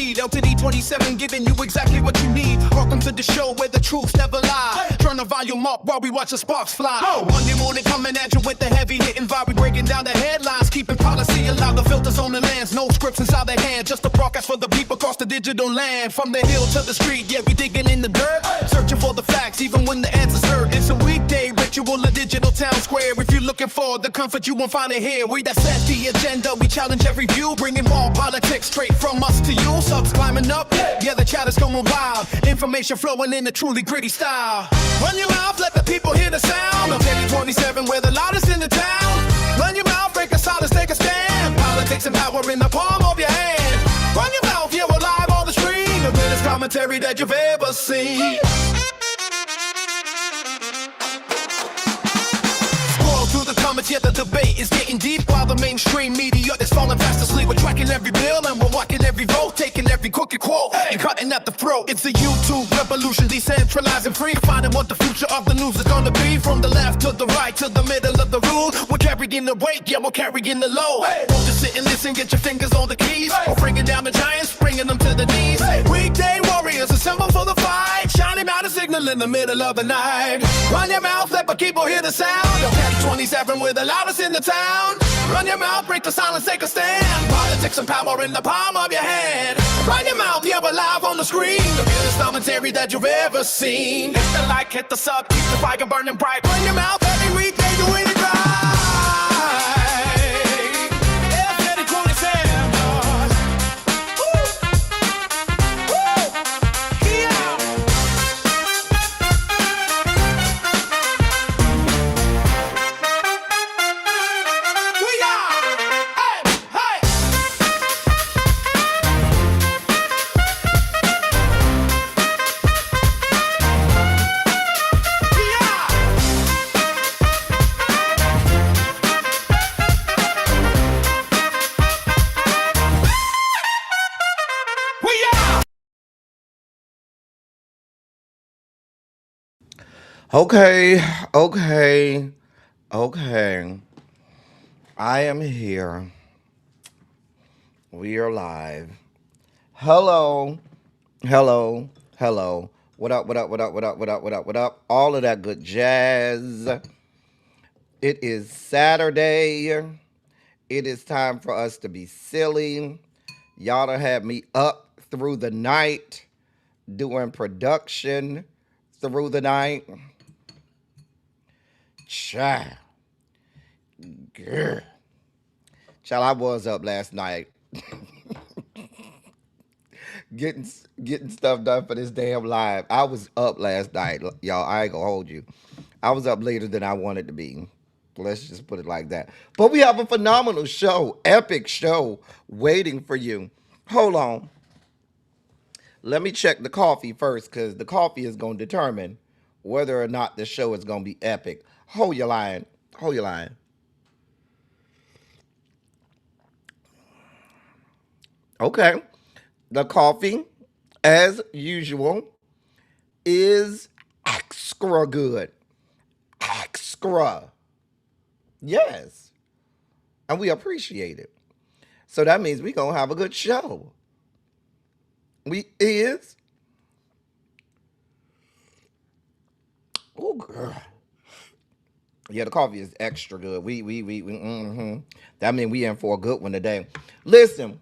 speed. LTD 27 giving you exactly what you need. Welcome to the show where the truth never lies. Turn the volume up while we watch the sparks fly. Monday morning coming at you with the heavy hitting vibe. We breaking down the headlines, keeping policy alive. The filters on the lands, no scripts inside their hands. Just a broadcast for the people across the digital land. From the hill to the street, yeah, we digging in the dirt. Searching for the facts, even when the answer's heard. It's a weekday ritual, a digital town square. If you're looking for the comfort, you won't find it here. We that set the agenda, we challenge every view. Bringing more politics straight from us to you. Subs climbing up, yeah, the chat is going wild. Information flowing in a truly gritty style. Run your mouth, let the people hear the sound of Teddy 27, we're the loudest in the town. Run your mouth, break the silence, take a stand. Politics and power in the palm of your hand. Run your mouth, yeah, we're live on the stream. The greatest commentary that you've ever seen. Through the comments, yeah, the debate is getting deep. While the mainstream media is falling fast asleep. We're tracking every bill and we're walking every vote, taking every crooked quote and cutting at the throat. It's a YouTube revolution, decentralized and free. Finding what the future of the news is gonna be. From the left to the right to the middle of the room. We're carrying the weight, yeah, we're carrying the load. Don't just sit and listen, get your fingers on the keys. We're bringing down the giants, bringing them to the knees. Weekday warriors assemble for the fight. Shining out a signal in the middle of the night. Run your mouth, let the people hear the sound. 27, we're the loudest in the town. Run your mouth, break the silence, take a stand. Politics and power in the palm of your hand. Run your mouth, yeah, we're live on the screen. The realest commentary that you've ever seen. Hit the like, hit the sub, keep the fire burning bright. Run your mouth every weekday, doing it right. Yeah, Teddy 27, boys. Woo! Woo! Yeah. Okay, okay, okay. I am here. We are live. Hello, hello, hello. What up, what up, what up, what up, what up, what up, what up? All of that good jazz. It is Saturday. It is time for us to be silly. Y'all done had me up through the night doing production through the night. Child. Girl. Child, I was up last night getting stuff done for this damn live. I was up last night, y'all. I ain't gonna hold you. I was up later than I wanted to be. Let's just put it like that. But we have a phenomenal show, epic show waiting for you. Hold on. Let me check the coffee first, because the coffee is going to determine whether or not the show is going to be epic. Hold your line. Hold your line. Okay. The coffee, as usual, is extra good. Extra. Yes. And we appreciate it. So that means we're going to have a good show. We is. Oh, girl. Yeah, the coffee is extra good. That means we in for a good one today. Listen,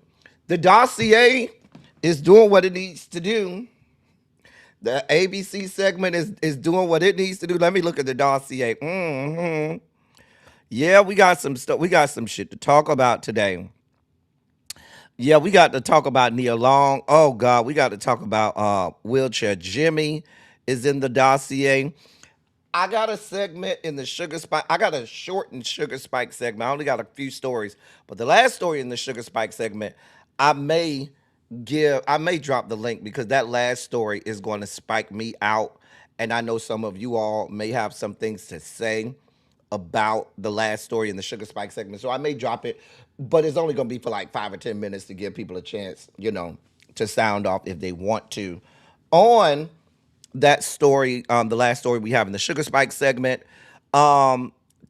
the dossier is doing what it needs to do. The ABC segment is doing what it needs to do. Let me look at the dossier. Yeah, we got some stuff. We got some shit to talk about today. Yeah, we got to talk about Nia Long. Oh, God, we got to talk about Wheelchair Jimmy is in the dossier. I got a segment in the Sugar Spike. I got a shortened Sugar Spike segment. I only got a few stories. But the last story in the Sugar Spike segment, I may drop the link because that last story is going to spike me out. And I know some of you all may have some things to say about the last story in the Sugar Spike segment. So I may drop it, but it's only going to be for like 5 or 10 minutes to give people a chance, to sound off if they want to. On that story, the last story we have in the Sugar Spike segment.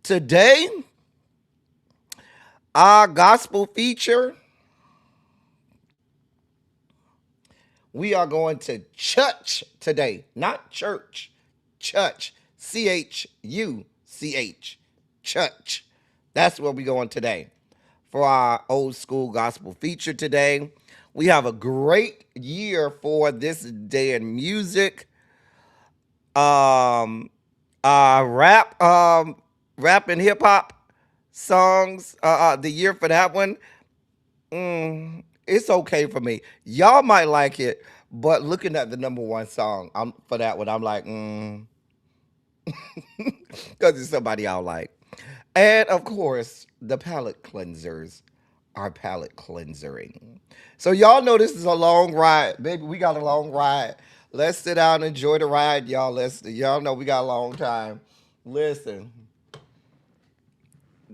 Today, our gospel feature We are going to church today, not church, church, Chuch, church. That's where we're going today for our old school gospel feature today. We have a great year for this day in music. Um, rap, rap and hip hop songs. The year for that one, it's okay for me. Y'all might like it, but looking at the number one song, for that one, I'm like, because it's somebody I like. And of course, the palate cleansers are palate cleansering. So y'all know this is a long ride, baby. We got a long ride. Let's sit down and enjoy the ride, y'all. Y'all know we got a long time. Listen,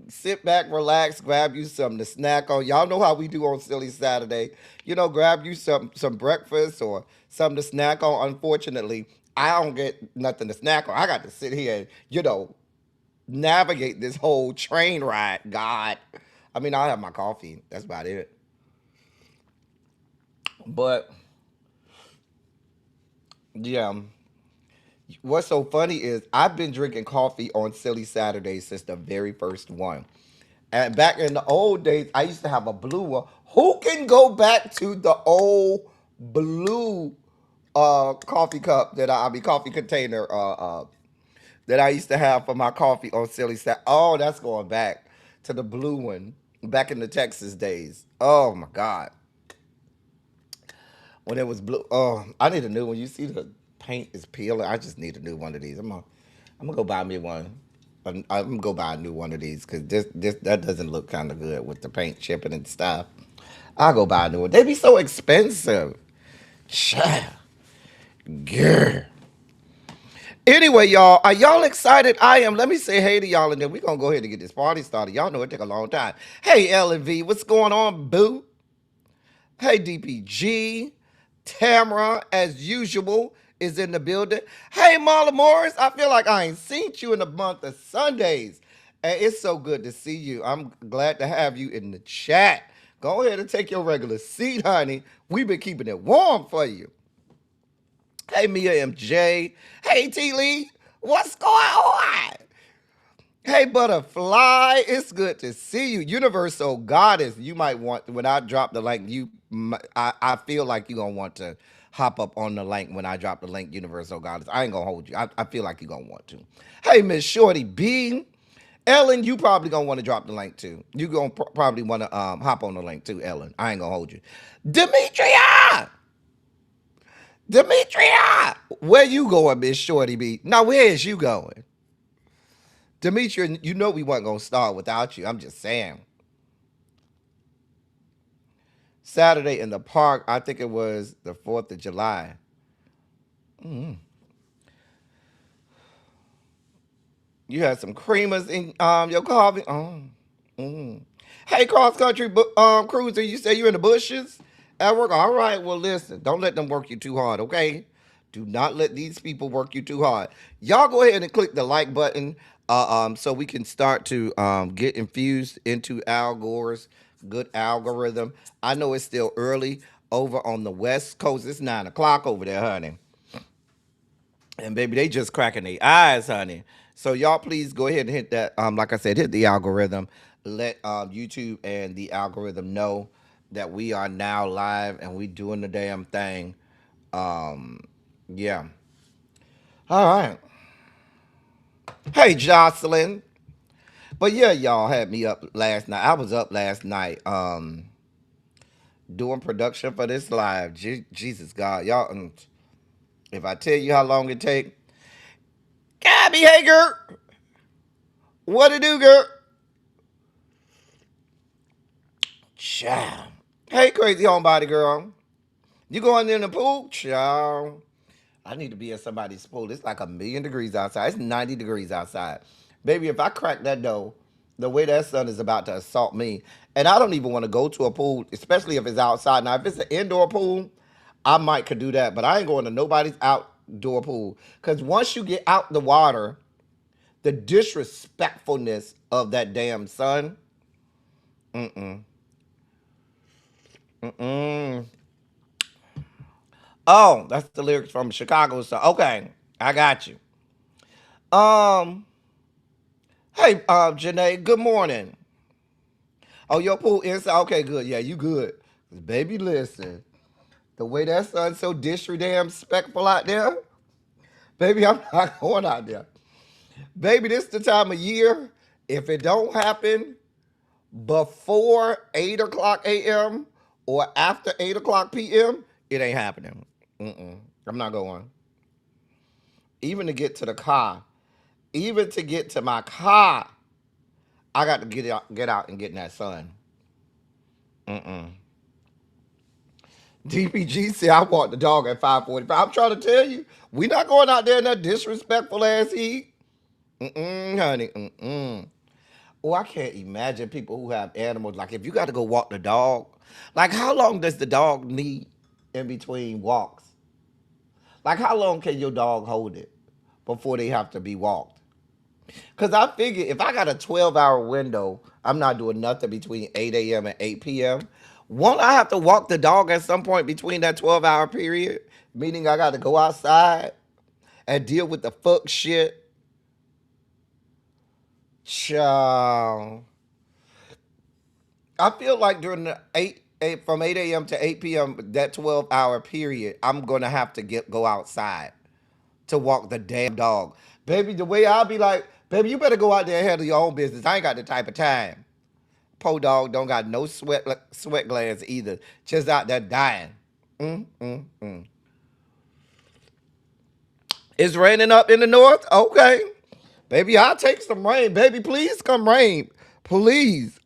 sit back, relax, grab you something to snack on. Y'all know how we do on Silly Saturday. Grab you some breakfast or something to snack on. Unfortunately, I don't get nothing to snack on. I got to sit here and, navigate this whole train ride. God. I mean, I'll have my coffee. That's about it. But yeah, what's so funny is I've been drinking coffee on Silly Saturdays since the very first one. And back in the old days, I used to have a blue one. Who can go back to the old blue coffee cup coffee container that I used to have for my coffee on Silly Saturday? Oh, that's going back to the blue one back in the Texas days. Oh my God. When it was blue. Oh, I need a new one. You see the paint is peeling. I just need a new one of these. I'm gonna go buy me one. I'm gonna go buy a new one of these because this that doesn't look kind of good with the paint chipping and stuff. I'll go buy a new one. They be so expensive. Child. Grr. Anyway, y'all, are y'all excited? I am. Let me say hey to y'all, and then we're gonna go ahead and get this party started. Y'all know it take a long time. Hey, L and V, what's going on, boo? Hey, DPG. Tamara, as usual, is in the building. Hey, Marla Morris, I feel like I ain't seen you in a month of Sundays. And it's so good to see you. I'm glad to have you in the chat. Go ahead and take your regular seat, honey. We've been keeping it warm for you. Hey, Mia MJ. Hey, T Lee. What's going on? Hey, Butterfly, it's good to see you. Universal Goddess, you might want, when I drop the link, I feel like you're going to want to hop up on the link when I drop the link, Universal Goddess. I ain't going to hold you. I feel like you're going to want to. Hey, Miss Shorty B. Ellen, you probably going to want to drop the link too. You going to probably want to hop on the link too, Ellen. I ain't going to hold you. Demetria! Where you going, Miss Shorty B? Now, where is you going? Demetria, you know we weren't going to start without you. I'm just saying. Saturday in the park, I think it was the 4th of July. Mm. You had some creamers in your coffee. Oh. Mm. Hey, cross country cruiser, you say you in the bushes at work? All right, well, listen, don't let them work you too hard, okay? Do not let these people work you too hard. Y'all go ahead and click the like button so we can start to get infused into Al Gore's good algorithm. I know it's still early over on the West Coast. It's 9 o'clock over there, honey. And baby, they just cracking their eyes, honey. So y'all please go ahead and hit that. Like I said, hit the algorithm. Let YouTube and the algorithm know that we are now live and we doing the damn thing. Yeah. All right. Hey, Jocelyn. But yeah, y'all had me up last night. I was up last night doing production for this live. Jesus God. Y'all, if I tell you how long it take, Gabby Hager, what it do, girl? Child. Hey, crazy homebody girl. You going in the pool? Child. I need to be in somebody's pool. It's like 1,000,000 degrees outside. It's 90 degrees outside. Baby, if I crack that door, the way that sun is about to assault me, and I don't even want to go to a pool, especially if it's outside. Now, if it's an indoor pool, I might could do that, but I ain't going to nobody's outdoor pool. Because once you get out the water, the disrespectfulness of that damn sun, mm-mm, mm-mm. Oh, that's the lyrics from Chicago. So okay, I got you. Um, hey, Janae, good morning. Oh, your pool inside. Okay, good. Yeah, you good. 'Cause baby, listen. The way that sun's so disrespectful out there, baby, I'm not going out there. Baby, this the time of year. If it don't happen before 8 o'clock a.m. or after 8 o'clock p.m., it ain't happening. I'm not going. Even to get to the car, even to get to my car, I got to get out and get in that sun. Mm-mm. DPG said I walked the dog at 5:45. I'm trying to tell you, we not going out there in that disrespectful ass heat. Honey. Oh, I can't imagine people who have animals. Like, if you got to go walk the dog, like, how long does the dog need in between walks? Like, how long can your dog hold it before they have to be walked? Because I figure if I got a 12-hour window, I'm not doing nothing between 8 a.m. and 8 p.m. Won't I have to walk the dog at some point between that 12-hour period? Meaning I got to go outside and deal with the fuck shit. Child. I feel like during the from 8 a.m. to 8 p.m., that 12-hour period, I'm gonna have to go outside to walk the damn dog. Baby, the way I'll be like, baby, you better go out there and handle your own business. I ain't got the type of time. Poor dog don't got no sweat glands either. Just out there dying. Mm, mm, mm. It's raining up in the north? Okay. Baby, I'll take some rain. Baby, please come rain. Please.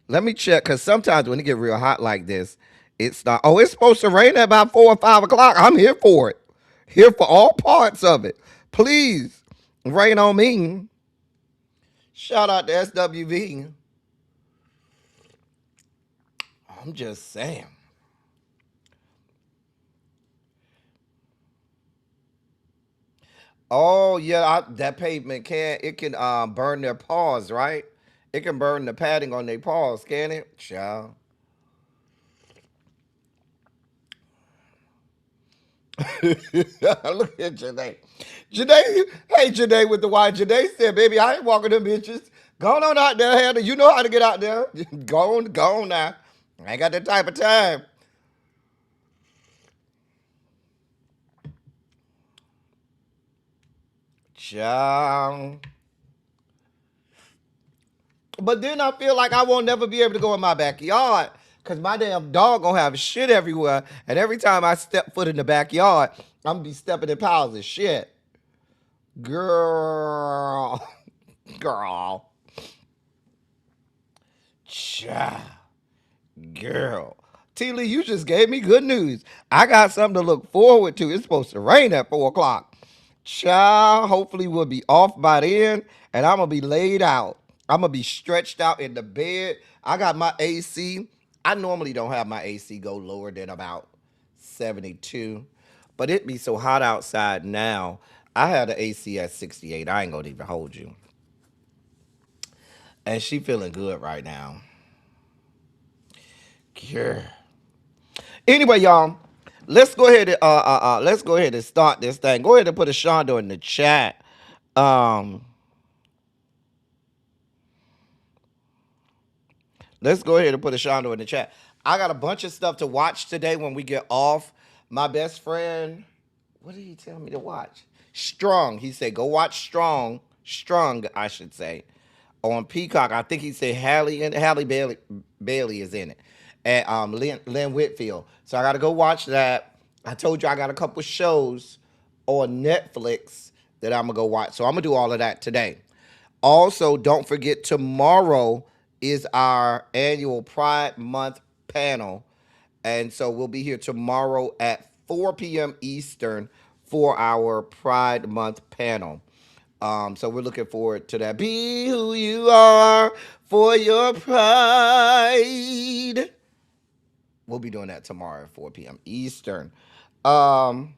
Let me check, because sometimes when it get real hot like this, it's not. Oh, it's supposed to rain at about 4 or 5 o'clock. I'm here for it. Here for all parts of it. Please, rain on me. Shout out to SWV. I'm just saying. Oh yeah, that pavement can burn their paws, right? It can burn the padding on their paws, can it? Child. Look at Janae. Janae, hey Janae with the Y. Janae said, baby, I ain't walking them bitches. Go on out there, Hannah. You know how to get out there. Go on now. I ain't got that type of time. Child. But then I feel like I won't never be able to go in my backyard because my damn dog gonna have shit everywhere. And every time I step foot in the backyard, I'm gonna be stepping in piles of shit. Girl. Girl. Child. Girl. T Lee, you just gave me good news. I got something to look forward to. It's supposed to rain at 4 o'clock. Child, hopefully we'll be off by then and I'm gonna be laid out. I'm gonna be stretched out in the bed. I got my AC. I normally don't have my AC go lower than about 72, but it be so hot outside now. I had the AC at 68. I ain't gonna even hold you. And she feeling good right now. Yeah. Anyway, y'all, let's go ahead and start this thing. Go ahead and put a Shondo in the chat. Um, let's go ahead and put a Shondo in the chat. I got a bunch of stuff to watch today when we get off. My best friend, what did he tell me to watch? Strong. He said, go watch Strong, I should say, on Peacock. I think he said Halle Bailey is in it. And Lynn Whitfield. So I got to go watch that. I told you I got a couple shows on Netflix that I'm going to go watch. So I'm going to do all of that today. Also, don't forget tomorrow is our annual Pride Month panel. And so we'll be here tomorrow at 4 p.m. Eastern for our Pride Month panel. So we're looking forward to that. Be who you are for your pride. We'll be doing that tomorrow at 4 p.m. Eastern. Um,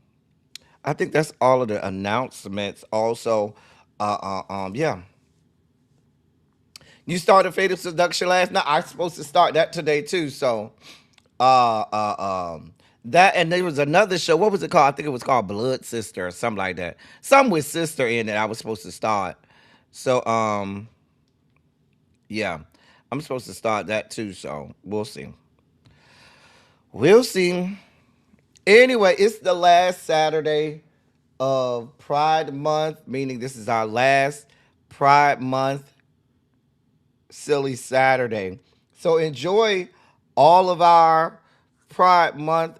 I think that's all of the announcements. Also, yeah. You started Fatal Seduction last night. I'm supposed to start that today too. So, uh, uh, um, That and there was another show. What was it called? I think it was called Blood Sister or something like that. Some with sister in it. I was supposed to start. So yeah, I'm supposed to start that too. So we'll see. We'll see. Anyway, it's the last Saturday of Pride Month, meaning this is our last Pride Month silly Saturday. So enjoy all of our Pride Month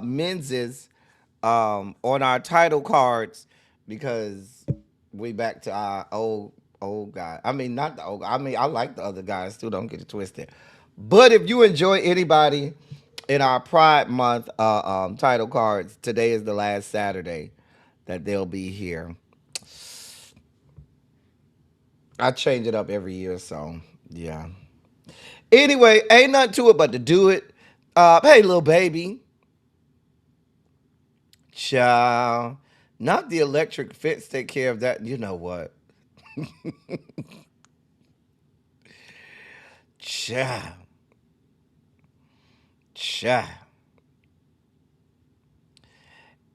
menses on our title cards because we back to our old guy. I mean, not the old. I mean, I like the other guys too. Don't get it twisted. But if you enjoy anybody in our Pride Month title cards, today is the last Saturday that they'll be here. I change it up every year, so yeah. Anyway, ain't nothing to it but to do it. Hey, little baby, child. Not the electric fence take care of that. You know what, child, child.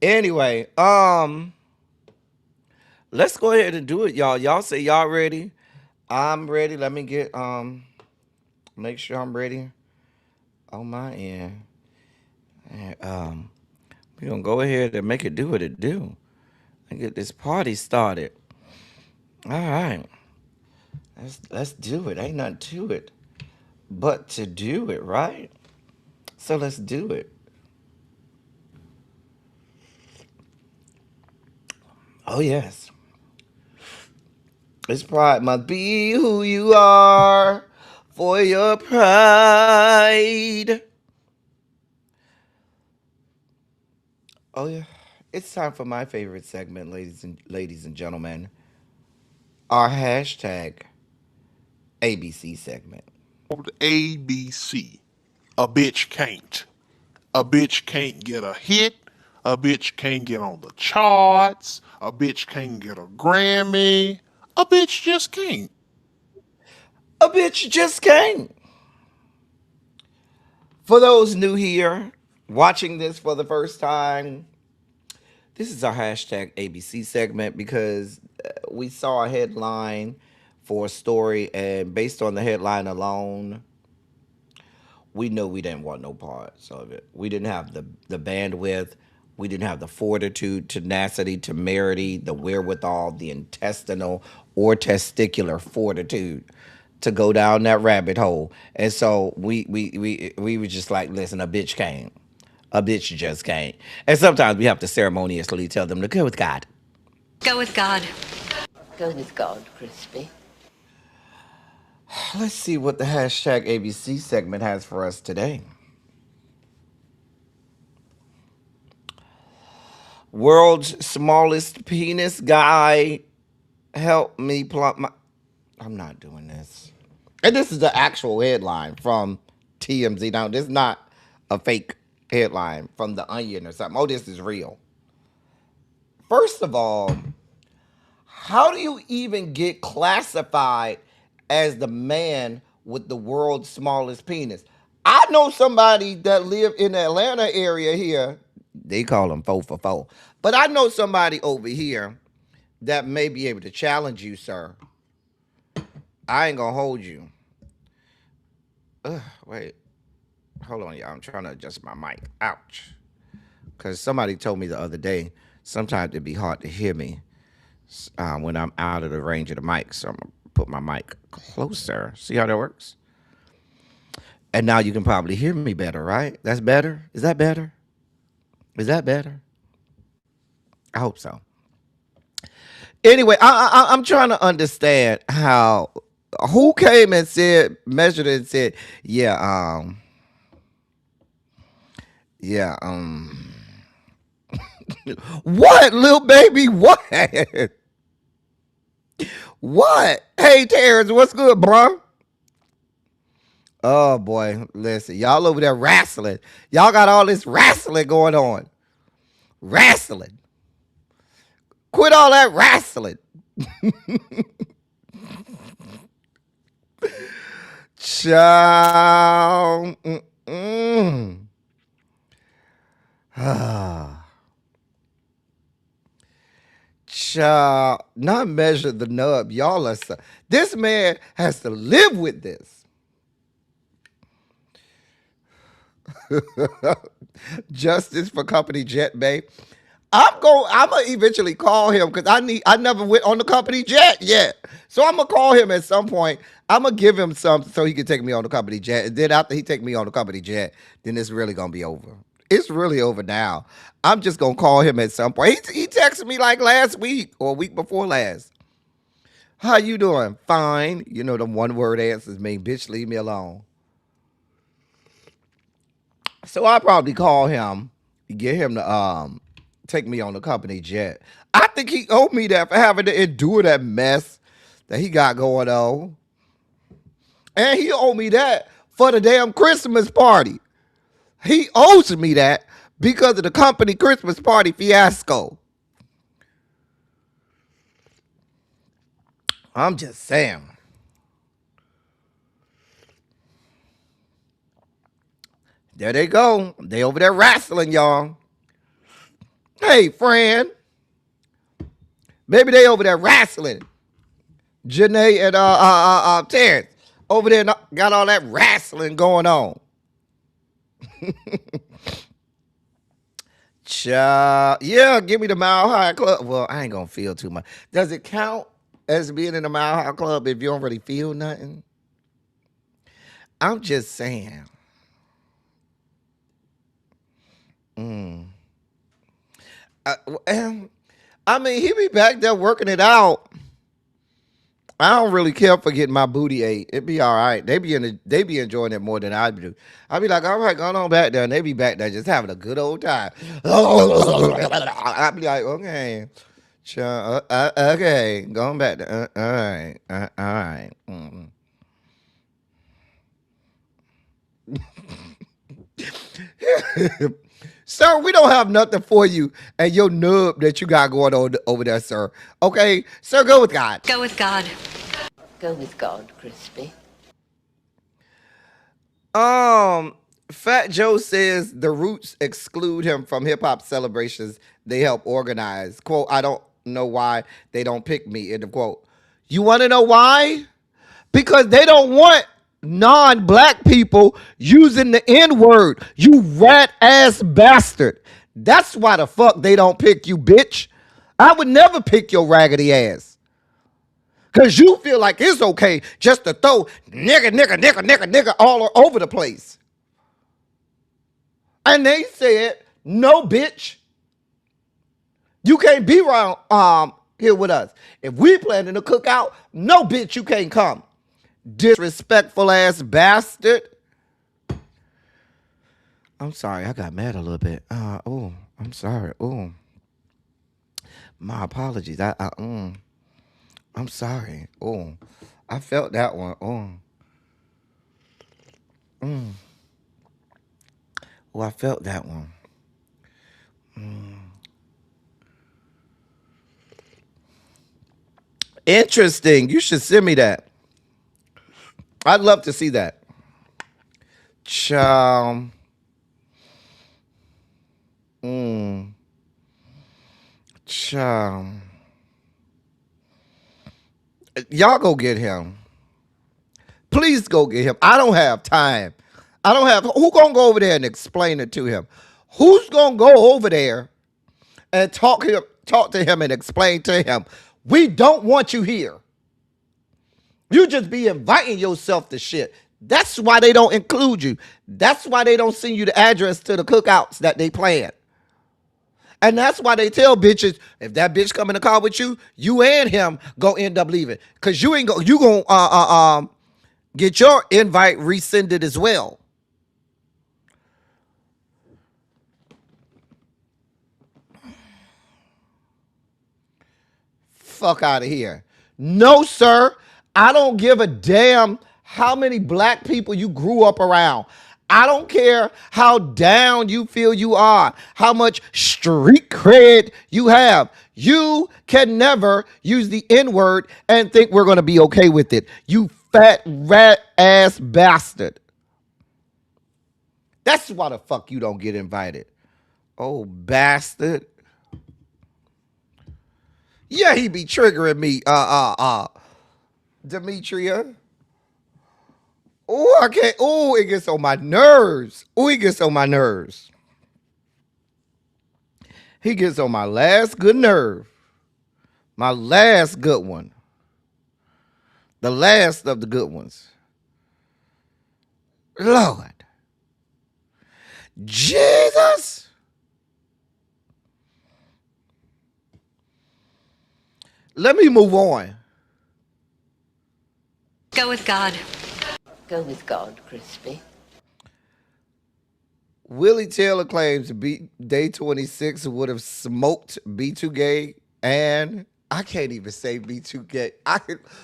Anyway, let's go ahead and do it, y'all. Y'all say y'all ready? I'm ready. Let me get make sure I'm ready on my end. And, we're gonna go ahead and make it do what it do and get this party started. All right, let's do it. Ain't nothing to it but to do it, right? So let's do it. Oh yes, it's Pride Month. Be who you are for your pride. Oh yeah, it's time for my favorite segment, ladies and gentlemen. Our hashtag ABC segment. ABC. A bitch can't. A bitch can't get a hit. A bitch can't get on the charts. A bitch can't get a Grammy. A bitch just can't. A bitch just came. For those new here, watching this for the first time, this is our hashtag ABC segment because we saw a headline for a story, and based on the headline alone, we know we didn't want no parts of it. We didn't have the bandwidth, we didn't have the fortitude, tenacity, temerity, the wherewithal, the intestinal or testicular fortitude to go down that rabbit hole. And so we were just like, listen, a bitch came. A bitch just came. And sometimes we have to ceremoniously tell them to go with God. Go with God. Go with God, Crispy. Let's see what the hashtag ABC segment has for us today. World's smallest penis guy, help me plump my. I'm not doing this. And this is the actual headline from TMZ. Now, this is not a fake headline from The Onion or something. Oh, this is real. First of all, how do you even get classified as the man with the world's smallest penis? I know somebody that live in the Atlanta area here. They call him 4 for 4. But I know somebody over here that may be able to challenge you, sir. I ain't gonna hold you. Wait. Hold on, y'all. I'm trying to adjust my mic. Ouch. Because somebody told me the other day, sometimes it'd be hard to hear me when I'm out of the range of the mic. So I'm going to put my mic closer. See how that works? And now you can probably hear me better, right? That's better? Is that better? Is that better? I hope so. Anyway, I'm trying to understand how, who came and said, measured it and said, yeah, what, little baby, what? What? Hey, Terrence, what's good, bro? Oh, boy, listen, y'all over there wrestling. Y'all got all this wrestling going on. Wrestling. Quit all that wrestling. Child. Mm-mm. Child, not measure the nub. Y'all are this man has to live with this. Justice for company jet, babe. I'm gonna eventually call him because I never went on the company jet yet. So I'm gonna call him at some point. I'm gonna give him something so he can take me on the company jet. And then after he take me on the company jet, then it's really gonna be over. It's really over now. I'm just gonna call him at some point. He texted me like last week or a week before last. How you doing? Fine. You know them one word answers mean bitch, leave me alone. So I'll probably call him, get him to take me on the company jet. I think he owed me that for having to endure that mess that he got going on. And he owed me that for the damn Christmas party. He owes me that because of the company Christmas party fiasco. I'm just saying. There they go. They over there wrestling, y'all. Hey, friend. Maybe they over there wrestling. Janae and Terrence over there got all that wrestling going on. Yeah, give me the Mile High Club. Well, I ain't gonna feel too much. Does it count as being in the Mile High Club if you don't really feel nothing? I'm just saying. I mean, he be back there working it out. I don't really care for getting my booty ate. It'd be all right. They be enjoying it more than I do. I'd be like, all right, going on back there, and they be back there just having a good old time. I'd be like, okay, okay, going back there. All right, all right. Sir, we don't have nothing for you and your nub that you got going on over there, sir. Okay, sir, go with God. Go with God. Go with God, Crispy. Fat Joe says the Roots exclude him from hip hop celebrations they help organize. Quote, I don't know why they don't pick me, end of quote. You want to know why? Because they don't want non-black people using the N-word. You rat-ass bastard. That's why the fuck they don't pick you, bitch. I would never pick your raggedy ass. Because you feel like it's okay just to throw nigga all over the place. And they said, no, bitch. You can't be around here with us. If we planning to cook out, no, bitch, you can't come. Disrespectful ass bastard. I'm sorry, I got mad a little bit. I'm sorry. Oh, my apologies. I'm sorry. Oh, I felt that one. Oh, I felt that one. Interesting. You should send me that. I'd love to see that. Child. Child. Y'all go get him. Please go get him. I don't have time. Who gonna go over there and explain it to him? Who's gonna go over there and talk to him and explain to him? We don't want you here. You just be inviting yourself to shit. That's why they don't include you. That's why they don't send you the address to the cookouts that they plan. And that's why they tell bitches, if that bitch come in the car with you, you and him go end up leaving. Cause you gonna get your invite rescinded as well. Fuck out of here. No, sir. I don't give a damn how many black people you grew up around. I don't care how down you feel you are, how much street cred you have. You can never use the N-word and think we're going to be okay with it. You fat rat ass bastard. That's why the fuck you don't get invited. Oh, bastard. Yeah, he be triggering me, Demetria. Oh, I can't. Oh, it gets on my nerves. Oh, he gets on my nerves. He gets on my last good nerve. My last good one. The last of the good ones. Lord. Jesus. Let me move on. Go with God. Go with God, Crispy. Willie Taylor claims Day 26 would have smoked B2Gay, and I can't even say B2Gay.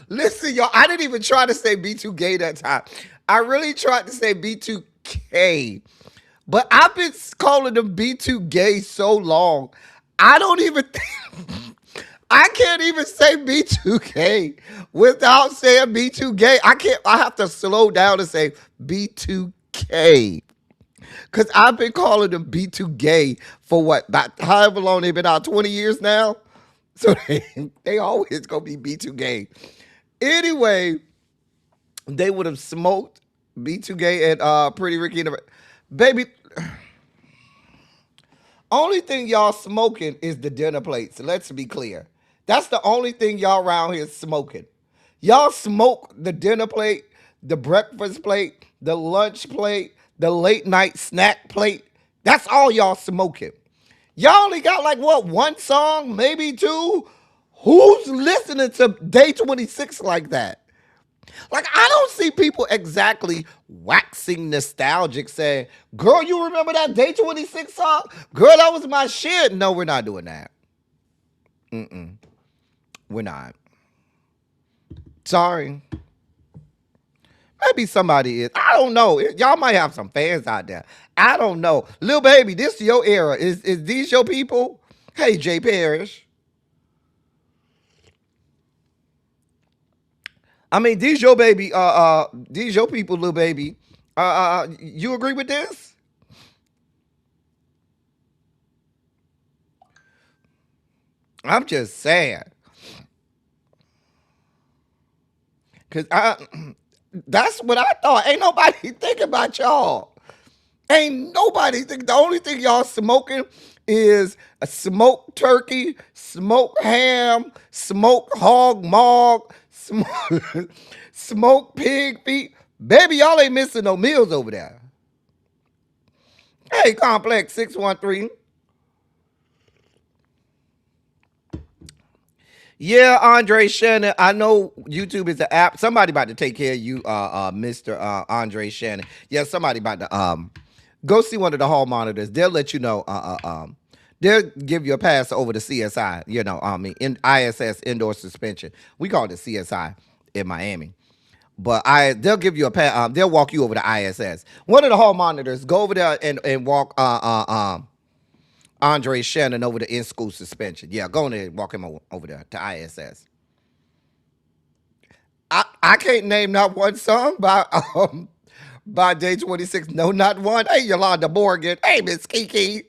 Listen, y'all, I didn't even try to say B2Gay that time. I really tried to say B2K, but I've been calling them B2Gay so long. I don't even think I can't even say B2K without saying B2Gay. I have to slow down and say B2K. Cause I've been calling them B2Gay for what? About however long they've been out, 20 years now. So they always gonna be B2Gay. Anyway, they would have smoked B2Gay and Pretty Ricky and baby. Only thing y'all smoking is the dinner plates. Let's be clear. That's the only thing y'all around here smoking. Y'all smoke the dinner plate, the breakfast plate, the lunch plate, the late night snack plate. That's all y'all smoking. Y'all only got like what, one song, maybe two? Who's listening to Day 26 like that? Like, I don't see people exactly waxing nostalgic saying, girl, you remember that Day 26 song? Girl, that was my shit. No, we're not doing that. We're not. Sorry. Maybe somebody is. I don't know. Y'all might have some fans out there. I don't know. Lil Baby, this is your era. Is these your people? Hey, Jay Parrish. I mean, these your baby, these your people, Lil Baby. You agree with this? I'm just saying. Cause that's what I thought. Ain't nobody thinking about y'all. Ain't nobody think. The only thing y'all smoking is a smoked turkey, smoked ham, smoked hog mog, smoked pig feet. Baby, y'all ain't missing no meals over there. Hey, Complex 613. Yeah, Andre Shannon. I know YouTube is an app. Somebody about to take care of you, Mr. Andre Shannon. Yeah, somebody about to go see one of the hall monitors. They'll let you know. They'll give you a pass over to CSI. You know, I mean, in ISS indoor suspension. We call it CSI in Miami. But they'll give you a pass. They'll walk you over to ISS. One of the hall monitors. Go over there and walk. Andre Shannon over the in-school suspension. Yeah, go in there and walk him over there to ISS. I can't name not one song by Day 26. No, not one. Hey, Yolanda Morgan. Hey, Miss Kiki.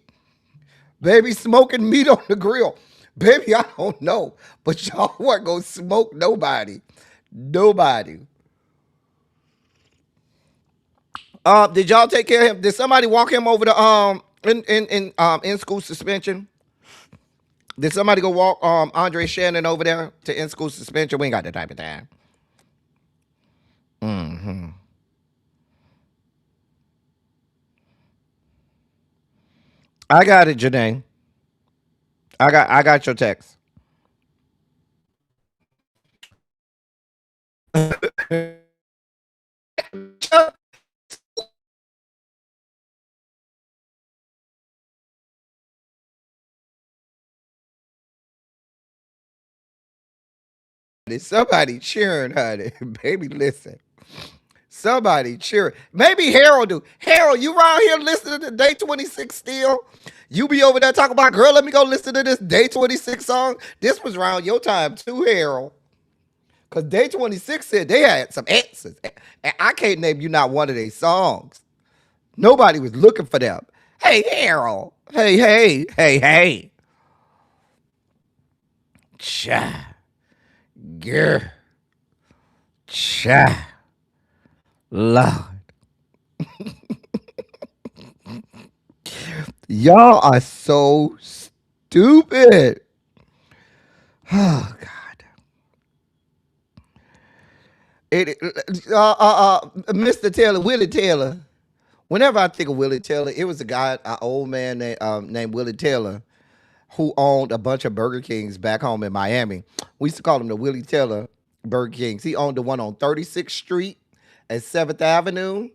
Baby, smoking meat on the grill. Baby, I don't know. But y'all weren't going to smoke nobody. Nobody. Did y'all take care of him? Did somebody walk him over to in school suspension? Did somebody go walk Andre Shannon over there to in school suspension? We ain't got that type of time. I got it, Janae. I got your text. Somebody cheering, honey. Baby, listen. Somebody cheering. Maybe Harold do. Harold, you around here listening to Day 26 still? You be over there talking about, girl, let me go listen to this Day 26 song. This was around your time too, Harold. Because Day 26 said they had some answers. And I can't name you not one of their songs. Nobody was looking for them. Hey, Harold. Hey. Cha. Grr. Cha. Lord. Y'all are so stupid. Oh, God. Mr. Taylor, Willie Taylor. Whenever I think of Willie Taylor, it was a guy, an old man named Willie Taylor, who owned a bunch of Burger Kings back home in Miami. We used to call him the Willie Taylor Burger Kings. He owned the one on 36th Street at 7th Avenue.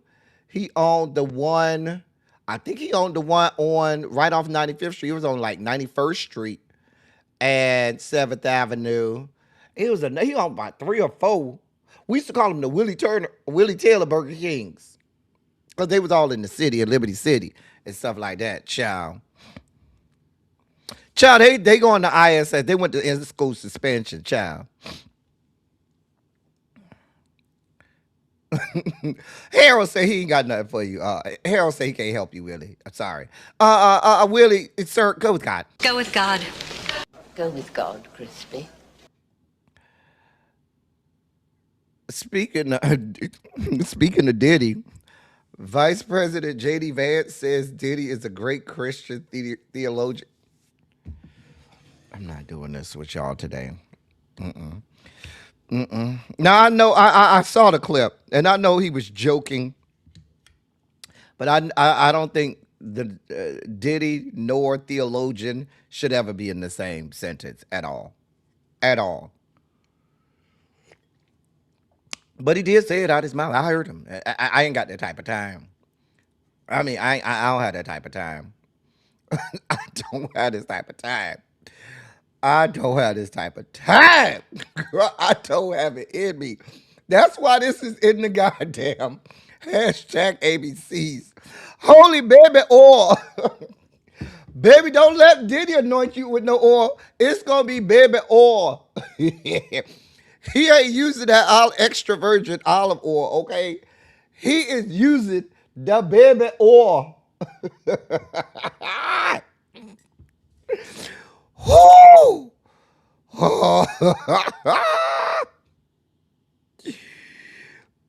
He owned the one, I think he owned the one on right off 95th Street. It was on like 91st Street and 7th Avenue. He owned about 3 or 4. We used to call him the Willie Taylor Burger Kings. Because they was all in the city, in Liberty City, and stuff like that, child. Child, they going to ISS. They went to in-school suspension, child. Harold said he ain't got nothing for you. Harold said he can't help you, Willie. I'm sorry. Willie, sir, go with God. Go with God. Go with God, Crispy. Speaking of Diddy, Vice President J.D. Vance says Diddy is a great Christian theologian. I'm not doing this with y'all today. Now I know I saw the clip, and I know he was joking, but I don't think the Diddy nor theologian should ever be in the same sentence at all. But he did say it out his mouth. I heard him. I ain't got that type of time. I mean, I don't have that type of time. I don't have this type of time. I don't have this type of time. Girl, I don't have it in me. That's why this is in the goddamn hashtag ABCs. Holy baby oil. Baby, don't let Diddy anoint you with no oil. It's going to be baby oil. He ain't using that all extra virgin olive oil, okay? He is using the baby oil. Whoo!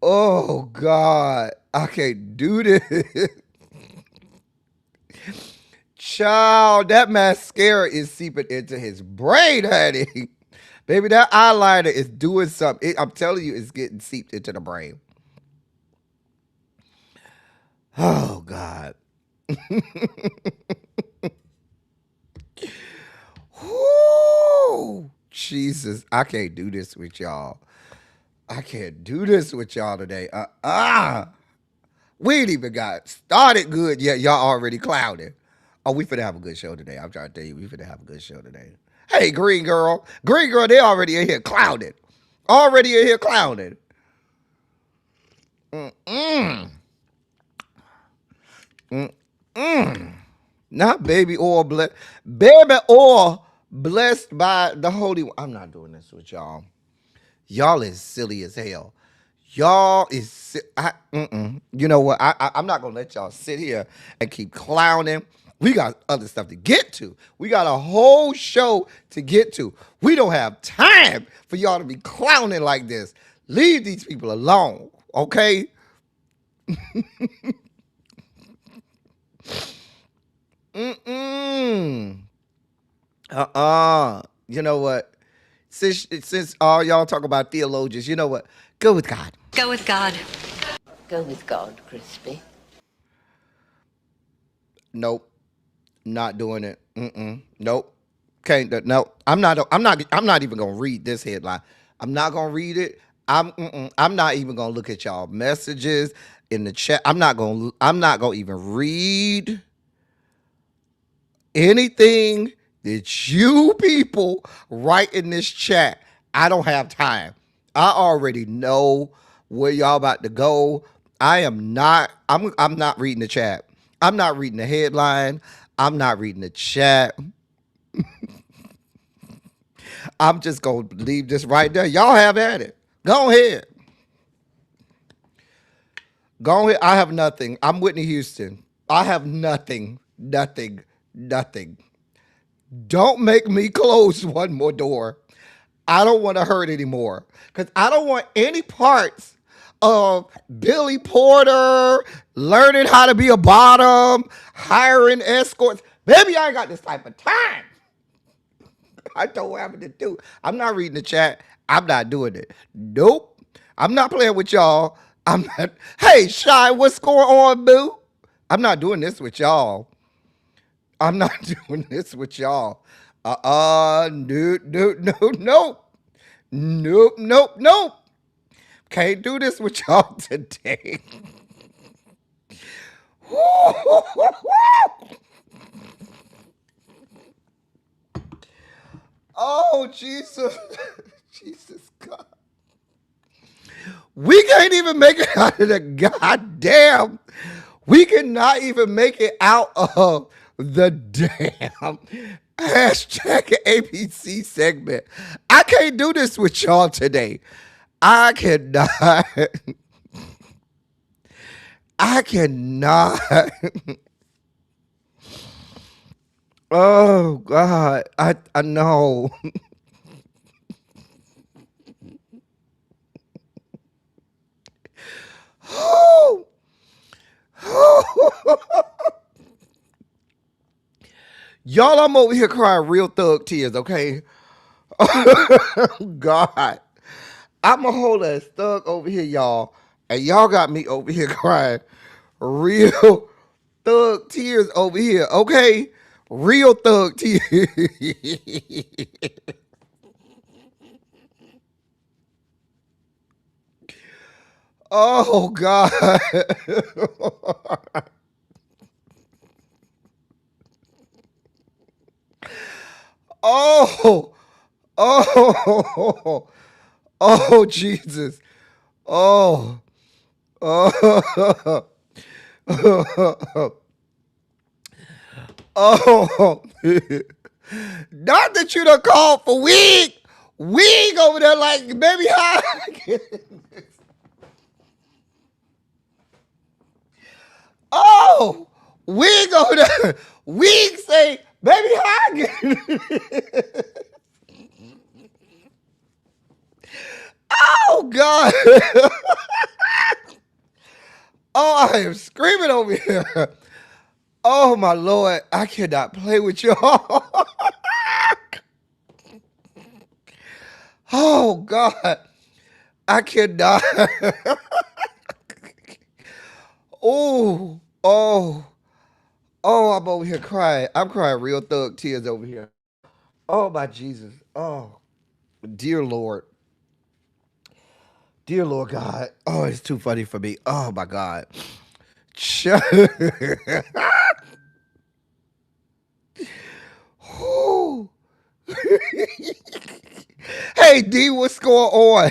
Oh, God. I can't do this. Child, that mascara is seeping into his brain, honey. Baby, that eyeliner is doing something. I'm telling you, it's getting seeped into the brain. Oh, God. Whoo! Jesus, I can't do this with y'all. I can't do this with y'all today. We ain't even got started good yet. Y'all already clouded. Oh, we finna have a good show today. I'm trying to tell you, we finna have a good show today. Hey, Green Girl. Green Girl, they already in here clouded. Not baby oil blessed. Baby oil blessed by the Holy One. I'm not doing this with y'all. Y'all is silly as hell. Y'all is, you know what? I'm not gonna let y'all sit here and keep clowning. We got other stuff to get to. We got a whole show to get to. We don't have time for y'all to be clowning like this. Leave these people alone, okay? You know what? Since all y'all talk about theologians, you know what? Go with God. Go with God. Go with God, Crispy. Nope. Not doing it. Nope. Can't. No. I'm not even gonna read this headline. I'm not gonna read it. I'm not even gonna look at y'all messages in the chat. I'm not gonna even read anything that you people write in this chat. I don't have time. I already know where y'all about to go. I'm not reading the chat. I'm not reading the headline. I'm not reading the chat. I'm just going to leave this right there. Y'all have at it. Go ahead. I have nothing. I'm Whitney Houston. I have nothing. Nothing. Nothing. Don't make me close one more door. I don't want to hurt anymore because I don't want any parts of Billy Porter learning how to be a bottom, hiring escorts. Baby, I ain't got this type of time. I don't have to do. I'm not reading the chat. I'm not doing it. Nope. I'm not playing with y'all. I'm not. Hey, Shy, what's going on, boo? I'm not doing this with y'all. I'm not doing this with y'all. Nope, nope, nope, nope. Nope, nope, nope. Can't do this with y'all today. Oh, Jesus. Jesus God. We can't even make it out of the goddamn. We cannot even make it out of the damn hashtag ABC segment. I can't do this with y'all today. I cannot. I cannot. Oh God. I know. Oh. Y'all, I'm over here crying real thug tears, okay? God. I'm a whole ass thug over here, y'all. And y'all got me over here crying real thug tears over here, okay? Real thug tears. Oh, God. Oh. Oh. Oh, Jesus. Oh. Oh. Oh. Not that you done called for wig. Wig over there like, baby, how? Oh. Wig over there. Wig say, baby, how? Oh, God. Oh, I am screaming over here. Oh, my Lord. I cannot play with y'all. Oh, God. I cannot. Oh, oh, oh, I'm over here crying. I'm crying real thug tears over here. Oh, my Jesus. Oh, dear Lord. Dear Lord God. Oh, it's too funny for me. Oh, my God. Whew. Hey, D, what's going on?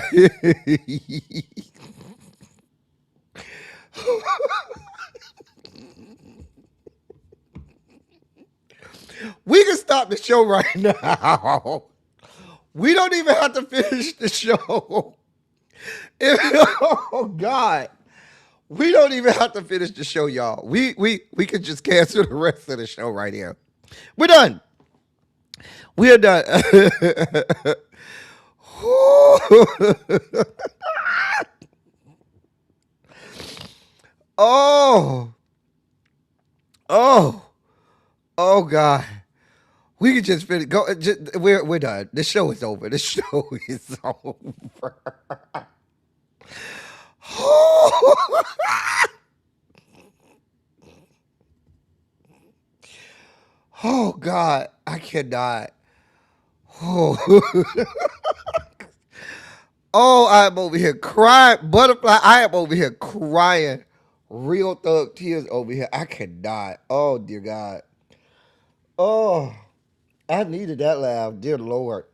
We can stop the show right now. We don't even have to finish the show. Oh, God. We don't even have to finish the show, y'all. We could just cancel the rest of the show right here. We're done. We are done. Oh. Oh. Oh, God. We could just finish. Go. We're done. The show is over. The show is over. Oh, God. I cannot. Oh. Oh, I'm over here crying. Butterfly, I am over here crying. Real thug tears over here. I cannot. Oh, dear God. Oh, I needed that laugh. Dear Lord.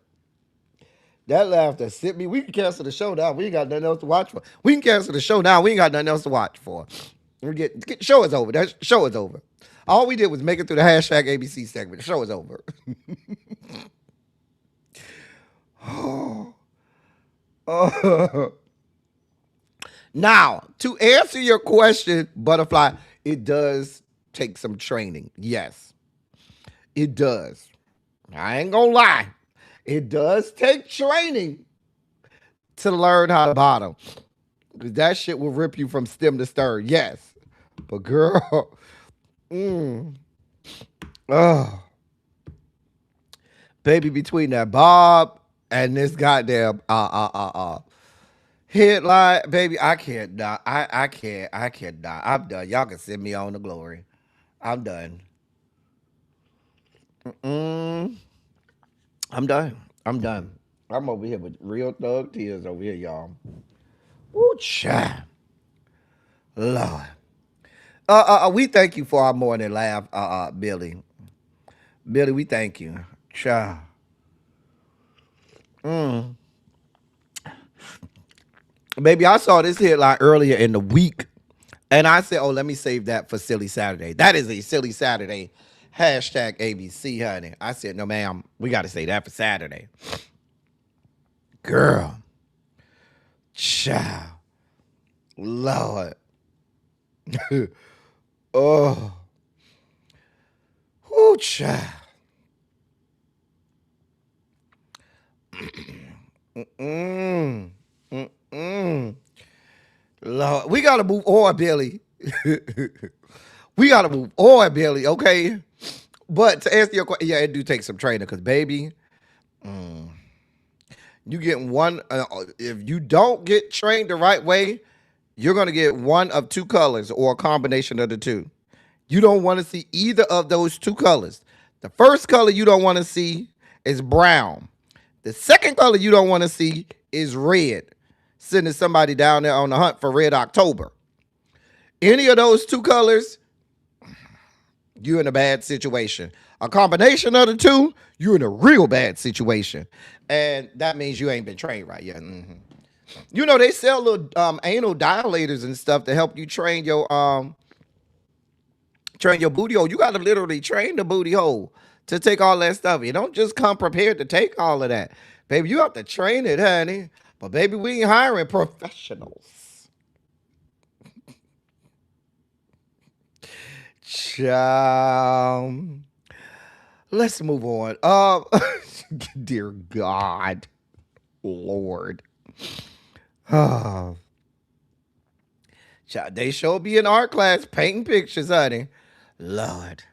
That laugh that sent me. We can cancel the show now. We ain't got nothing else to watch for. We can cancel the show now. We ain't got nothing else to watch for. Show is over. That show is over. All we did was make it through the hashtag ABC segment. The show is over. Oh. Oh. Now, to answer your question, Butterfly, it does take some training. Yes, it does. I ain't gonna lie. It does take training to learn how to bottom. Because that shit will rip you from stem to stern. Yes. But girl, oh, baby, between that bob and this goddamn headline, baby, I can't die. I can't die. I'm done. Y'all can send me on to glory. I'm done. I'm done. I'm done. I'm over here with real thug tears over here, y'all. Ooh, child. Lord. We thank you for our morning laugh, Billy. Billy, we thank you. Child. Baby, I saw this headline earlier in the week, and I said, oh, let me save that for Silly Saturday. That is a Silly Saturday. Hashtag ABC, honey. I said, no, ma'am, we got to say that for Saturday. Girl. Child. Lord. Oh. Ooh, child. Lord, we gotta move on, Billy. We gotta move on, Billy. Okay, but to answer your question, yeah, it do take some training, because baby, you get one. If you don't get trained the right way, you're gonna get one of two colors or a combination of the two. You don't want to see either of those two colors. The first color you don't want to see is brown. The second color you don't want to see is red. Sending somebody down there on the hunt for Red October. Any of those two colors, you're in a bad situation. A combination of the two, you're in a real bad situation. And that means you ain't been trained right yet. You know, they sell little anal dilators and stuff to help you train your booty hole. You got to literally train the booty hole to take all that stuff. You don't just come prepared to take all of that. Baby, you have to train it, honey. But baby, we ain't hiring professionals. Child. Let's move on. Dear God. Lord. Oh. Child, they sure be in art class painting pictures, honey. Lord.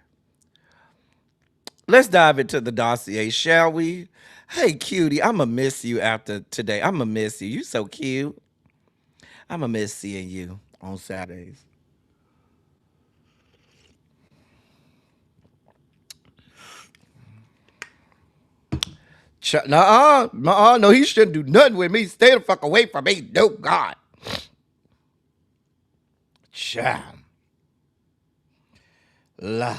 Let's dive into the dossier, shall we? Hey, cutie, I'ma miss you after today. I'ma miss you. You so cute. I'ma miss seeing you on Saturdays. No, he shouldn't do nothing with me. Stay the fuck away from me. No, God. Child. Lord.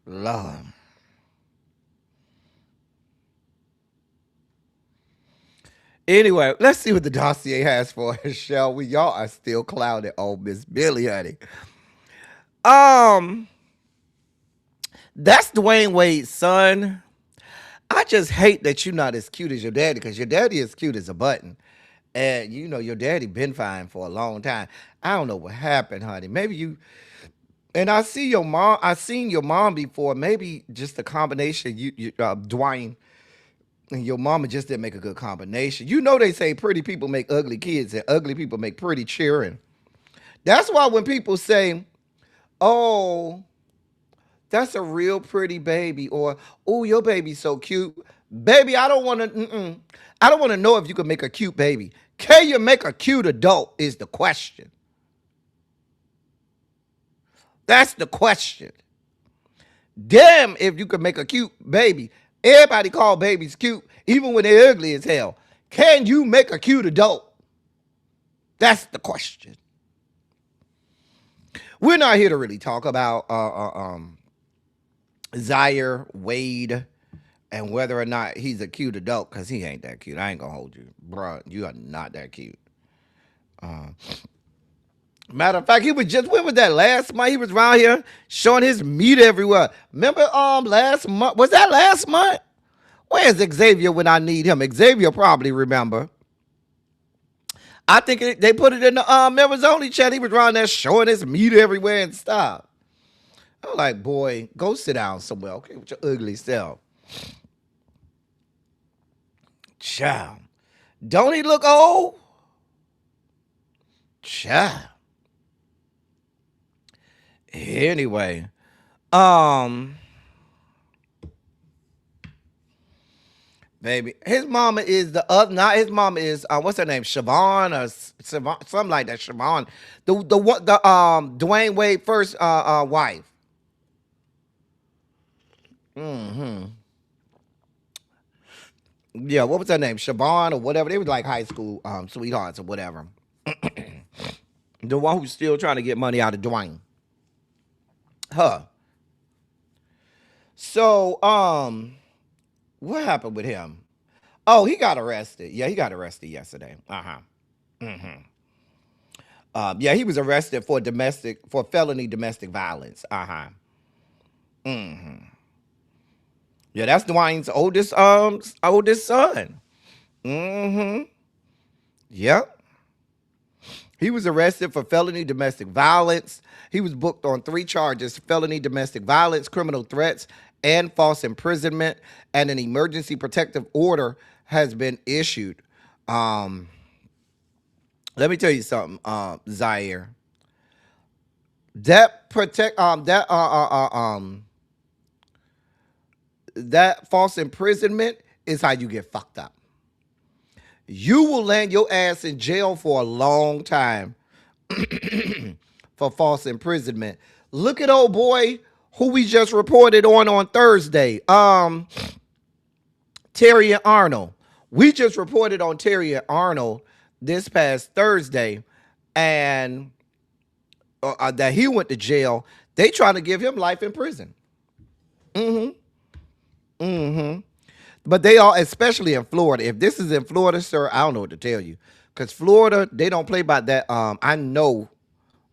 Lord. Anyway, let's see what the dossier has for us, shall we? Y'all are still clouded on Miss Billy, honey. That's Dwayne Wade's son. I just hate that you're not as cute as your daddy, because your daddy is cute as a button. And you know your daddy been fine for a long time. I don't know what happened, honey. Maybe you. And I see your mom. I seen your mom before. Maybe just a combination. Dwayne and your mama just didn't make a good combination. You know they say pretty people make ugly kids and ugly people make pretty children. That's why when people say, "Oh, that's a real pretty baby," or "Oh, your baby's so cute," baby, I don't want to. I don't want to know if you can make a cute baby. Can you make a cute adult? Is the question. That's the question. Damn, if you could make a cute baby. Everybody call babies cute, even when they're ugly as hell. Can you make a cute adult? That's the question. We're not here to really talk about Zaire Wade and whether or not he's a cute adult, because he ain't that cute. I ain't gonna hold you. Bruh, you are not that cute. Matter of fact, he was just, when was that, last month? He was around here showing his meat everywhere. Remember last month? Was that last month? Where's Xavier when I need him? Xavier probably remember. I think they put it in the members only chat. He was around there showing his meat everywhere and stuff. I was like, boy, go sit down somewhere, okay, with your ugly self. Child. Don't he look old? Child. Anyway, um, baby, his mama is the other. Not his mama is what's her name? Siobhan or Siobhan, something like that. Siobhan, the Dwayne Wade first wife. Mm-hmm. Yeah, what was her name? Siobhan or whatever. They was like high school sweethearts or whatever. The one who's still trying to get money out of Dwayne. Her. So, what happened with him? Oh, he got arrested. Yeah, he got arrested yesterday. Uh-huh. Mm-hmm. Yeah, he was arrested for felony domestic violence. Uh-huh. Mm-hmm. Yeah, that's Dwayne's oldest son. Mm-hmm. Yep. He was arrested for felony domestic violence. He was booked on 3 charges: felony domestic violence, criminal threats, and false imprisonment. And an emergency protective order has been issued. Um, Let me tell you something, Zaire. That protect that false imprisonment is how you get fucked up. You will land your ass in jail for a long time for false imprisonment. Look at old boy who we just reported on Thursday. Terry Arnold. We just reported on Terry Arnold this past Thursday, and that he went to jail. They trying to give him life in prison. Mm-hmm. But they are, especially in Florida. If this is in Florida, sir, I don't know what to tell you. Because Florida, they don't play by that. I know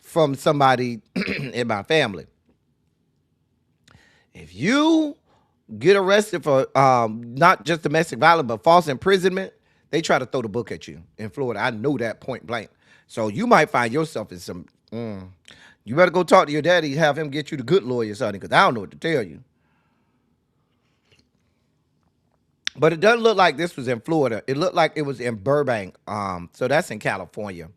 from somebody in my family. If you get arrested for not just domestic violence, but false imprisonment, they try to throw the book at you in Florida. I know that point blank. So you might find yourself in some. You better go talk to your daddy, have him get you the good lawyer, sonny, because I don't know what to tell you. But it doesn't look like this was in Florida. It looked like it was in Burbank. So that's in California.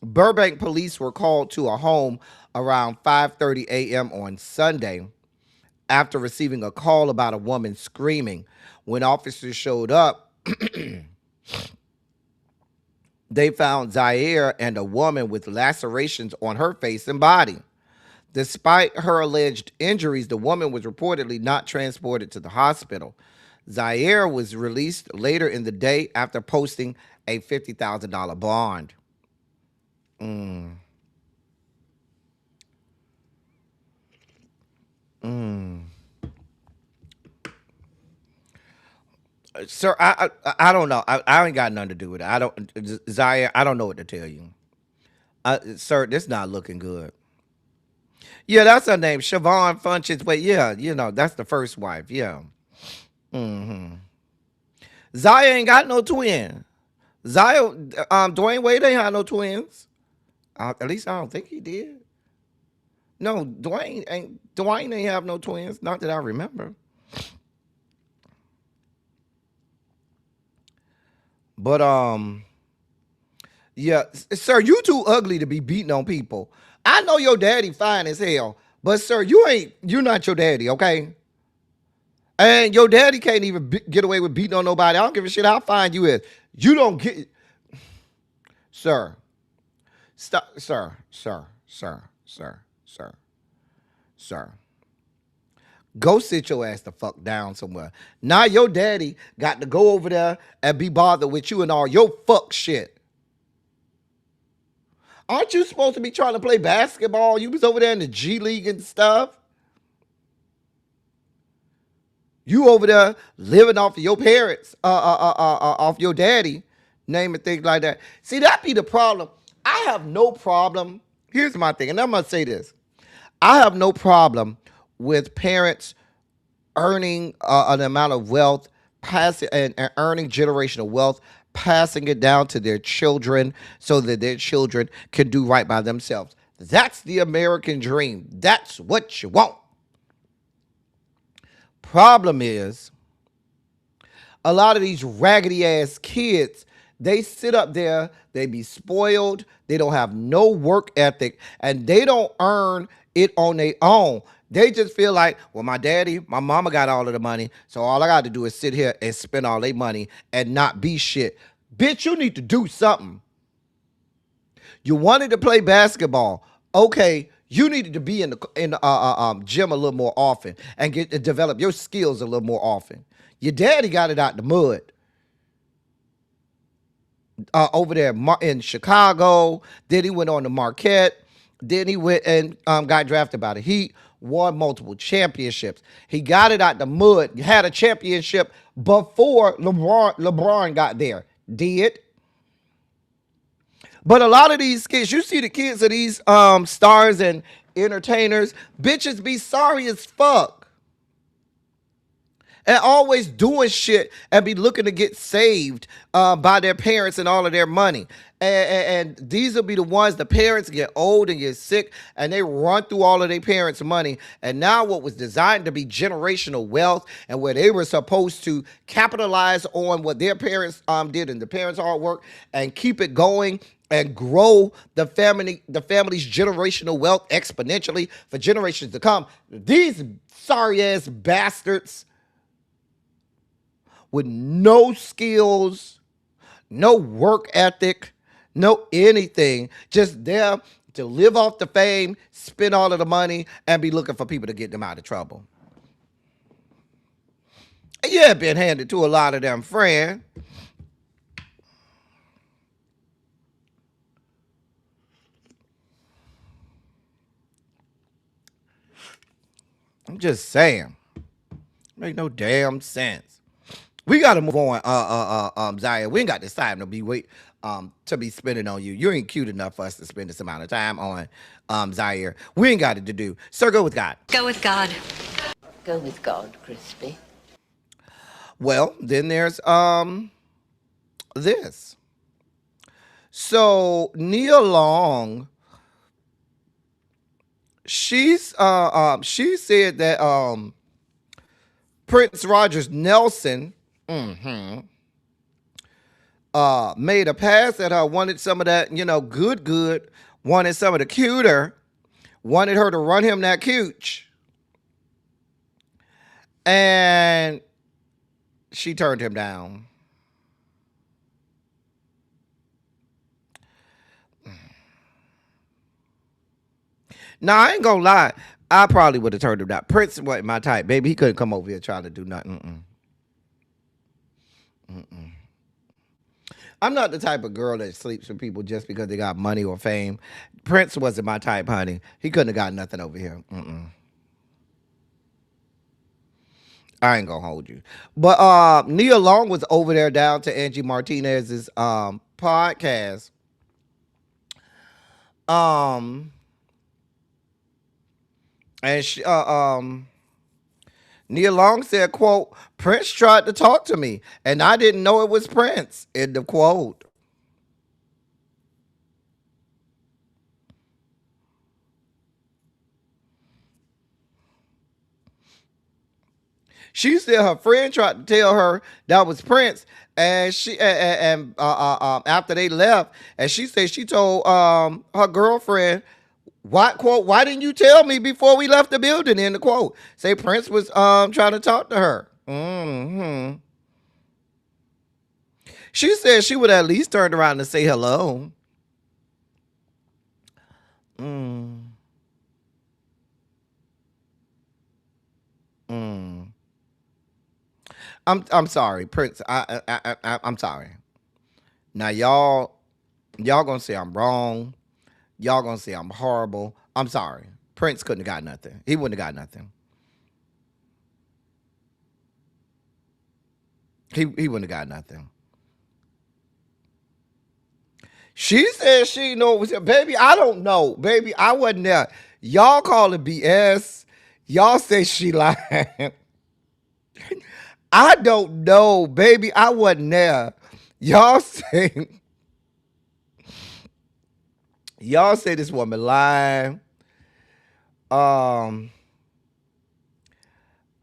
Burbank police were called to a home around 5:30 a.m. on Sunday after receiving a call about a woman screaming. When officers showed up, they found Zaire and a woman with lacerations on her face and body. Despite her alleged injuries, the woman was reportedly not transported to the hospital. Zaire was released later in the day after posting a $50,000 bond. Sir, I don't know. I ain't got nothing to do with it. I don't, Zaire. I don't know what to tell you, sir. This not looking good. Yeah, that's her name, Siobhan Funches. But yeah, that's the first wife. Yeah. Zaya ain't got no twin. Zaya, Dwayne Wade ain't had no twins. At least I don't think he did. No, Dwayne ain't have no twins. Not that I remember. But yeah, sir, you too ugly to be beating on people. I know your daddy fine as hell, but sir, you're not your daddy, okay? And your daddy can't even get away with beating on nobody. I don't give a shit how fine you is. You don't get, sir. Stop, sir. Go sit your ass the fuck down somewhere. Now your daddy got to go over there and be bothered with you and all your fuck shit. Aren't you supposed to be trying to play basketball? You was over there in the G League and stuff. You over there living off of your parents, off your daddy, name and things like that. See, that be the problem. I have no problem. Here's my thing, and I'm gonna say this. I have no problem with parents earning an amount of wealth passing and earning generational wealth, passing it down to their children so that their children can do right by themselves. That's the American dream. That's what you want. Problem is, a lot of these raggedy ass kids, they sit up there, they be spoiled, they don't have no work ethic, and they don't earn it on their own. They just feel like, well, my daddy, my mama got all of the money, so all I got to do is sit here and spend all their money and not be shit. Bitch, you need to do something. You wanted to play basketball. Okay, you needed to be in the gym a little more often and get to develop your skills a little more often. Your daddy got it out the mud. Over there in Chicago. Then he went on to Marquette. Then he went and got drafted by the Heat. Won multiple championships. He got it out the mud. Had a championship before LeBron got there. Did. But a lot of these kids, you see the kids of these stars and entertainers, bitches be sorry as fuck. And always doing shit and be looking to get saved by their parents and all of their money. And these will be the ones, the parents get old and get sick and they run through all of their parents' money. And now what was designed to be generational wealth and where they were supposed to capitalize on what their parents did and the parents' hard work and keep it going and grow the family's generational wealth exponentially for generations to come. These sorry ass bastards with no skills, no work ethic, no anything, just there to live off the fame, spend all of the money, and be looking for people to get them out of trouble. Yeah, been handed to a lot of them, friend. I'm just saying. Make no damn sense. We gotta move on, Zaire. We ain't got this time to be spending on you. You ain't cute enough for us to spend this amount of time on Zaire. We ain't got it to do. Sir, go with God. Go with God. Go with God, Crispy. Well, then there's this. So Nia Long, she said that Prince Rogers Nelson made a pass at her, wanted some of that, good, wanted some of the cuter, wanted her to run him that cooch. And she turned him down. Now, I ain't gonna lie. I probably would have turned him down. Prince wasn't my type, baby. He couldn't come over here trying to do nothing. I'm not the type of girl that sleeps with people just because they got money or fame. Prince wasn't my type, honey. He couldn't have got nothing over here. I ain't gonna hold you. But Nia Long was over there down to Angie Martinez's podcast. And she, Nia Long said, quote, Prince tried to talk to me, and I didn't know it was Prince, end of quote. She said her friend tried to tell her that was Prince, and she after they left, and she said she told her girlfriend, why didn't you tell me before we left the building, in the quote. Say Prince was trying to talk to her. She said she would at least turn around and say hello. I'm sorry, Prince. I'm sorry. Now y'all gonna say I'm wrong. Y'all gonna say I'm horrible. I'm sorry. Prince couldn't have got nothing. He wouldn't have got nothing. He wouldn't have got nothing. She said she know. Baby, I don't know. Baby, I wasn't there. Y'all call it BS. Y'all say she lying. I don't know, baby. I wasn't there. Y'all say, y'all say this woman lying. Um,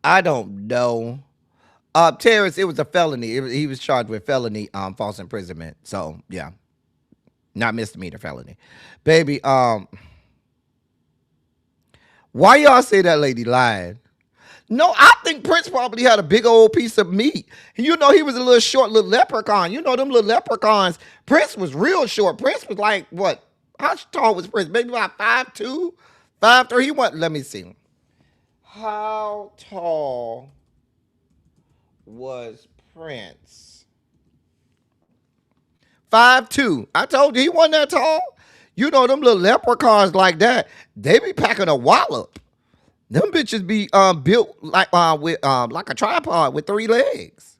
I don't know. Terrence, it was a felony. He was charged with felony, false imprisonment. So yeah, not misdemeanor felony, baby. Why y'all say that lady lied? No, I think Prince probably had a big old piece of meat. You know, he was a little short little leprechaun. You know, them little leprechauns. Prince was real short. Prince was like, what? How tall was Prince? Maybe about 5'2", 5'3". He went, let me see. How tall was Prince? 5'2". I told you he wasn't that tall. You know, them little leprechauns like that, they be packing a wallop. Them bitches be built like a tripod with 3 legs.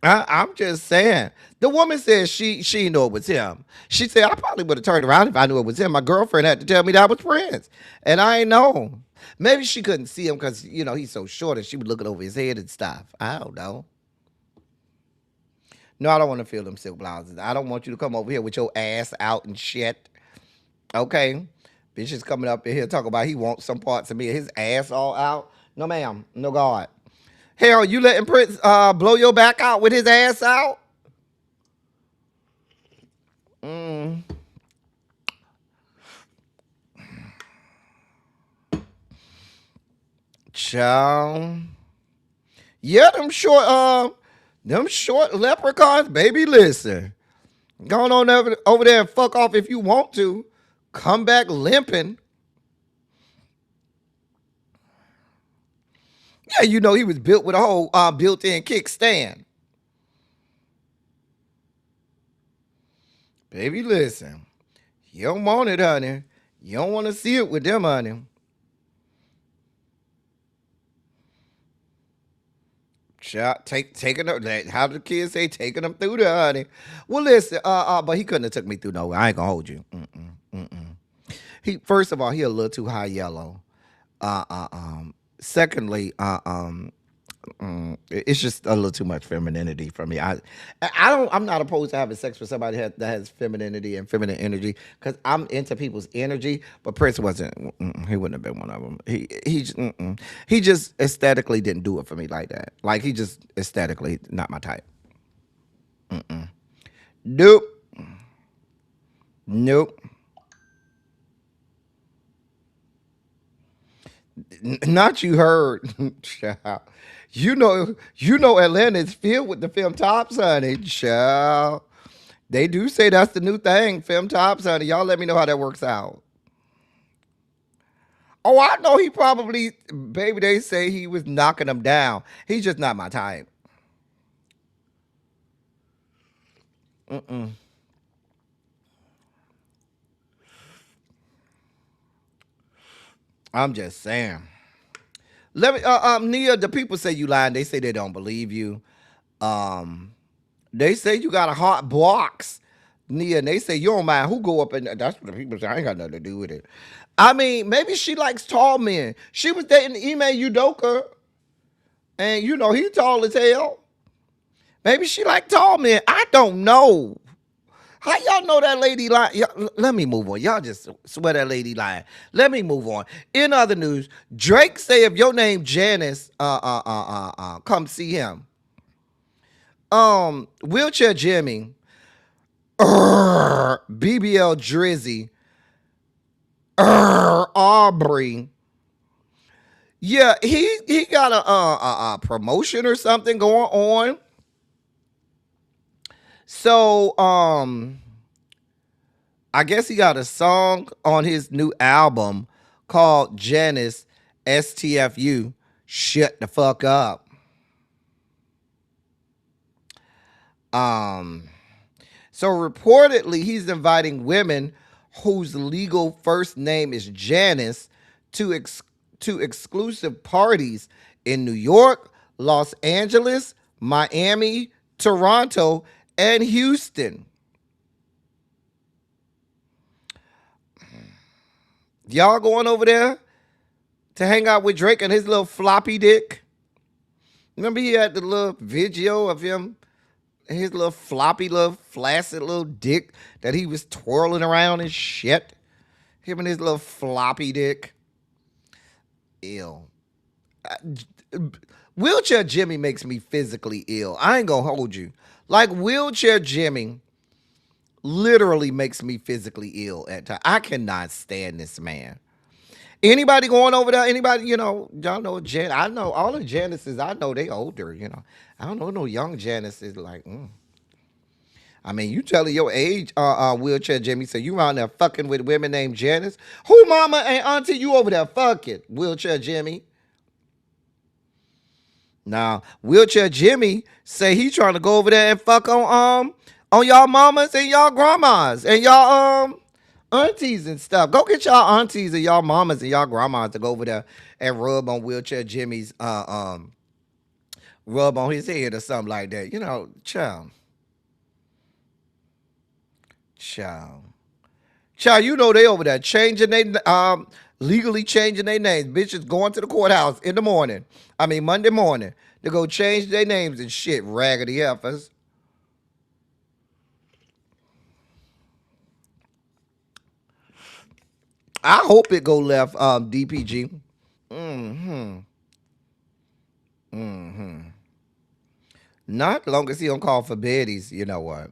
I'm just saying. The woman said she knew it was him. She said I probably would have turned around if I knew it was him. My girlfriend had to tell me that was Prince, and I ain't know. Maybe she couldn't see him because you know he's so short, and she was looking over his head and stuff. I don't know. No, I don't want to feel them silk blouses. I don't want you to come over here with your ass out and shit. Okay. Bitch is coming up in here talking about he wants some parts of me, his ass all out. No, ma'am. No, God. Hell, you letting Prince blow your back out with his ass out? Child. Yeah, them short leprechauns, baby, listen. Go on over there and fuck off if you want to. Come back limping. Yeah, you know he was built with a whole built-in kickstand. Baby, listen. You don't want it, honey. You don't want to see it with them, honey. Taking them, how the kids say, taking them through there, honey. Well, listen, but he couldn't have took me through nowhere. I ain't gonna hold you. He first of all, he a little too high yellow. Secondly, it's just a little too much femininity for me. I'm not opposed to having sex with somebody that has femininity and feminine energy because I'm into people's energy. But Prince wasn't. He wouldn't have been one of them. He just aesthetically didn't do it for me like that. Like he just aesthetically not my type. Nope. Nope. Not you heard. Child. You know Atlanta is filled with the film tops, honey. Child. They do say that's the new thing, film tops, honey. Y'all let me know how that works out. Oh, I know he probably, baby, they say he was knocking them down. He's just not my type. I'm just saying. Let me, Nia, the people say you lying. They say they don't believe you. Um, they say you got a hot box, Nia, and they say you don't mind who go up and that's what the people say. I ain't got nothing to do with it. I mean, maybe she likes tall men. She was dating Ime Udoka, and you know he tall as hell. Maybe she like tall men. I don't know. How y'all know that lady lying? Let me move on. Y'all just swear that lady lying. Let me move on. In other news, Drake say if your name Janice, come see him. Wheelchair Jimmy, BBL Drizzy, Aubrey. Yeah, he got a promotion or something going on. So I guess he got a song on his new album called Janice STFU. Shut the fuck up. So reportedly he's inviting women whose legal first name is Janice to exclusive parties in New York, Los Angeles, Miami, Toronto, and Houston. Y'all going over there to hang out with Drake and his little floppy dick. Remember he had the little video of him, his little floppy, little flaccid little dick that he was twirling around and shit. Him and his little floppy dick. Ew. Wheelchair Jimmy makes me physically ill. I ain't gonna hold you. Like Wheelchair Jimmy literally makes me physically ill at times. I cannot stand this man. Anybody going over there? Anybody, y'all know Jan? I know all the Janices. I know they older. I don't know no young Janices. Like, I mean, you telling your age, Wheelchair Jimmy. So you around there fucking with women named Janice? Who mama and auntie you over there fucking? Wheelchair Jimmy. Now, Wheelchair Jimmy say he trying to go over there and fuck on y'all mamas and y'all grandmas and y'all aunties and stuff. Go get y'all aunties and y'all mamas and y'all grandmas to go over there and rub on Wheelchair Jimmy's rub on his head or something like that. Child. Child, they over there changing they legally changing their names. Bitches going to the courthouse in the morning. I mean Monday morning to go change their names and shit. Raggedy effers. I hope it go left, DPG. Not long as he don't call for biddies, you know what?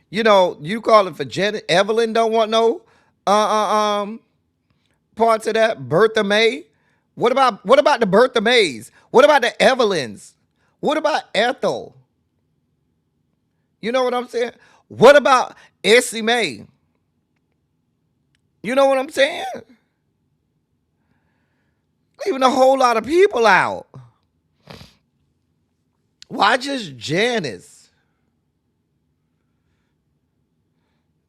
You calling for Janet. Evelyn don't want no parts of that. Bertha May. What about the Bertha Mays? What about the Evelyns? What about Ethel? You know what I'm saying? What about Essie Mae? You know what I'm saying? Leaving a whole lot of people out. Why just Janice?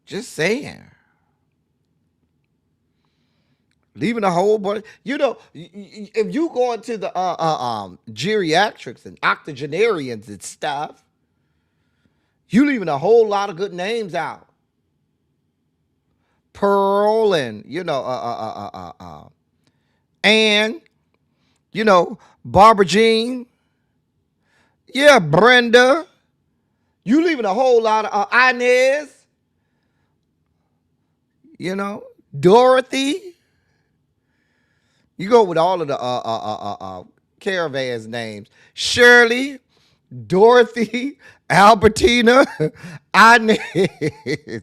Just saying. Leaving a whole bunch. If you go into the geriatrics and octogenarians and stuff, you leaving a whole lot of good names out. Pearl and Ann, Barbara Jean. Yeah, Brenda. You leaving a whole lot of Inez. Dorothy. You go with all of the caravans names. Shirley, Dorothy, Albertina, Inez.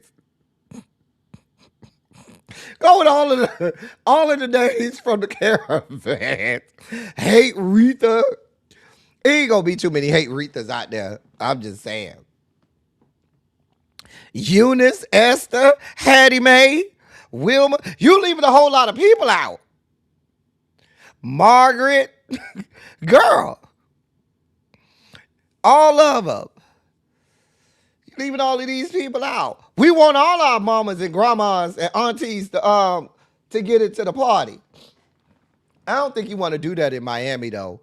Go with all of the names from the caravan. Hate Retha. Ain't gonna be too many Hate Rethas out there. I'm just saying. Eunice, Esther, Hattie Mae, Wilma. You leaving a whole lot of people out. Margaret, girl. All of them. You leaving all of these people out. We want all our mamas and grandmas and aunties to get into the party. I don't think you want to do that in Miami though.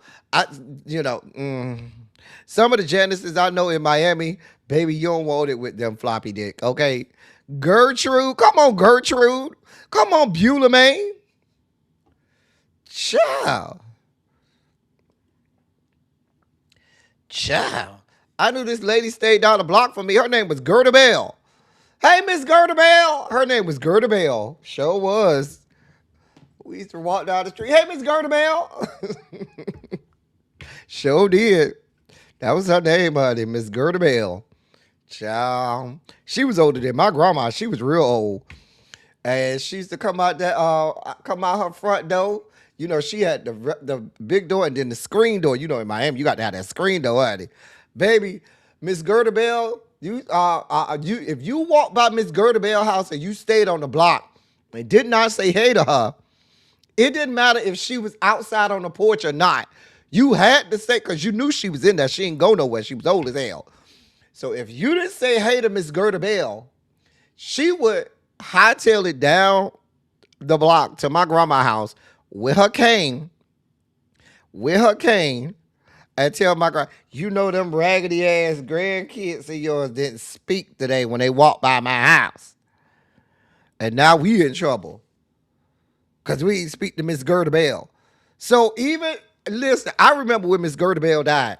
Some of the Janices I know in Miami, baby, you don't want it with them floppy dick, okay? Gertrude, come on, Gertrude. Come on, Beulah, man. Child. I knew this lady stayed down the block from me. Her name was Gerda Bell. Hey, Miss Gerda Bell. Her name was Gerda Bell. Sure was. We used to walk down the street. Hey, Miss Gerda Bell. Sure did. That was her name, honey, Miss Gerda Bell. Child. She was older than my grandma. She was real old. And she used to come out her front door. She had the big door and then the screen door. In Miami, you got to have that screen door, honey. Baby, Miss Gerda Bell, if you walk by Miss Gerda Bell house and you stayed on the block and did not say hey to her, it didn't matter if she was outside on the porch or not. You had to say, because you knew she was in there. She didn't go nowhere. She was old as hell. So if you didn't say hey to Miss Gerda Bell, she would hightail it down the block to my grandma's house with her cane, and tell my grandma, them raggedy ass grandkids of yours didn't speak today when they walked by my house. And now we in trouble. because we didn't speak to Miss Gerda Bell. So even, listen, I remember when Miss Gerda Bell died.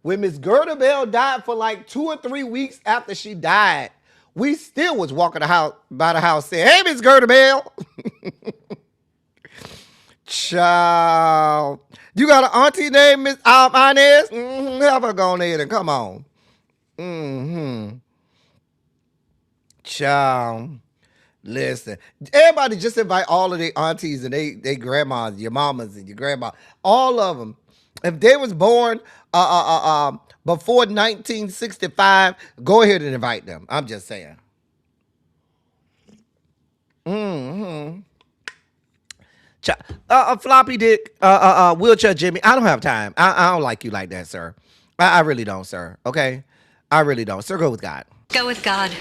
When Miss Gerda Bell died for like 2 or 3 weeks after she died, we still was walking by the house saying, hey, Miss Gerda Bell. Child. You got an auntie named Miss Inez? Have her go on ahead and come on. Child. Listen. Everybody just invite all of their aunties and they grandmas, your mamas and your grandma. All of them. If they was born before 1965, go ahead and invite them. I'm just saying. Floppy dick, wheelchair Jimmy. I don't have time. I don't like you like that, sir. I really don't, sir. Okay, I really don't. Sir, go with God. Go with God.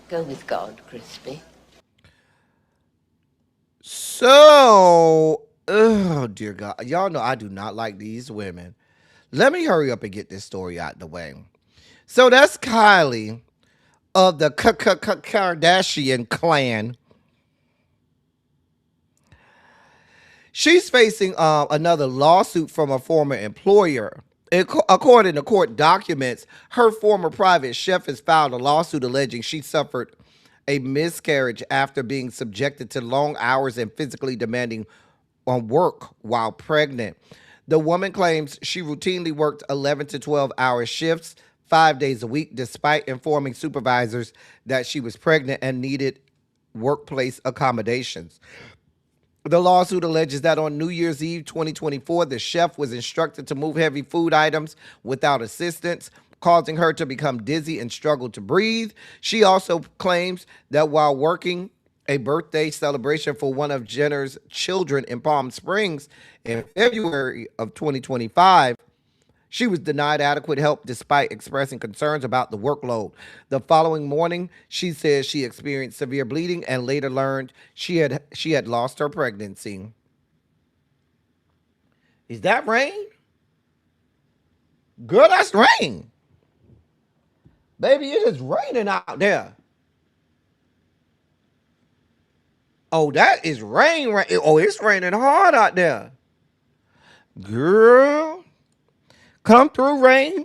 Go with God, Crispy. So, oh dear God, y'all know I do not like these women. Let me hurry up and get this story out the way. So that's Kylie of the Kardashian clan. She's facing another lawsuit from a former employer. According to court documents, her former private chef has filed a lawsuit alleging she suffered a miscarriage after being subjected to long hours and physically demanding work while pregnant. The woman claims she routinely worked 11 to 12-hour shifts 5 days a week, despite informing supervisors that she was pregnant and needed workplace accommodations. The lawsuit alleges that on New Year's Eve 2024, the chef was instructed to move heavy food items without assistance, causing her to become dizzy and struggle to breathe. She also claims that while working a birthday celebration for one of Jenner's children in Palm Springs in February of 2025, she was denied adequate help despite expressing concerns about the workload. The following morning, she says she experienced severe bleeding and later learned she had lost her pregnancy. Is that rain? Girl, that's rain. Baby, it is raining out there. Oh, that is rain. Oh, it's raining hard out there. Girl. Come through, rain.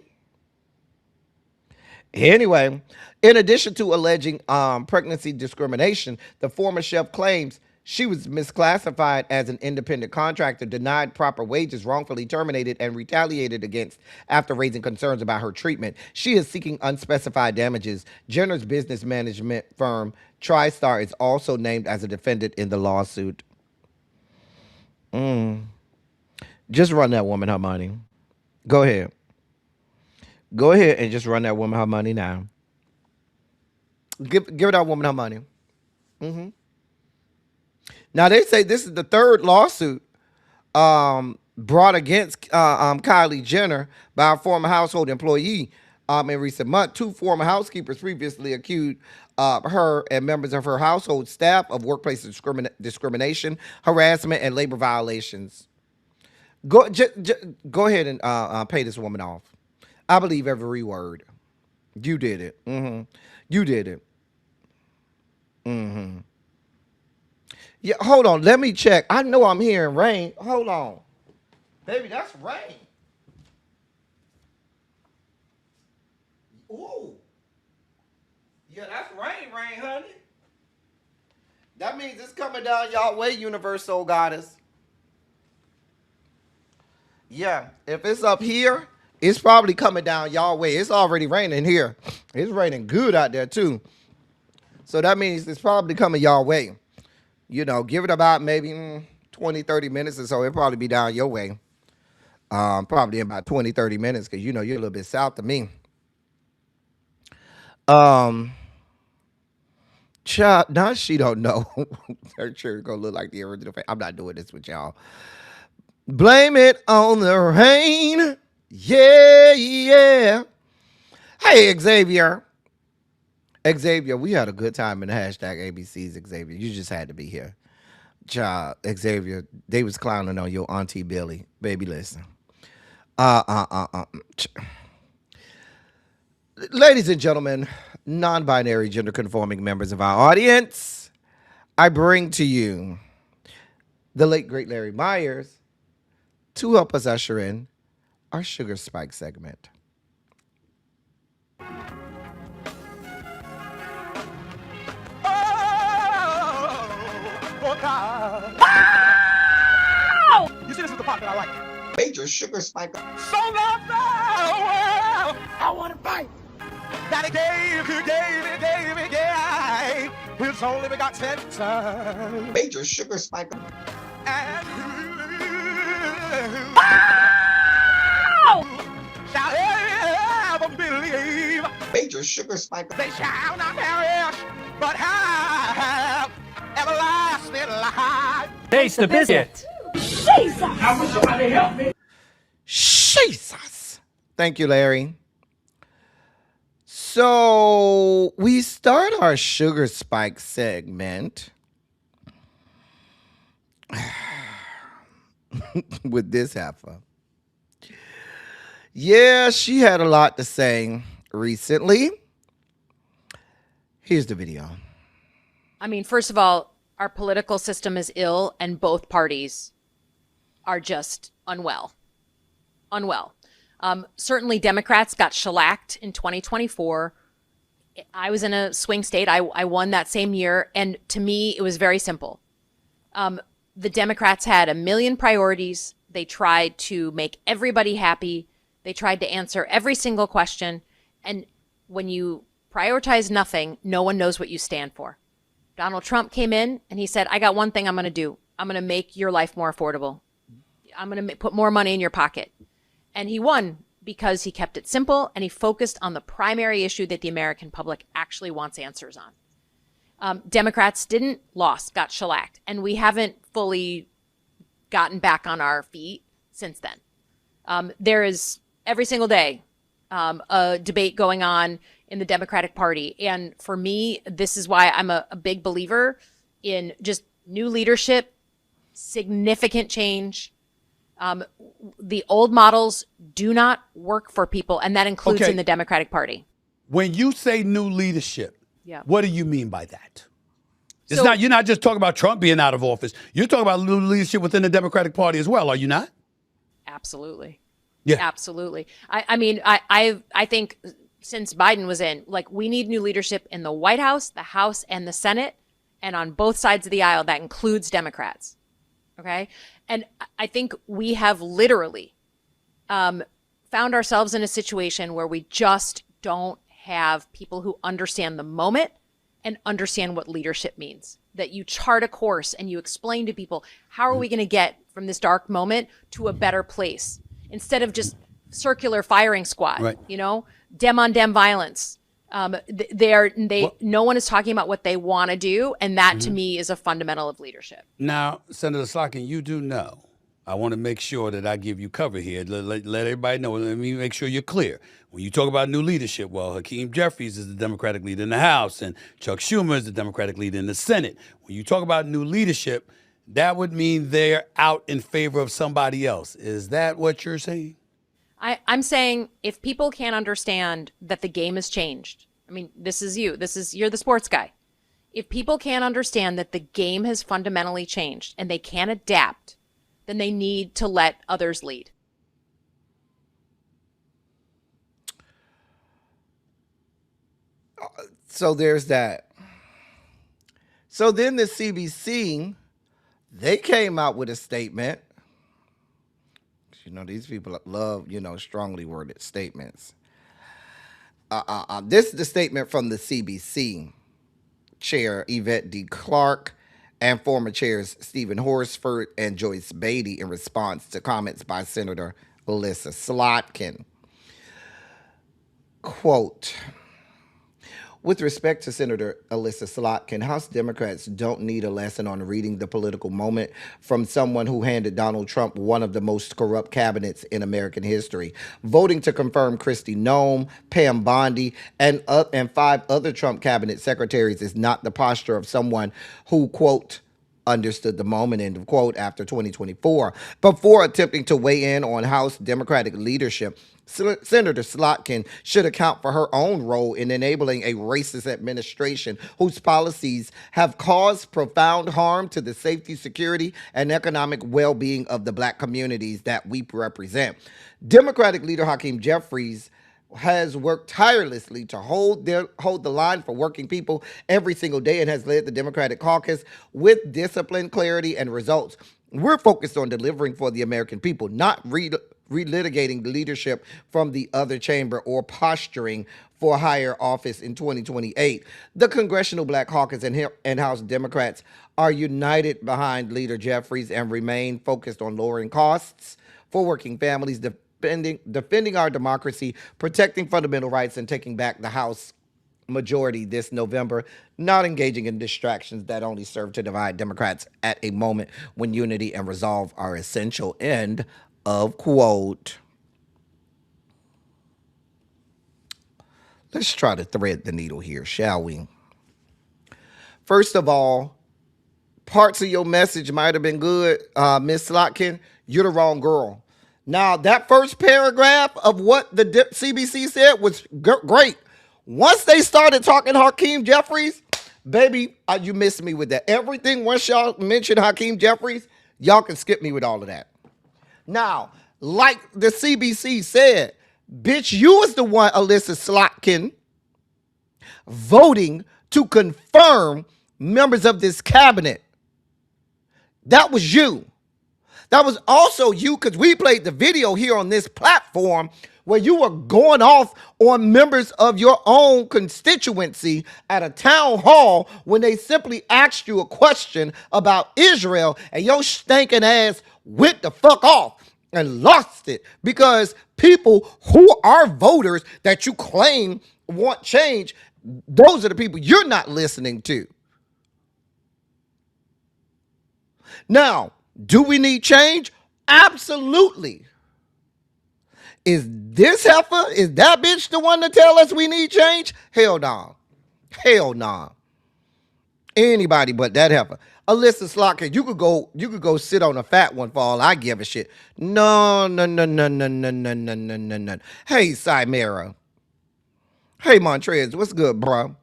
Anyway, in addition to alleging pregnancy discrimination, the former chef claims she was misclassified as an independent contractor, denied proper wages, wrongfully terminated, and retaliated against after raising concerns about her treatment. She is seeking unspecified damages. Jenner's business management firm, TriStar, is also named as a defendant in the lawsuit. Just run that woman her money. Go ahead. Go ahead and just run that woman her money now. Give that woman her money. Now, they say this is the third lawsuit brought against Kylie Jenner by a former household employee in recent months. 2 former housekeepers previously accused her and members of her household staff of workplace discrimination, harassment, and labor violations. Go ahead and pay this woman off. I believe every word. You did it. You did it. Yeah, hold on. Let me check. I know I'm hearing rain. Hold on. Baby, that's rain. Ooh. Yeah, that's rain, honey. That means it's coming down y'all way, universal goddess. Yeah, if it's up here, it's probably coming down y'all way. It's already raining here. It's raining good out there, too. So that means it's probably coming y'all way. You know, give it about maybe 20, 30 minutes or so. It'll probably be down your way. Probably in about 20, 30 minutes because, you know, you're a little bit south of me. Child, now she don't know. Her shirt gonna look like the original. I'm not doing this with y'all. Blame it on the rain. Yeah, yeah. Hey, Xavier. Xavier, we had a good time in the hashtag ABC's, Xavier. You just had to be here. Child, Xavier, they was clowning on your auntie Billy. Baby, listen. Ladies and gentlemen, non-binary gender conforming members of our audience, I bring to you the late great Larry Myers, to help us usher in our Sugar Spike segment. Oh, God. You see, this is the part that I like. Major Sugar Spike. So love the world. I want to fight. That he gave, his only begotten son. Major Sugar Spike. And shall ever believe Major Sugar Spike. they shall not perish, but have everlasting life. Taste the biscuit. Jesus. Thank you, Larry. So we start our Sugar Spike segment with this heifer. Yeah, she had a lot to say recently. Here's the video. I mean, first of all, our political system is ill and both parties are just unwell. Certainly Democrats got shellacked in 2024. I was in a swing state. I won that same year. And to me, it was very simple. The Democrats had a million priorities. They tried to make everybody happy. They tried to answer every single question. And when you prioritize nothing, no one knows what you stand for. Donald Trump came in and he said, I got one thing I'm going to do. I'm going to make your life more affordable. I'm going to put more money in your pocket. And he won because he kept it simple and he focused on the primary issue that the American public actually wants answers on. Democrats got shellacked, and we haven't fully gotten back on our feet since then. There is every single day a debate going on in the Democratic Party. And for me, this is why I'm a big believer in just new leadership, significant change. The old models do not work for people, and that includes in the Democratic Party. When you say new leadership, what do you mean by that? You're not just talking about Trump being out of office. You're talking about new leadership within the Democratic Party as well, are you not? Absolutely. Yeah. Absolutely. I think since Biden was in, like, we need new leadership in the White House, the House, and the Senate, and on both sides of the aisle. That includes Democrats. Okay. And I think we have literally found ourselves in a situation where we just don't have people who understand the moment and understand what leadership means. That you chart a course and you explain to people, how are we going to get from this dark moment to a better place? Instead of just circular firing squad, right. Dem on dem violence. No one is talking about what they want to do, and that to me is a fundamental of leadership. Now, Senator Slotkin, you do know. I want to make sure that I give you cover here. Let everybody know. Let me make sure you're clear. When you talk about new leadership, well, Hakeem Jeffries is the Democratic leader in the House, and Chuck Schumer is the Democratic leader in the Senate. When you talk about new leadership, that would mean they're out in favor of somebody else. Is that what you're saying? I'm saying if people can't understand that the game has changed, I mean, this is you. You're the sports guy. If people can't understand that the game has fundamentally changed and they can't adapt, then they need to let others lead. So there's that. So then the CBC, they came out with a statement. These people love, strongly worded statements. This is the statement from the CBC chair, Yvette D. Clarke, and former chairs Stephen Horsford and Joyce Beatty in response to comments by Senator Alyssa Slotkin. Quote, with respect to Senator Alyssa Slotkin, House Democrats don't need a lesson on reading the political moment from someone who handed Donald Trump one of the most corrupt cabinets in American history. Voting to confirm Kristi Noem, Pam Bondi, and 5 other Trump cabinet secretaries is not the posture of someone who, quote, understood the moment, end of quote, after 2024. Before attempting to weigh in on House Democratic leadership, Senator Slotkin should account for her own role in enabling a racist administration whose policies have caused profound harm to the safety, security, and economic well-being of the black communities that we represent. Democratic leader Hakeem Jeffries has worked tirelessly to hold the line for working people every single day and has led the Democratic caucus with discipline, clarity, and results. We're focused on delivering for the American people, not relitigating the leadership from the other chamber or posturing for higher office in 2028. The Congressional Black Caucus and House Democrats are united behind Leader Jeffries and remain focused on lowering costs for working families, defending our democracy, protecting fundamental rights, and taking back the House majority this November, not engaging in distractions that only serve to divide Democrats at a moment when unity and resolve are essential. End of quote. Let's try to thread the needle here, shall we? First of all, parts of your message might have been good, Miss Slotkin. You're the wrong girl. Now, that first paragraph of what the CBC said was great. Once they started talking Hakeem Jeffries, baby, you missed me with that. Everything, once y'all mentioned Hakeem Jeffries, y'all can skip me with all of that. Now, like the CBC said, bitch, you was the one, Alyssa Slotkin, voting to confirm members of this cabinet. That was you. That was also you, because we played the video here on this platform where you were going off on members of your own constituency at a town hall when they simply asked you a question about Israel, and your stinking ass went the fuck off and lost it because people who are voters that you claim want change, those are the people you're not listening to. Now, do we need change? Absolutely. Is this heifer, is that bitch the one to tell us we need change? Hell no. Hell no. Anybody but that heifer. Alyssa Slotkin, you could go sit on a fat one for all I give a shit. No. Hey, Cymera. Hey, Montrez, what's good, bro?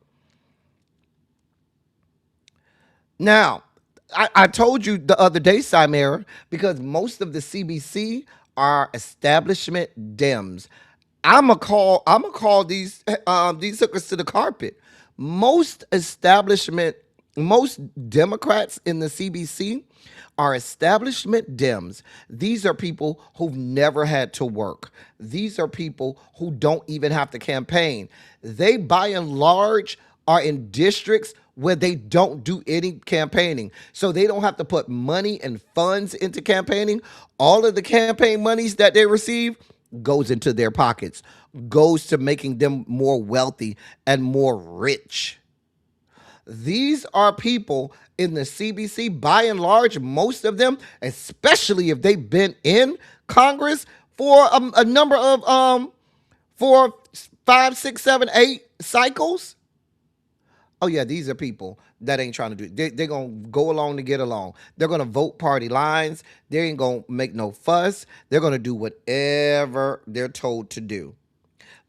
Now, I told you the other day, Cymera, because most of the CBC are establishment Dems. I'ma call these hookers to the carpet. Most Democrats in the CBC are establishment Dems. These are people who've never had to work. These are people who don't even have to campaign. They, by and large, are in districts where they don't do any campaigning. So they don't have to put money and funds into campaigning. All of the campaign monies that they receive goes into their pockets, goes to making them more wealthy and more rich. These are people in the CBC, by and large, most of them, especially if they've been in Congress for a number of for 5, 6, 7, 8 cycles. Oh yeah, these are people that ain't trying to do it. They're going to go along to get along. They're going to vote party lines. They ain't going to make no fuss. They're going to do whatever they're told to do,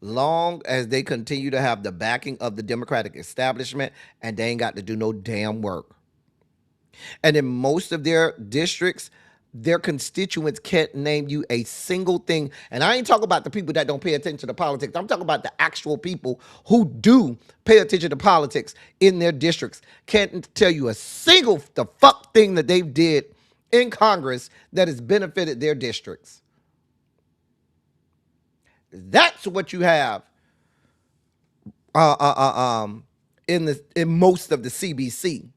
long as they continue to have the backing of the Democratic establishment, and they ain't got to do no damn work. And in most of their districts, their constituents can't name you a single thing. And I ain't talking about the people that don't pay attention to politics. I'm talking about the actual people who do pay attention to politics in their districts. Can't tell you a single the fuck thing that they've did in Congress that has benefited their districts. That's what you have in most of the CBC.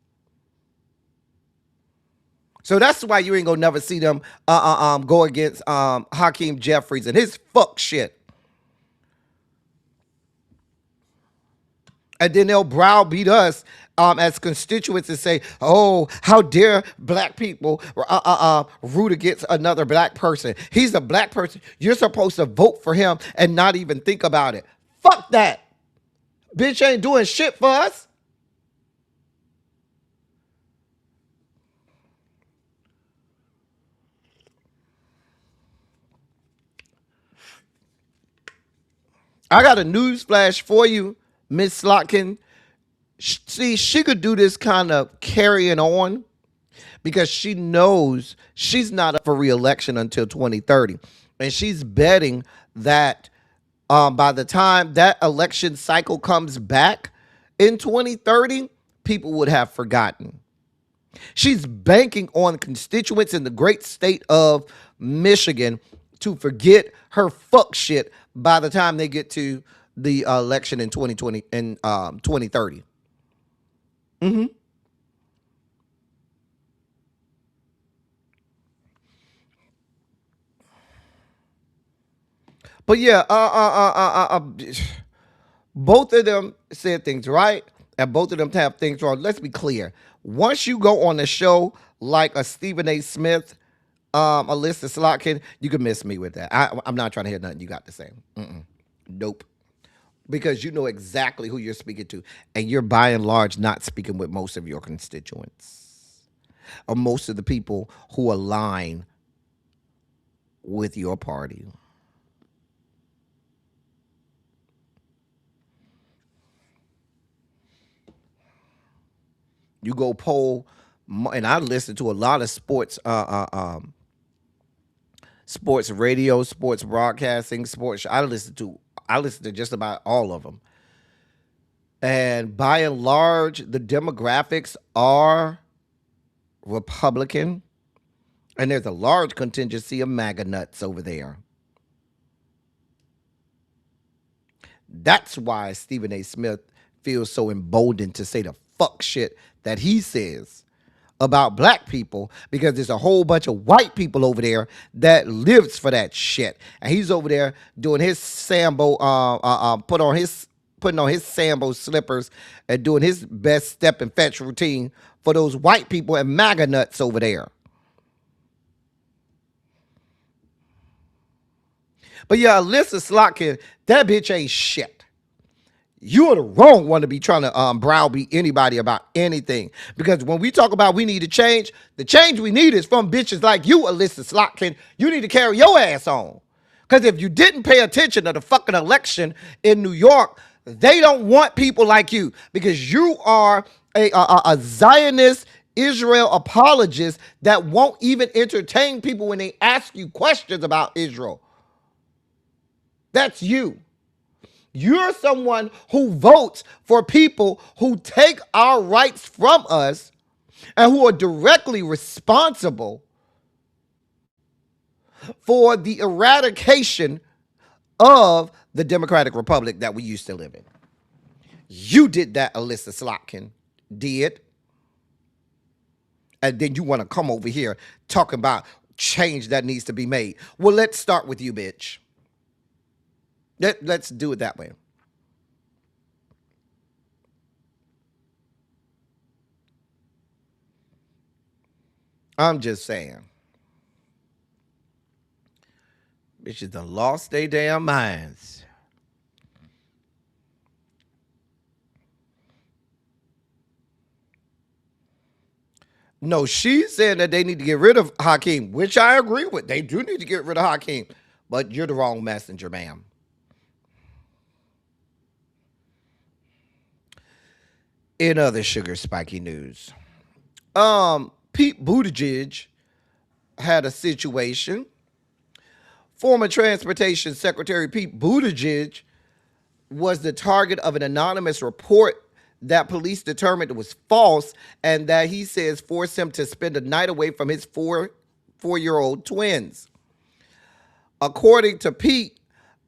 So that's why you ain't gonna never see them go against Hakeem Jeffries and his fuck shit. And then they'll browbeat us as constituents and say, "Oh, how dare black people root against another black person? He's a black person. You're supposed to vote for him and not even think about it." Fuck that. Bitch ain't doing shit for us. I got a news flash for you, Miss Slotkin. See, she could do this kind of carrying on because she knows she's not up for reelection until 2030. And she's betting that by the time that election cycle comes back in 2030, people would have forgotten. She's banking on constituents in the great state of Michigan to forget her fuck shit by the time they get to the election in 2020 and 2030. But yeah, both of them said things right, and both of them have things wrong. Let's be clear. Once you go on a show like a Stephen A. Smith, Alyssa Slotkin, you can miss me with that. I'm not trying to hear nothing you got to say. Nope. Because you know exactly who you're speaking to, and you're by and large not speaking with most of your constituents or most of the people who align with your party. You go poll, and I listen to a lot of sports radio, sports broadcasting, sports. I listen to just about all of them, and by and large, the demographics are Republican, and there's a large contingency of MAGA nuts over there. That's why Stephen A. Smith feels so emboldened to say the fuck shit that he says about black people, because there's a whole bunch of white people over there that lives for that shit, and he's over there doing his Sambo, putting on his Sambo slippers and doing his best step and fetch routine for those white people and MAGA nuts over there. But yeah, Alyssa Slotkin, that bitch ain't shit. You're the wrong one to be trying to browbeat anybody about anything. Because when we talk about we need to change, the change we need is from bitches like you, Alyssa Slotkin. You need to carry your ass on. Because if you didn't pay attention to the fucking election in New York, they don't want people like you. Because you are a Zionist Israel apologist that won't even entertain people when they ask you questions about Israel. That's you. You're someone who votes for people who take our rights from us and who are directly responsible for the eradication of the Democratic Republic that we used to live in. You did that, Alyssa Slotkin. Did. And then you want to come over here talking about change that needs to be made. Well, let's start with you, bitch. Let's do it that way. I'm just saying. Bitches done lost their damn minds. No, she's saying that they need to get rid of Hakeem, which I agree with. They do need to get rid of Hakeem. But you're the wrong messenger, ma'am. In other sugar spiky news, Pete Buttigieg had a situation. Former Transportation Secretary Pete Buttigieg was the target of an anonymous report that police determined was false, and that he says forced him to spend a night away from his four-year-old twins. According to Pete,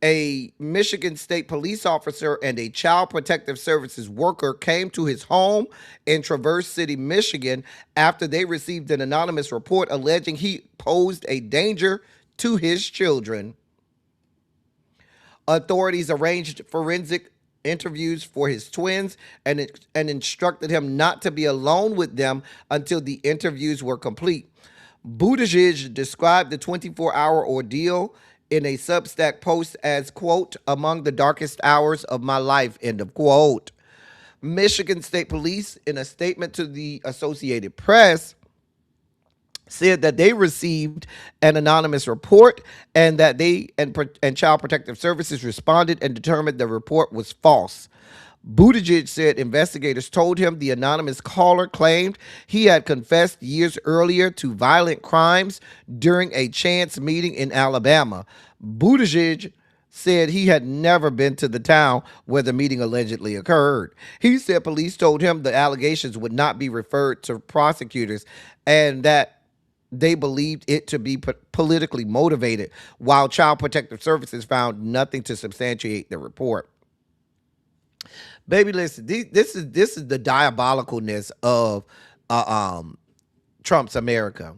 a Michigan State police officer and a Child Protective Services worker came to his home in Traverse City, Michigan, after they received an anonymous report alleging he posed a danger to his children. Authorities arranged forensic interviews for his twins and instructed him not to be alone with them until the interviews were complete. Buttigieg described the 24-hour ordeal in a Substack post as, quote, among the darkest hours of my life, end of quote. Michigan State Police, in a statement to the Associated Press, said that they received an anonymous report and that and Child Protective Services responded and determined the report was false. Buttigieg said investigators told him the anonymous caller claimed he had confessed years earlier to violent crimes during a chance meeting in Alabama. Buttigieg said he had never been to the town where the meeting allegedly occurred. He said police told him the allegations would not be referred to prosecutors and that they believed it to be politically motivated, while Child Protective Services found nothing to substantiate the report. Baby, listen, this is the diabolicalness of Trump's America.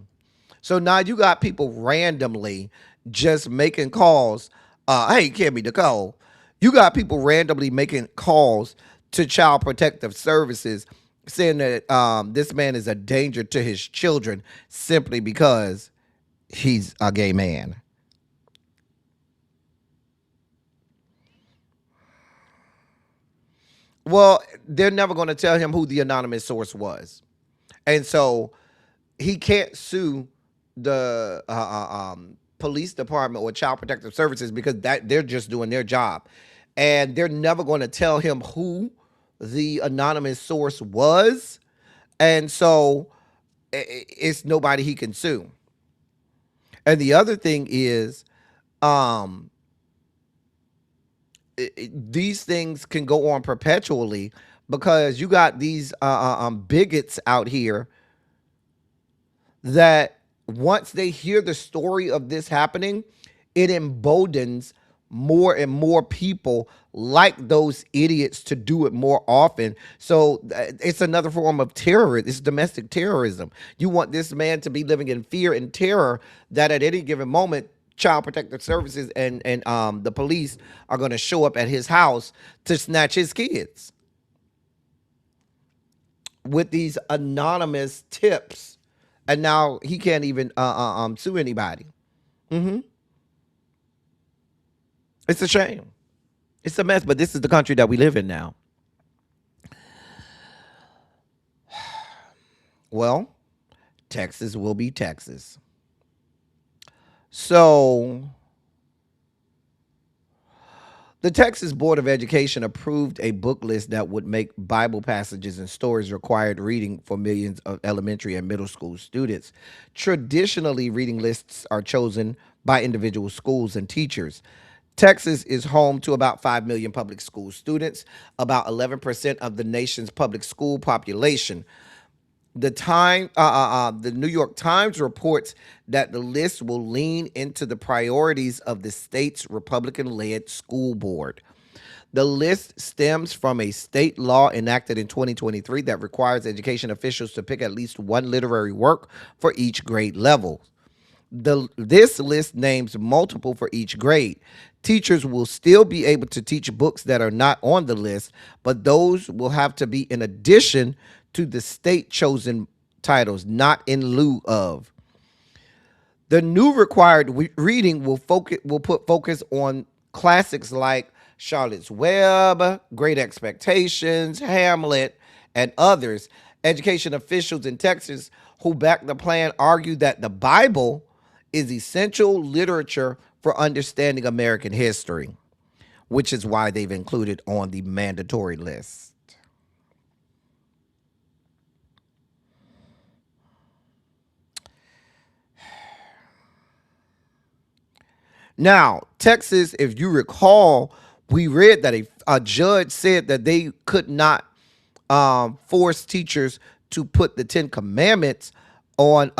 So now you got people randomly just making calls. Hey, Kimmy Nicole, you got people randomly making calls to Child Protective Services saying that this man is a danger to his children simply because he's a gay man. Well, they're never going to tell him who the anonymous source was. And so he can't sue the police department or Child Protective Services because they're just doing their job. And they're never going to tell him who the anonymous source was. And so it's nobody he can sue. And the other thing is, these things can go on perpetually because you got these bigots out here that once they hear the story of this happening, it emboldens more and more people like those idiots to do it more often. So it's another form of terrorism. It's domestic terrorism. You want this man to be living in fear and terror that at any given moment, Child Protective Services and the police are going to show up at his house to snatch his kids with these anonymous tips. And now he can't even sue anybody. It's a shame. It's a mess, but this is the country that we live in now. Well, Texas will be Texas. So, the Texas Board of Education approved a book list that would make Bible passages and stories required reading for millions of elementary and middle school students. Traditionally, reading lists are chosen by individual schools and teachers. Texas is home to about 5 million public school students, about 11% of the nation's public school population. The New York Times reports that the list will lean into the priorities of the state's Republican-led school board. The list stems from a state law enacted in 2023 that requires education officials to pick at least one literary work for each grade level. This list names multiple for each grade. Teachers will still be able to teach books that are not on the list, but those will have to be in addition to the state-chosen titles, not in lieu of. The new required reading will put focus on classics like Charlotte's Web, Great Expectations, Hamlet, and others. Education officials in Texas who back the plan argue that the Bible is essential literature for understanding American history, which is why they've included on the mandatory list. Now, Texas, if you recall, we read that a judge said that they could not force teachers to put the 10 Commandments on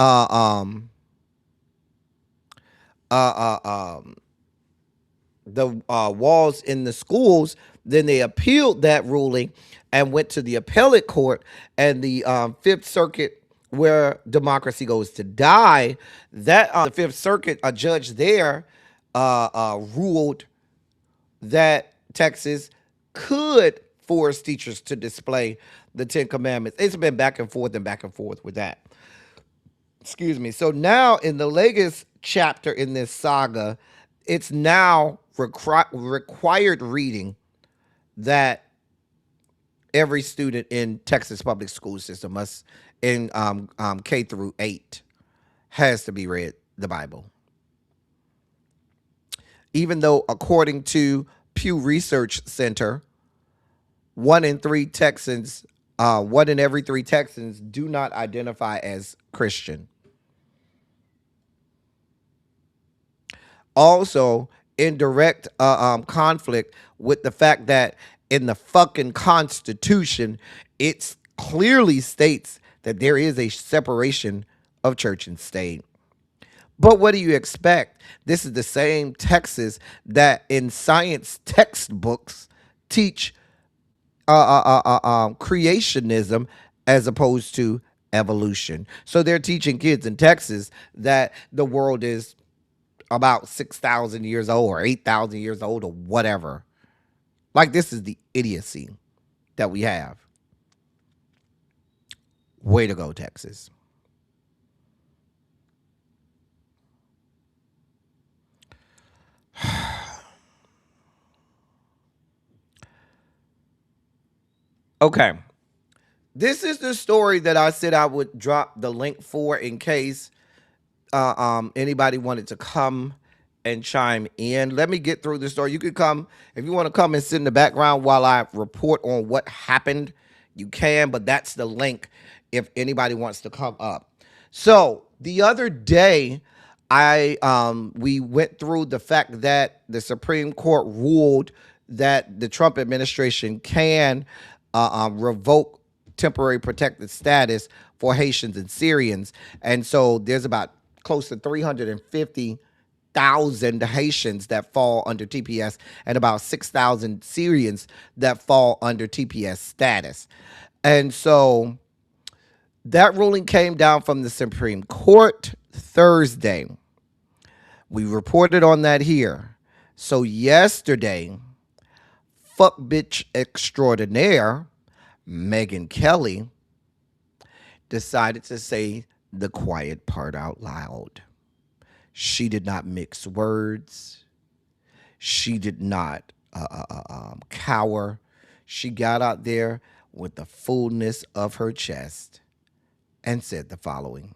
the walls in the schools. Then they appealed that ruling and went to the appellate court, and the Fifth Circuit, where democracy goes to die, that the Fifth Circuit, a judge there ruled that Texas could force teachers to display the 10 Commandments. It's been back and forth with that. Excuse me. So now in the latest chapter in this saga, it's now required reading that every student in Texas public school system must in K through 8 has to be read the Bible. Even though, according to Pew Research Center, one in every 3 Texans do not identify as Christian. Also, in direct conflict with the fact that in the fucking Constitution, it clearly states that there is a separation of church and state. But what do you expect? This is the same Texas that in science textbooks teach creationism as opposed to evolution. So they're teaching kids in Texas that the world is about 6,000 years old or 8,000 years old or whatever. Like, this is the idiocy that we have. Way to go, Texas. Okay. This is the story that I said I would drop the link for in case anybody wanted to come and chime in. Let me get through the story. You could come if you want to come and sit in the background while I report on what happened. You can, but that's the link if anybody wants to come up. So the other day, we went through the fact that the Supreme Court ruled that the Trump administration can revoke temporary protected status for Haitians and Syrians. And so there's about close to 350,000 Haitians that fall under TPS and about 6,000 Syrians that fall under TPS status. And so that ruling came down from the Supreme Court Thursday. We reported on that here. So yesterday, fuck bitch extraordinaire Megyn Kelly decided to say the quiet part out loud. She did not mix words. She did not cower. She got out there with the fullness of her chest and said the following.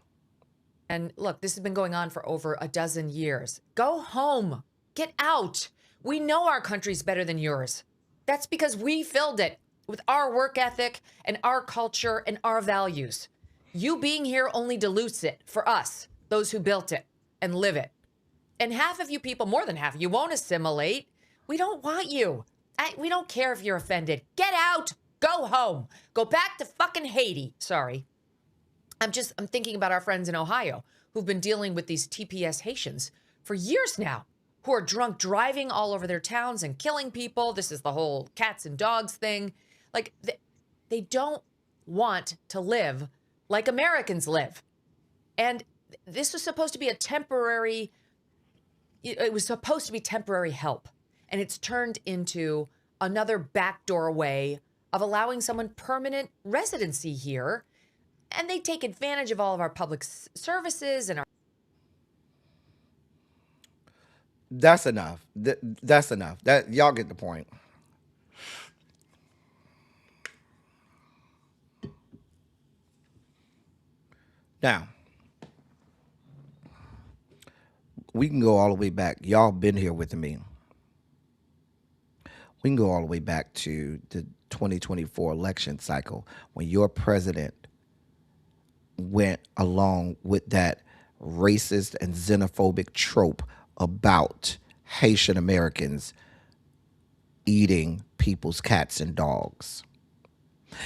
And look, this has been going on for over a dozen years. Go home. Get out. We know our country's better than yours. That's because we filled it with our work ethic and our culture and our values. You being here only dilutes it for us, those who built it and live it. And half of you people, more than half, you won't assimilate. We don't want you. We don't care if you're offended. Get out. Go home. Go back to fucking Haiti. Sorry. I'm thinking about our friends in Ohio who've been dealing with these TPS Haitians for years now, who are drunk driving all over their towns and killing people. This is the whole cats and dogs thing. Like, they don't want to live like Americans live. And this was supposed to be temporary help. And it's turned into another backdoor way of allowing someone permanent residency here. And they take advantage of all of our public services and our... That's enough. That's enough. That y'all get the point. Now, we can go all the way back. Y'all been here with me. We can go all the way back to the 2024 election cycle when your president went along with that racist and xenophobic trope about Haitian Americans eating people's cats and dogs.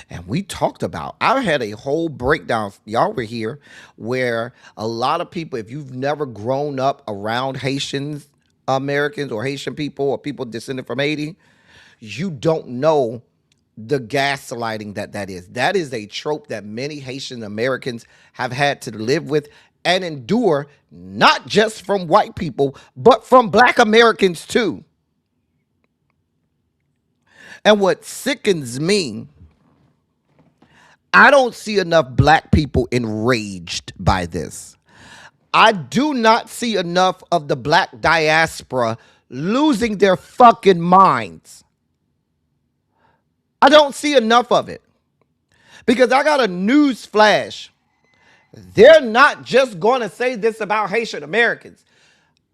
And we talked about, I had a whole breakdown, y'all were here, where a lot of people, if you've never grown up around Haitian Americans or Haitian people or people descended from Haiti, you don't know the gaslighting that is. That is a trope that many Haitian Americans have had to live with and endure, not just from white people, but from black Americans too. And what sickens me, I don't see enough black people enraged by this. I do not see enough of the black diaspora losing their fucking minds. I don't see enough of it. Because I got a news flash. they're not just going to say this about Haitian Americans.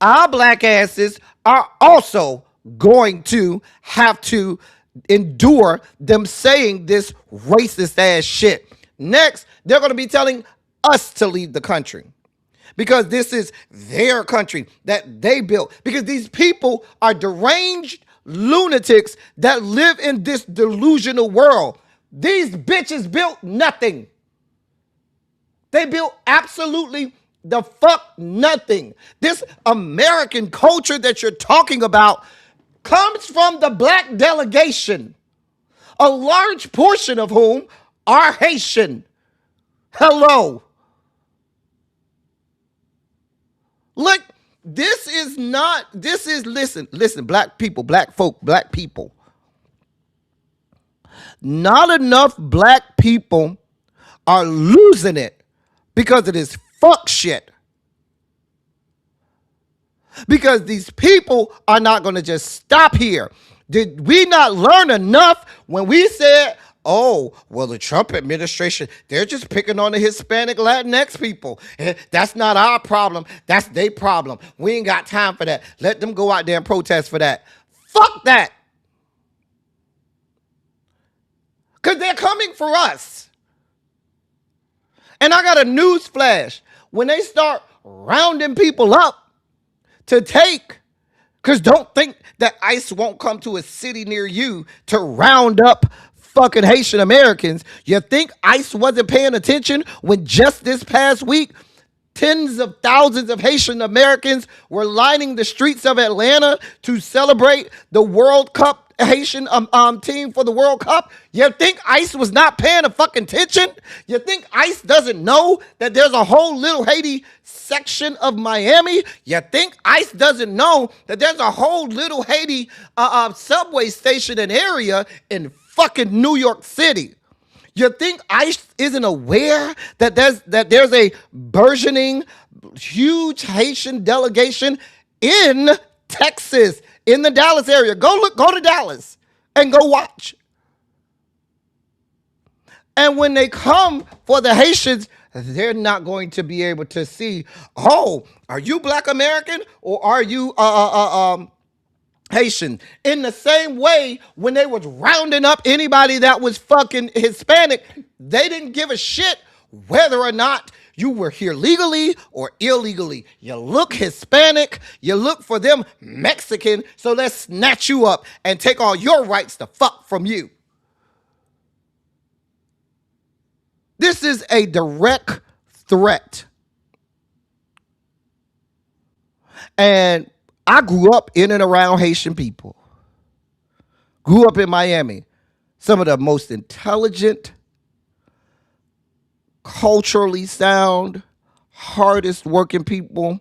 Our black asses are also going to have to endure them saying this racist ass shit. Next, they're going to be telling us to leave the country because this is their country that they built. Because these people are deranged lunatics that live in this delusional world. These bitches built nothing. They built absolutely the fuck nothing. This American culture that you're talking about comes from the black delegation, a large portion of whom are Haitian. Hello. Look, listen, black people, black folk, black people. Not enough black people are losing it because of this fuck shit. Because these people are not going to just stop here. Did we not learn enough when we said, oh, well, the Trump administration, they're just picking on the Hispanic Latinx people. That's not our problem. That's their problem. We ain't got time for that. Let them go out there and protest for that. Fuck that. Because they're coming for us. And I got a news flash. When they start rounding people up to take, because don't think that ICE won't come to a city near you to round up fucking Haitian Americans. You think ICE wasn't paying attention when just this past week, tens of thousands of Haitian Americans were lining the streets of Atlanta to celebrate the World Cup Haitian team for the World Cup? You think ICE was not paying a fucking attention? You think ICE doesn't know that there's a whole little Haiti section of Miami? You think ICE doesn't know that there's a whole little Haiti subway station and area in fucking New York City? You think ICE isn't aware that there's a burgeoning, huge Haitian delegation in Texas, in the Dallas area? Go to Dallas and go watch. And when they come for the Haitians, they're not going to be able to see, oh, are you Black American or are you Haitian? In the same way, when they was rounding up anybody that was fucking Hispanic, they didn't give a shit whether or not you were here legally or illegally. You look Hispanic, you look for them Mexican, so let's snatch you up and take all your rights to fuck from you. This is a direct threat. And I grew up in and around Haitian people. Grew up in Miami. Some of the most intelligent, culturally sound, hardest working people,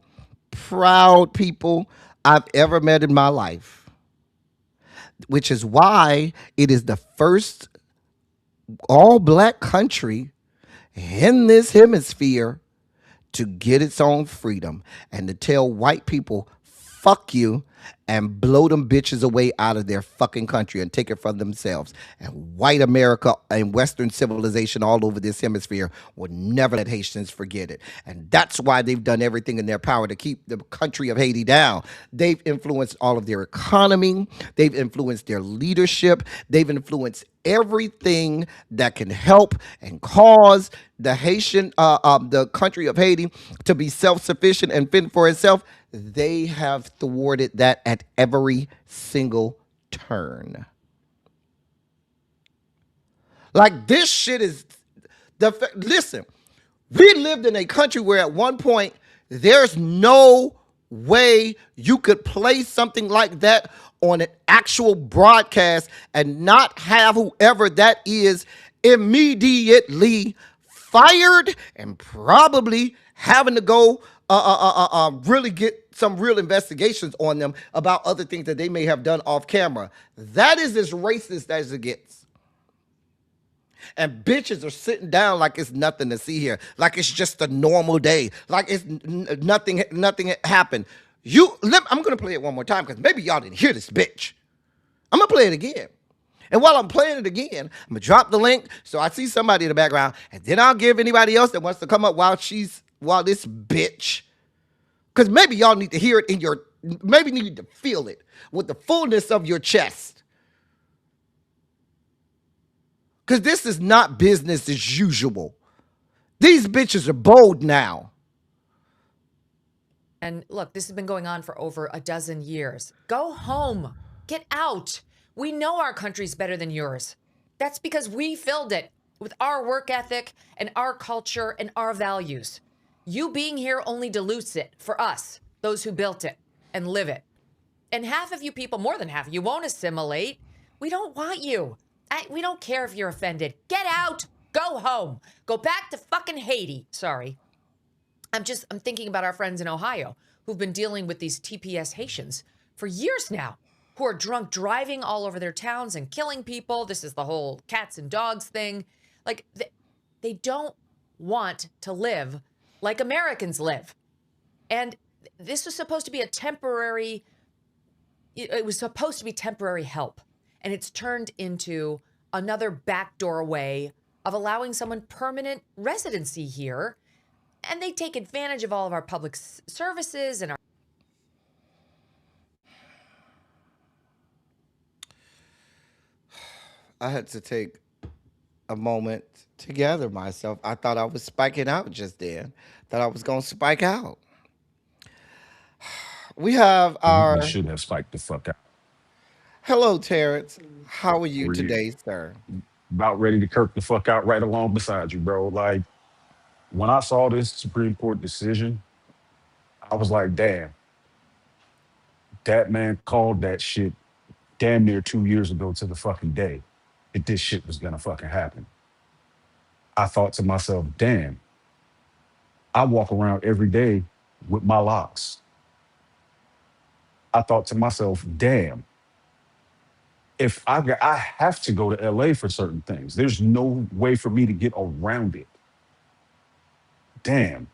proud people I've ever met in my life. Which is why it is the first all-black country in this hemisphere to get its own freedom and to tell white people, fuck you, and blow them bitches away out of their fucking country and take it from themselves. And white America and Western civilization all over this hemisphere will never let Haitians forget it. And that's why they've done everything in their power to keep the country of Haiti down. They've influenced all of their economy. They've influenced their leadership. They've influenced everything that can help and cause the Haitian, the country of Haiti to be self-sufficient and fend for itself. They have thwarted that at every single turn. Like, this shit is listen, we lived in a country where at one point there's no way you could play something like that on an actual broadcast and not have whoever that is immediately fired and probably having to go really get some real investigations on them about other things that they may have done off camera. That is as racist as it gets. And bitches are sitting down like it's nothing to see here, like it's just a normal day, like it's nothing happened. I'm gonna play it one more time because maybe y'all didn't hear this bitch. I'm gonna play it again. And while I'm playing it again, I'm gonna drop the link so I see somebody in the background, and then I'll give anybody else that wants to come up while this bitch, because maybe y'all need to hear it maybe need to feel it with the fullness of your chest. Because this is not business as usual. These bitches are bold now. And look, this has been going on for over a dozen years. Go home. Get out. We know our country's better than yours. That's because we filled it with our work ethic and our culture and our values. You being here only dilutes it for us, those who built it and live it. And half of you people, more than half, you won't assimilate. We don't want you. We don't care if you're offended. Get out. Go home. Go back to fucking Haiti. Sorry. I'm thinking about our friends in Ohio who've been dealing with these TPS Haitians for years now, who are drunk driving all over their towns and killing people. This is the whole cats and dogs thing. Like, they don't want to live like Americans live. And this was supposed to be it was supposed to be temporary help. And it's turned into another backdoor way of allowing someone permanent residency here. And they take advantage of all of our public services and our. I had to take a moment to gather myself. I thought I was spiking out just then. Thought I was gonna spike out. We have You our should have spiked the fuck out. hello, Terrence. How are you Were you today, sir? about ready to kirk the fuck out right along beside you, bro? Like when I saw this Supreme Court decision, I was like, damn, that man called that shit damn near 2 years ago to the fucking day that this shit was gonna fucking happen. I thought to myself, damn, I walk around every day with my locks. I thought to myself, damn, if I have to go to LA for certain things, there's no way for me to get around it. Damn,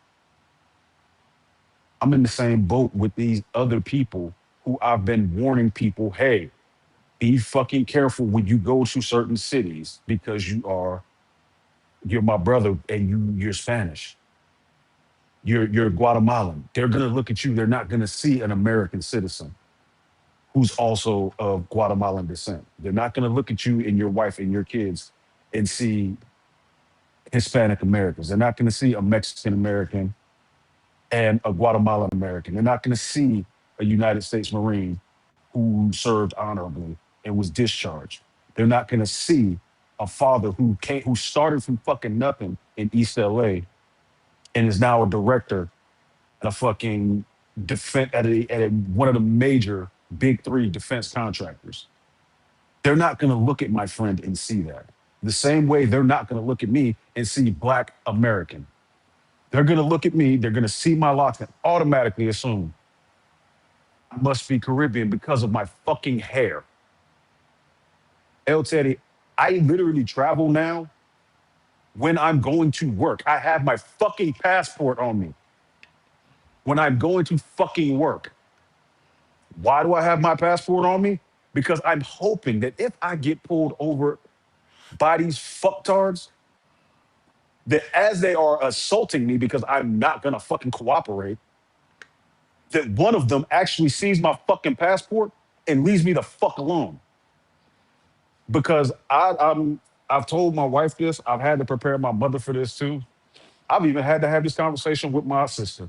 I'm in the same boat with these other people who I've been warning people, hey, be fucking careful when you go to certain cities because you're my brother and you're Spanish. You're Guatemalan. They're gonna look at you. They're not gonna see an American citizen who's also of Guatemalan descent. They're not gonna look at you and your wife and your kids and see Hispanic Americans. They're not gonna see a Mexican American and a Guatemalan American. They're not gonna see a United States Marine who served honorably and was discharged. They're not gonna see a father who started from fucking nothing in East LA and is now a director at a fucking defense one of the major big three defense contractors. They're not going to look at my friend and see that. The same way they're not going to look at me and see Black American. They're going to look at me, they're going to see my locks and automatically assume I must be Caribbean because of my fucking hair. El Teddy, I literally travel now when I'm going to work. I have my fucking passport on me when I'm going to fucking work. Why do I have my passport on me? Because I'm hoping that if I get pulled over by these fucktards, that as they are assaulting me because I'm not gonna fucking cooperate, that one of them actually sees my fucking passport and leaves me the fuck alone. Because I've told my wife this, I've had to prepare my mother for this too. I've even had to have this conversation with my sister.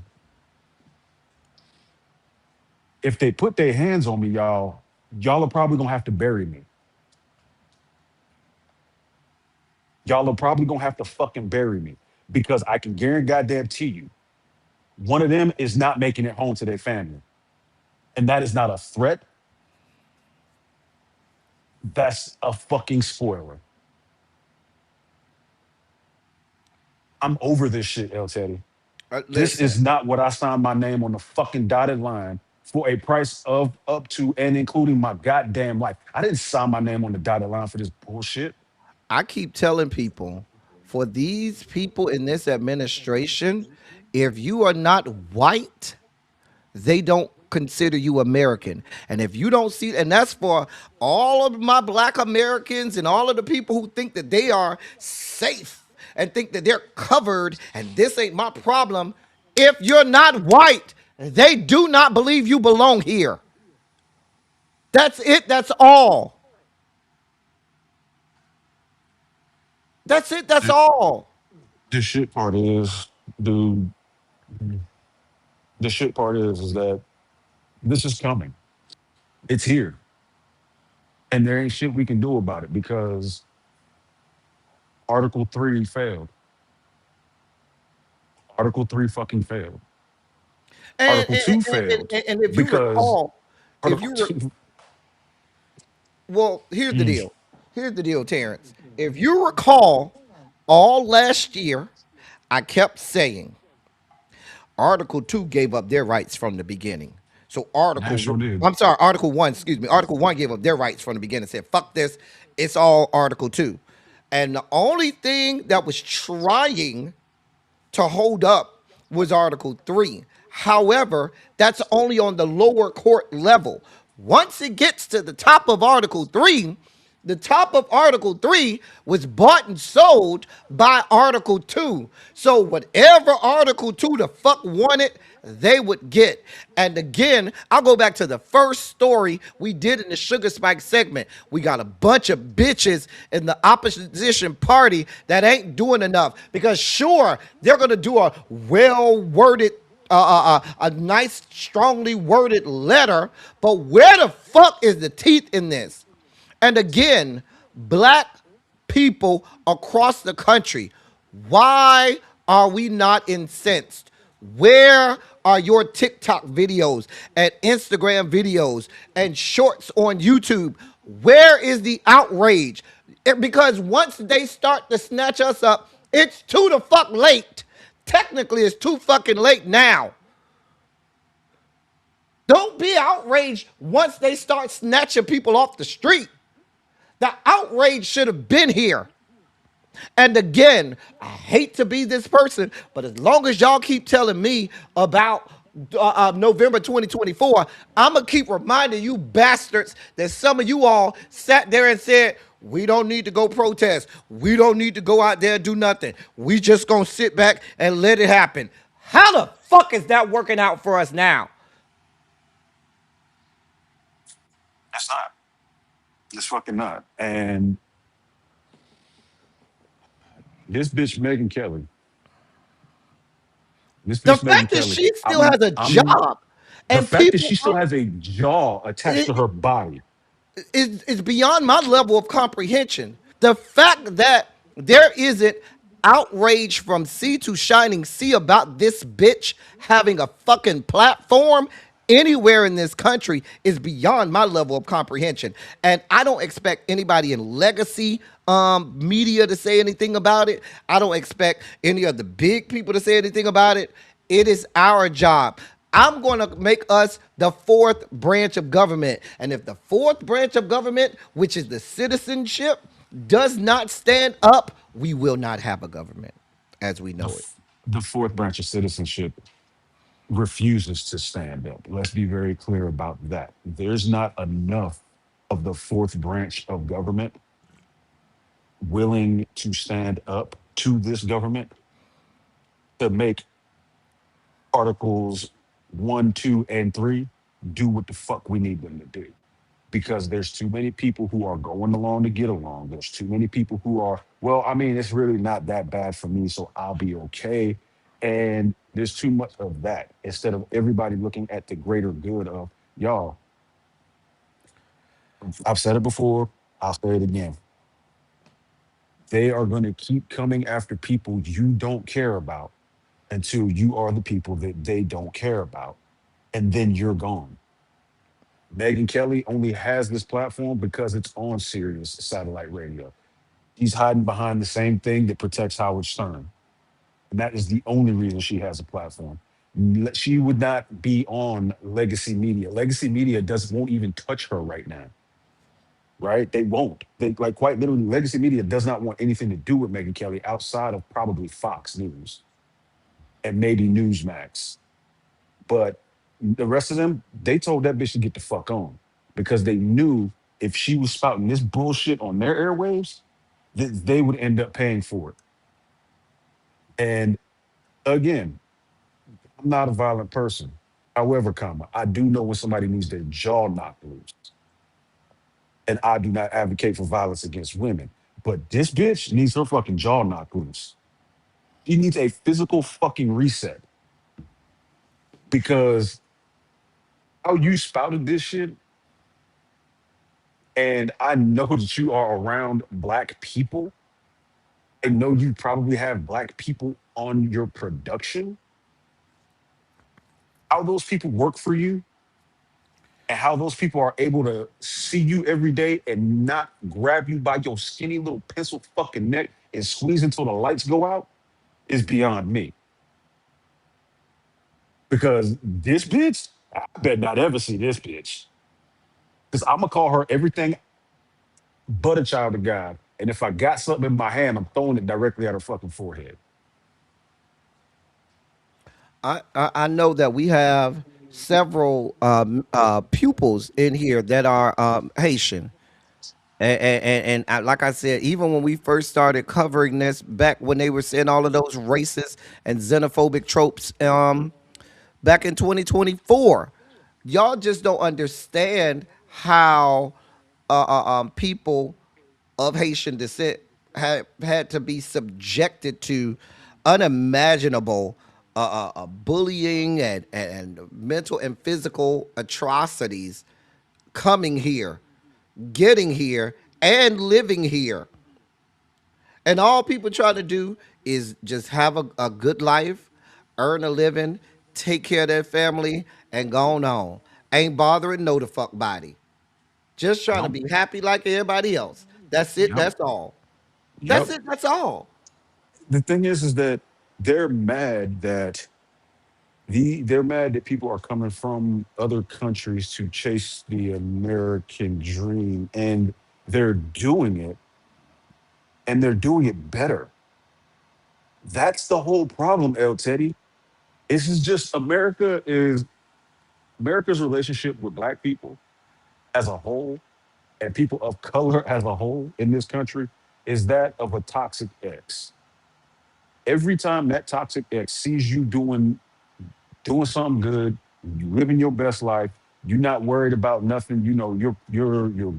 If they put their hands on me, y'all are probably gonna have to bury me. Y'all are probably gonna have to fucking bury me because I can guarantee goddamn to you, one of them is not making it home to their family. And that is not a threat. That's a fucking spoiler. I'm over this shit, El Teddy. This Listen, is not what I signed my name on the fucking dotted line for a price of up to and including my goddamn life. I didn't sign my name on the dotted line for this bullshit. I keep telling people, for these people in this administration, if you are not white, they don't consider you American. And if you don't see, and that's for all of my black Americans and all of the people who think that they are safe and think that they're covered and this ain't my problem. If you're not white, they do not believe you belong here. That's it. That's all. That's it. That's The, all. the shit part is, dude. The shit part is that this is coming. It's here, and there ain't shit we can do about it because Article Three failed. Article Three fucking failed. And Article Two failed and if you because recall, if Article you Two. well, here's the Mm, deal. Here's the deal, Terrence. If you recall, all last year, I kept saying Article 2 gave up their rights from the beginning. So I sure did. I'm sorry, Article 1, excuse me. Article 1 gave up their rights from the beginning, said, fuck this, it's all Article 2. And the only thing that was trying to hold up was Article 3. However, that's only on the lower court level. Once it gets to the top of Article 3, the top of Article 3 was bought and sold by Article 2. So whatever Article 2 the fuck wanted, they would get. And again, I'll go back to the first story we did in the Sugar Spike segment. We got a bunch of bitches in the opposition party that ain't doing enough because sure, they're going to do a well-worded a nice, strongly worded letter, but where the fuck is the teeth in this? And again, black people across the country, why are we not incensed? Where are your TikTok videos and Instagram videos and shorts on YouTube? Where is the outrage? Because once they start to snatch us up, it's too the fuck late. Technically, it's too fucking late now. Don't be outraged once they start snatching people off the street. The outrage should have been here. And again, I hate to be this person, but as long as y'all keep telling me about November 2024, I'm going to keep reminding you bastards that some of you all sat there and said, we don't need to go protest. We don't need to go out there and do nothing. We just going to sit back and let it happen. How the fuck is that working out for us now? it's not. It's fucking not. And this bitch Megan Kelly. This The bitch Megan fact that Kelly. she still I'm. has a I'm. job The and fact that people she still has a jaw attached to her body. is beyond my level of comprehension. The fact that there isn't outrage from sea to shining sea about this bitch having a fucking platform anywhere in this country is beyond my level of comprehension. And I don't expect anybody in legacy media to say anything about it. I don't expect any of the big people to say anything about it. It is our job. I'm going to make us the fourth branch of government. And if the fourth branch of government, which is the citizenship, does not stand up, we will not have a government as we The, know it. the fourth branch of citizenship refuses to stand up. Let's be very clear about that. There's not enough of the fourth branch of government willing to stand up to this government to make Articles 1, 2, and 3 do what the fuck we need them to do. Because there's too many people who are going along to get along. There's too many people who are, well, I mean, it's really not that bad for me, so I'll be okay. And there's too much of that instead of everybody looking at the greater good of y'all. I've said it before, I'll say it again. They are going to keep coming after people you don't care about until you are the people that they don't care about. And then you're gone. Megan Kelly only has this platform because it's on Sirius satellite radio. He's hiding behind the same thing that protects Howard Stern. And that is the only reason she has a platform. She would not be on legacy media. Legacy media does won't even touch her right now. Right? They won't. They like quite literally legacy media does not want anything to do with Megan Kelly outside of probably Fox News and maybe Newsmax. But The rest of them, they told that bitch to get the fuck on because they knew if she was spouting this bullshit on their airwaves, that they would end up paying for it. And again, I'm not a violent person. However, I do know when somebody needs their jaw knocked loose, and I do not advocate for violence against women. But this bitch needs her fucking jaw knocked loose. She needs a physical fucking reset because how you spouted this shit, and I know that you are around black people. I know you probably have black people on your production. How those people work for you and how those people are able to see you every day and not grab you by your skinny little pencil fucking neck and squeeze until the lights go out is beyond me. Because this bitch, I bet not ever see this bitch. Because I'm gonna call her everything but a child of God. And if I got something in my hand, I'm throwing it directly at her fucking forehead. I know that we have several pupils in here that are Haitian. Like I said, even when we first started covering this back when they were saying all of those racist and xenophobic tropes back in 2024, y'all just don't understand how people of Haitian descent had to be subjected to unimaginable bullying and mental and physical atrocities coming here, getting here, and living here. And all people try to do is just have a good life, earn a living, take care of their family, and go on. Ain't bothering no the fuck body. Just trying to Yep. be happy like everybody else. That's it. Yep. That's all. That's Yep. it. That's all. The thing is that they're mad that they're mad that people are coming from other countries to chase the American dream, and they're doing it, and they're doing it better. That's the whole problem, El Teddy. This is just America's relationship with black people as a whole and people of color as a whole in this country is that of a toxic ex. Every time that toxic ex sees you doing something good, you living your best life, you're not worried about nothing, you know, you're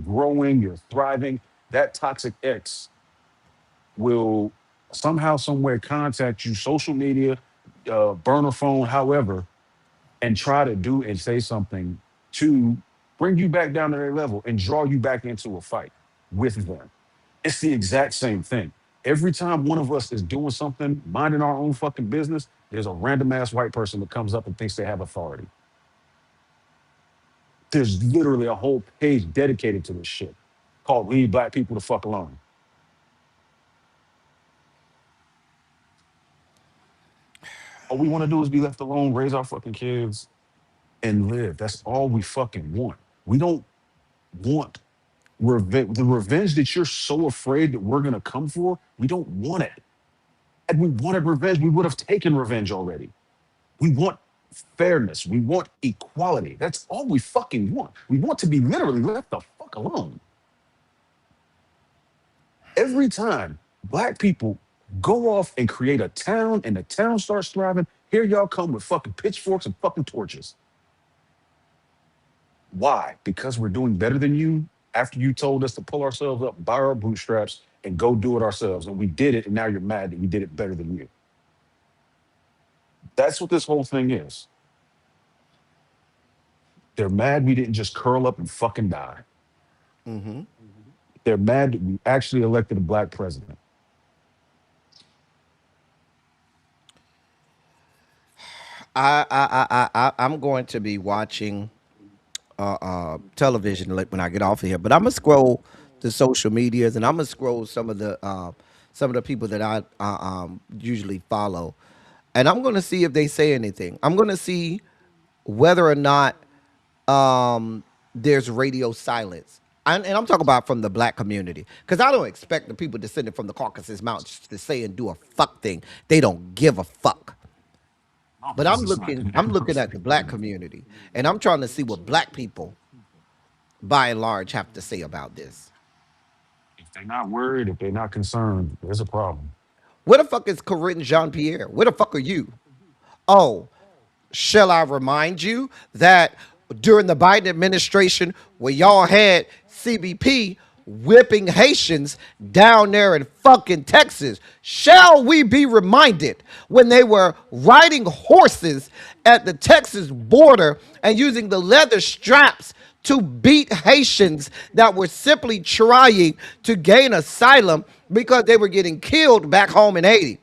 growing, you're thriving, that toxic ex will somehow, somewhere contact you, social media, burner phone, however, and try to do and say something to bring you back down to their level and draw you back into a fight with them. It's the exact same thing. Every time one of us is doing something, minding our own fucking business, there's a random ass white person that comes up and thinks they have authority. There's literally a whole page dedicated to this shit called Leave Black People the Fuck Alone. All we want to do is be left alone, raise our fucking kids, and live. That's all we fucking want. We don't want the revenge that you're so afraid that we're gonna come for. We don't want it. Had we wanted revenge, we would have taken revenge already. We want fairness. We want equality. That's all we fucking want. We want to be literally left the fuck alone. Every time black people go off and create a town and the town starts thriving, here y'all come with fucking pitchforks and fucking torches. Why? Because we're doing better than you after you told us to pull ourselves up by our bootstraps and go do it ourselves. And we did it, and now you're mad that we did it better than you. That's what this whole thing is. They're mad we didn't just curl up and fucking die. Hmm. They're mad that we actually elected a black president. I'm going to be watching television like when I get off of here. But I'm gonna scroll the social medias and I'm gonna scroll some of the people that I usually follow, and I'm gonna see if they say anything. I'm gonna see whether or not there's radio silence. And I'm talking about from the black community, because I don't expect the people descended from the Caucasus Mountains to say and do a fuck thing. They don't give a fuck. No, But because it's not I'm connected looking at the perfectly. black community, and I'm trying to see what black people, by and large, have to say about this. If they're not worried, if they're not concerned, there's a problem. Where the fuck is Corinne Jean Pierre? Where the fuck are you? Oh, shall I remind you that during the Biden administration, where y'all had CBP whipping Haitians down there in fucking Texas, shall we be reminded when they were riding horses at the Texas border and using the leather straps to beat Haitians that were simply trying to gain asylum because they were getting killed back home in Haiti?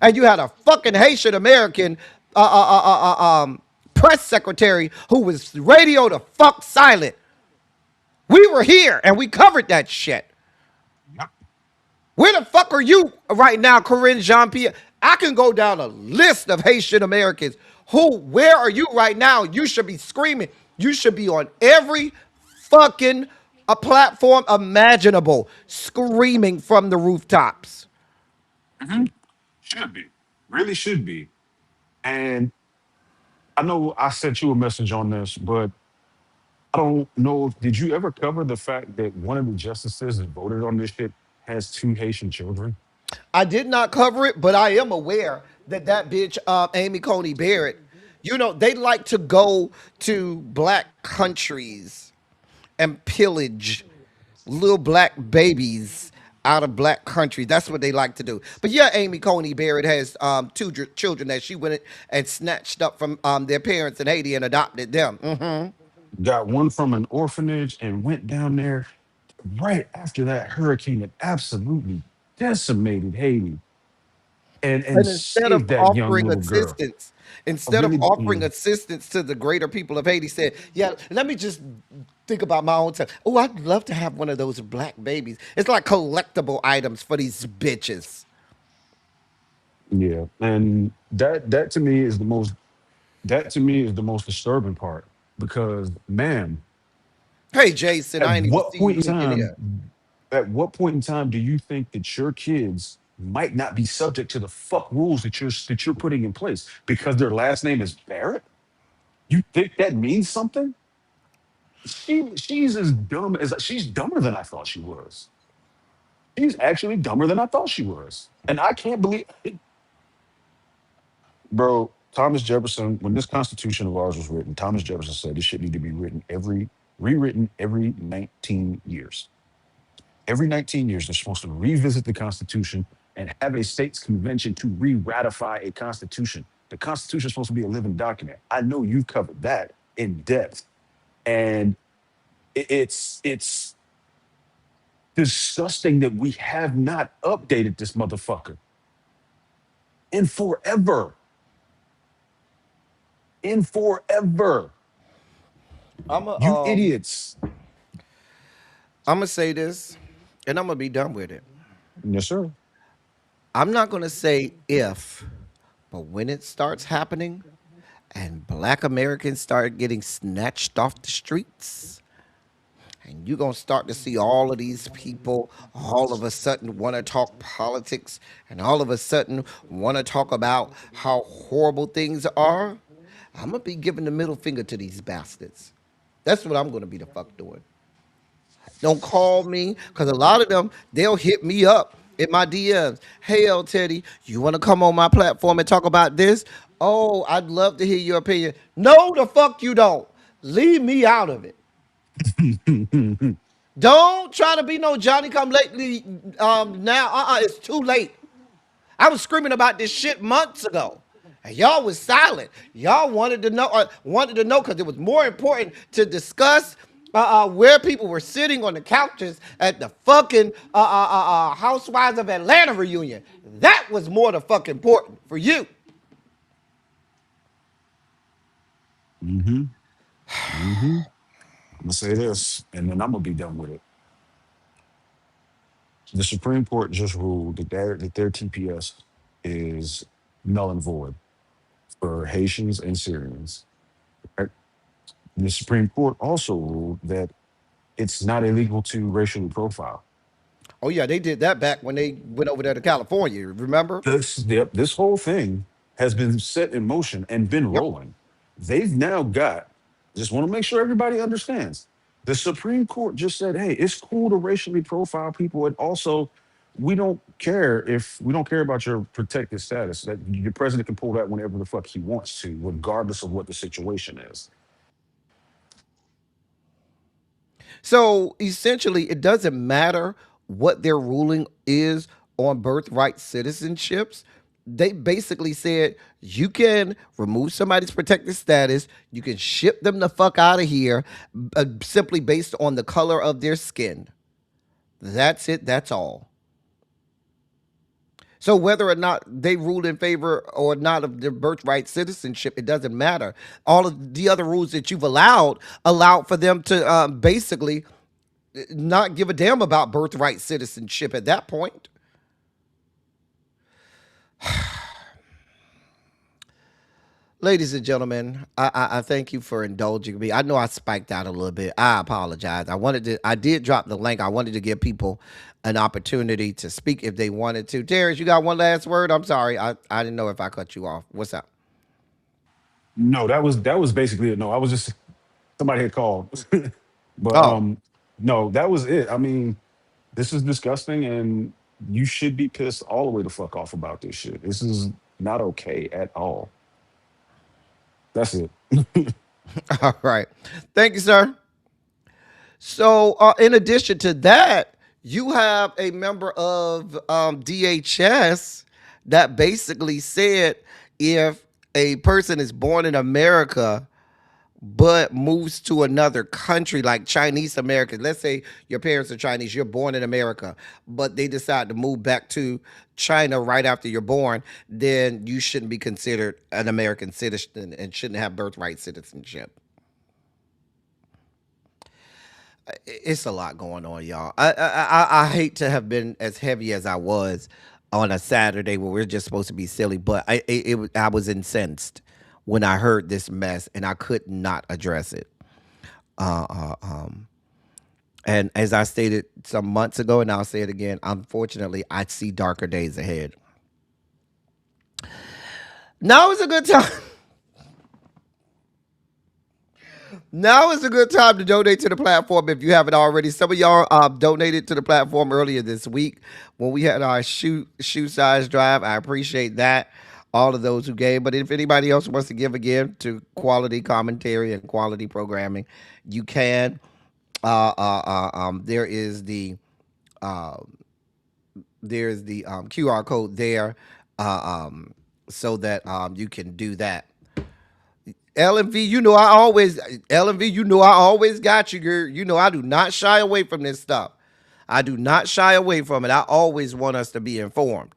And you had a fucking Haitian American press secretary who was radio to fuck silent. We were here and we covered that shit. Yep. Where the fuck are you right now, Corinne Jean Pierre? I can go down a list of Haitian Americans who, where are you right now? You should be screaming. You should be on every fucking a platform imaginable, screaming from the rooftops. Should be. Really should be. And I know I sent you a message on this, but I don't know. Did you ever cover the fact that one of the justices that voted on this shit has two Haitian children? I did not cover it, but I am aware that that bitch, Amy Coney Barrett, you know, they like to go to black countries and pillage little black babies out of black countries. That's what they like to do. But yeah, Amy Coney Barrett has two children that she went and snatched up from their parents in Haiti and adopted them. Got one from an orphanage and went down there right after that hurricane that absolutely decimated Haiti and And instead of saved that young offering little girl. assistance, I instead of really, offering assistance to the greater people of Haiti, said, "Yeah, let me just think about my own time. Oh, I'd love to have one of those black babies. It's like collectible items for these bitches." yeah. And that to me is the most that to me is the most disturbing part because man, Hey, Jason, at I ain't even what see you point in link in time here. at what point in time do you think that your kids might not be subject to the fuck rules that you're putting in place because their last name is Barrett? You think that means something? She's as dumb as she's dumber than I thought she was. She's actually dumber than I thought she was. And I can't believe it. Bro, Thomas Jefferson, when this Constitution of ours was written, Thomas Jefferson said this shit need to be rewritten every 19 years. Every 19 years, they're supposed to revisit the Constitution and have a states convention to re-ratify a constitution. The Constitution is supposed to be a living document. I know you've covered that in depth. And it's disgusting that we have not updated this motherfucker in forever. In forever. I'm a, You idiots. I'm gonna say this, and I'm gonna be done with it. Yes, sir. I'm not gonna say if, but when it starts happening, and Black Americans start getting snatched off the streets, and you're gonna start to see all of these people all of a sudden want to talk politics and all of a sudden want to talk about how horrible things are. I'm gonna be giving the middle finger to these bastards. That's what I'm gonna be the fuck doing. Don't call me because a lot of them they'll hit me up in my DMs. Hey, El Teddy, you want to come on my platform and talk about this? Oh, I'd love to hear your opinion. No, the fuck you don't. Leave me out of it. Don't try to be no Johnny come lately. Now, it's too late. I was screaming about this shit months ago. And y'all was silent. Y'all wanted to know because it was more important to discuss where people were sitting on the couches at the fucking Housewives of Atlanta reunion. That was more the fuck important for you. I'm gonna say this, and then I'm gonna be done with it. The Supreme Court just ruled that their TPS is null and void for Haitians and Syrians. Right? The Supreme Court also ruled that it's not illegal to racially profile. Oh yeah, they did that back when they went over there to California. Remember? This whole thing. has been set in motion and been Yep. rolling. They've now got, just want to make sure everybody understands. The Supreme Court just said, hey, it's cool to racially profile people. And also, we don't care about your protected status. That your president can pull that whenever the fuck he wants to, regardless of what the situation is. So essentially, it doesn't matter what their ruling is on birthright citizenships. They basically said you can remove somebody's protected status, you can ship them the fuck out of here simply based on the color of their skin. That's it, that's all. So whether or not they ruled in favor or not of their birthright citizenship, it doesn't matter. All of the other rules that you've allowed for them to basically not give a damn about birthright citizenship at that point. Ladies and gentlemen, I thank you for indulging me. I know I spiked out a little bit. I apologize. I did drop the link. I wanted to give people an opportunity to speak if they wanted to. Terrence, you got one last word? I'm sorry. I didn't know if I cut you off. What's up? No, that was basically it. No, I was just somebody had called. But Oh, no, that was it. I mean, this is disgusting and you should be pissed all the way the fuck off about this shit. This is not okay at all. That's it. all right. Thank you, sir. So, in addition to that, you have a member of DHS that basically said if a person is born in America but moves to another country like Chinese Americans, let's say your parents are Chinese, you're born in America, but they decide to move back to China right after you're born, then you shouldn't be considered an American citizen and shouldn't have birthright citizenship. It's a lot going on, y'all. I hate to have been as heavy as I was on a Saturday where we're just supposed to be silly, but I was incensed when I heard this mess and I could not address it. Uh, uh, um, and as I stated some months ago, and I'll say it again, unfortunately, I see darker days ahead. Now is a good time. Now is a good time to donate to the platform if you haven't already. Some of y'all donated to the platform earlier this week when we had our shoe size drive. I appreciate that. All of those who gave. But if anybody else wants to give again to quality commentary and quality programming, you can. There is the uh, there's the QR code there, so that you can do that. LMV, you know I always got you, girl. You know I do not shy away from this stuff. I do not shy away from it. I always want us to be informed.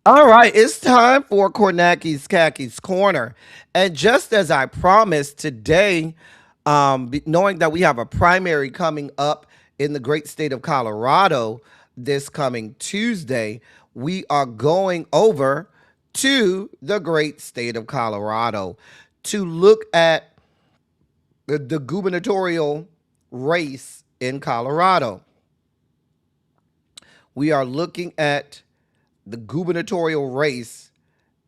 All right, it's time for Kornaki's Khakis Corner. And just as I promised today, knowing that we have a primary coming up in the great state of Colorado this coming Tuesday, we are going over to the great state of Colorado to look at the gubernatorial race in Colorado. We are looking at the gubernatorial race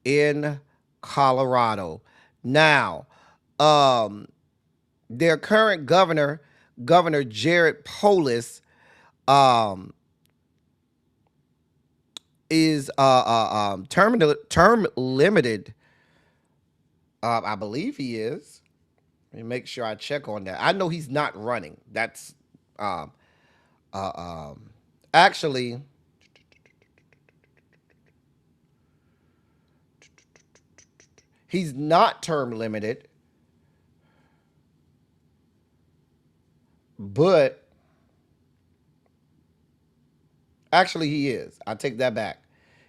in Colorado. Now, their current governor, Governor Jared Polis, is term limited. I believe he is. Let me make sure I check on that. I know he's not running. That's um, actually, he's not term limited, but actually he is. I take that back.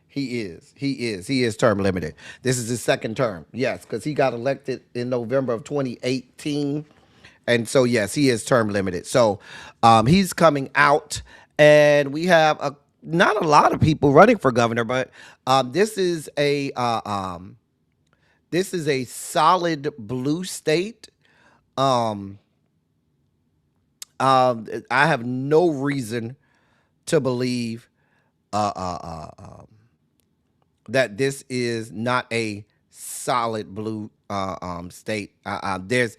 He is. He is term limited. This is his second term. Yes, because he got elected in November of 2018. And so, yes, he is term limited. So he's coming out, and we have not a lot of people running for governor, but this is a solid blue state. Um, I have no reason to believe that this is not a solid blue state. There's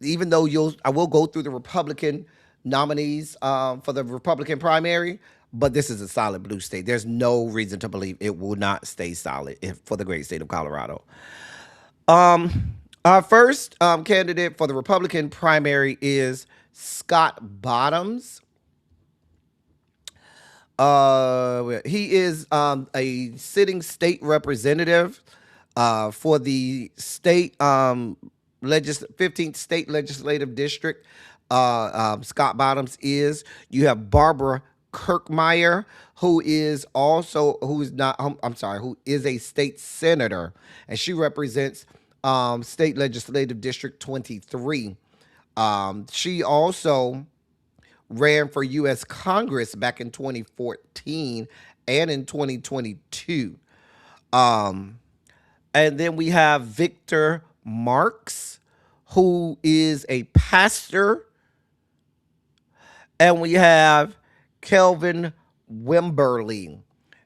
even though I will go through the Republican nominees for the Republican primary, but this is a solid blue state. There's no reason to believe it will not stay solid for the great state of Colorado. Our first candidate for the Republican primary is Scott Bottoms. He is a sitting state representative for the state 15th state legislative district. Scott Bottoms is. You have Barbara Kirkmeyer, who is a state senator, and she represents state legislative district 23. She also ran for U.S. Congress back in 2014 and in 2022. And then we have Victor Marks, who is a pastor. And we have Kelvin Wimberly.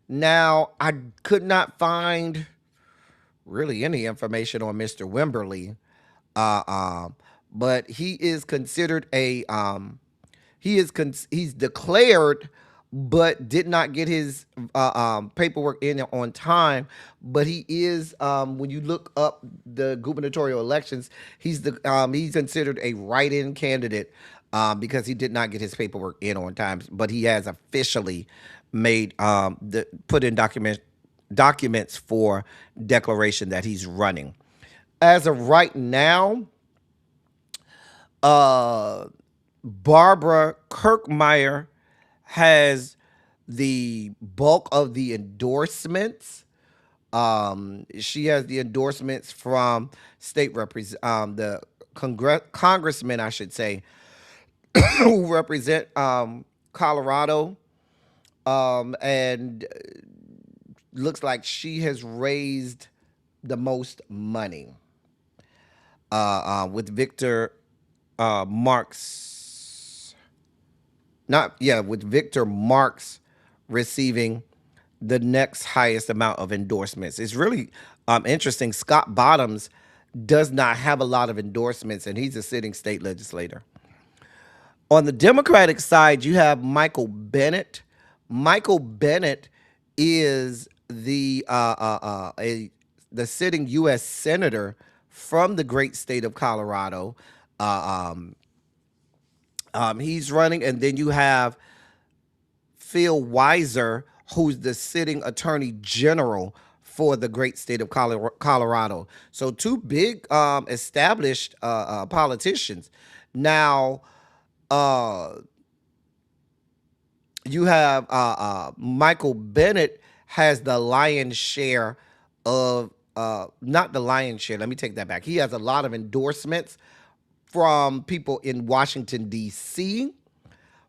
Now, I could not find really any information on Mr. Wimberly, but he is considered he's declared, but did not get his paperwork in on time. But he is, when you look up the gubernatorial elections, he's considered a write-in candidate because he did not get his paperwork in on time. But he has officially made put in documents for declaration that he's running. As of right now, Barbara Kirkmeyer has the bulk of the endorsements. She has the endorsements from the congressmen, I should say, who represent Colorado, and looks like she has raised the most money with Victor Marks. With Victor Marks receiving the next highest amount of endorsements. It's really interesting. Scott Bottoms does not have a lot of endorsements, and he's a sitting state legislator. On the Democratic side, you have Michael Bennett. Michael Bennett is the sitting U.S. senator from the great state of Colorado. He's running, and then you have Phil Weiser, who's the sitting attorney general for the great state of Colorado. So two big established politicians. Now, you have Michael Bennett has the lion's share of, not the lion's share, let me take that back. He has a lot of endorsements from people in Washington, D.C.,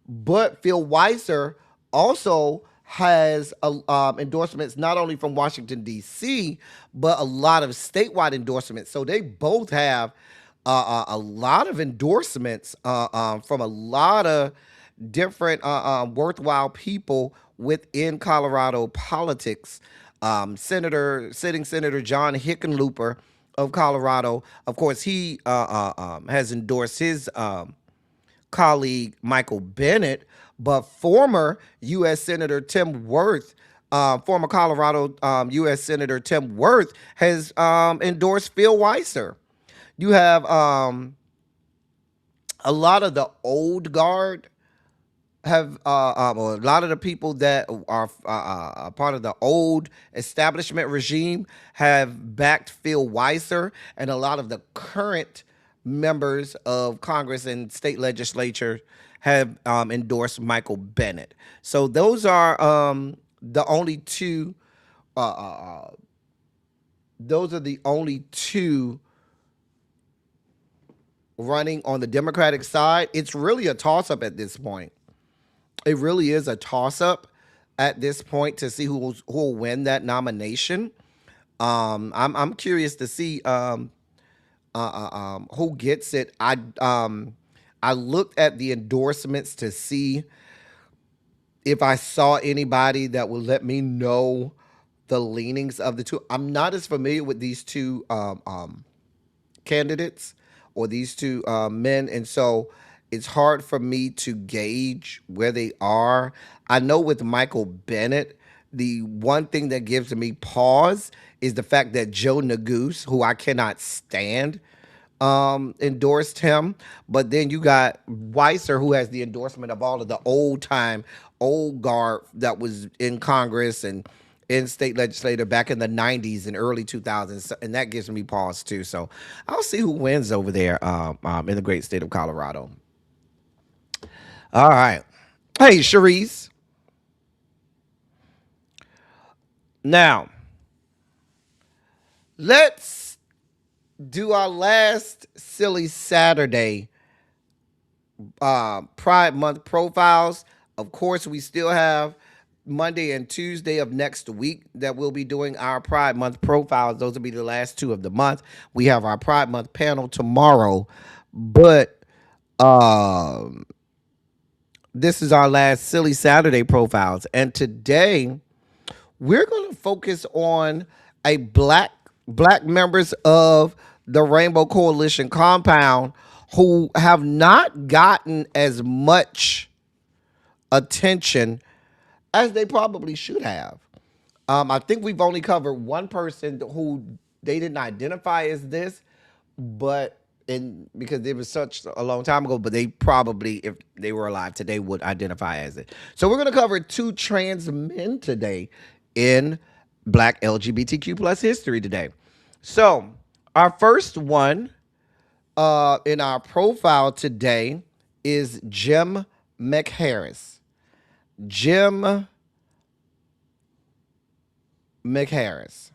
but Phil Weiser also has endorsements not only from Washington, D.C., but a lot of statewide endorsements. So they both have a lot of endorsements from a lot of different worthwhile people within Colorado politics. Sitting Senator John Hickenlooper of Colorado, of course, he has endorsed his colleague Michael Bennett, but former U.S. Senator Tim Wirth, former Colorado U.S. Senator Tim Wirth has endorsed Phil Weiser. You have a lot of the old guard have a lot of the people that are part of the old establishment regime have backed Phil Weiser, and a lot of the current members of Congress and state legislature have endorsed Michael Bennett. So those are the only two. Those are the only two running on the Democratic side. It's really a toss-up at this point. It really is a toss-up at this point to see who will win that nomination. I'm curious to see who gets it. I looked at the endorsements to see if I saw anybody that would let me know the leanings of the two. I'm not as familiar with these two candidates or these two men, and so it's hard for me to gauge where they are. I know with Michael Bennett, the one thing that gives me pause is the fact that Joe Neguse, who I cannot stand, endorsed him. But then you got Weiser, who has the endorsement of all of the old guard that was in Congress and in state legislature back in the 90s and early 2000s. And that gives me pause too. So I'll see who wins over there in the great state of Colorado. All right. Hey, Cherise. Now, let's do our last Silly Saturday Pride Month profiles. Of course, we still have Monday and Tuesday of next week that we'll be doing our Pride Month profiles. Those will be the last two of the month. We have our Pride Month panel tomorrow, but this is our last Silly Saturday profiles. And today we're going to focus on a black members of the Rainbow Coalition compound who have not gotten as much attention as they probably should have. I think we've only covered one person who they didn't identify as this, but because it was such a long time ago, but they probably, if they were alive today, would identify as it. So we're going to cover two trans men today in Black LGBTQ plus history today. So our first one in our profile today is Jim McHarris. Jim McHarris.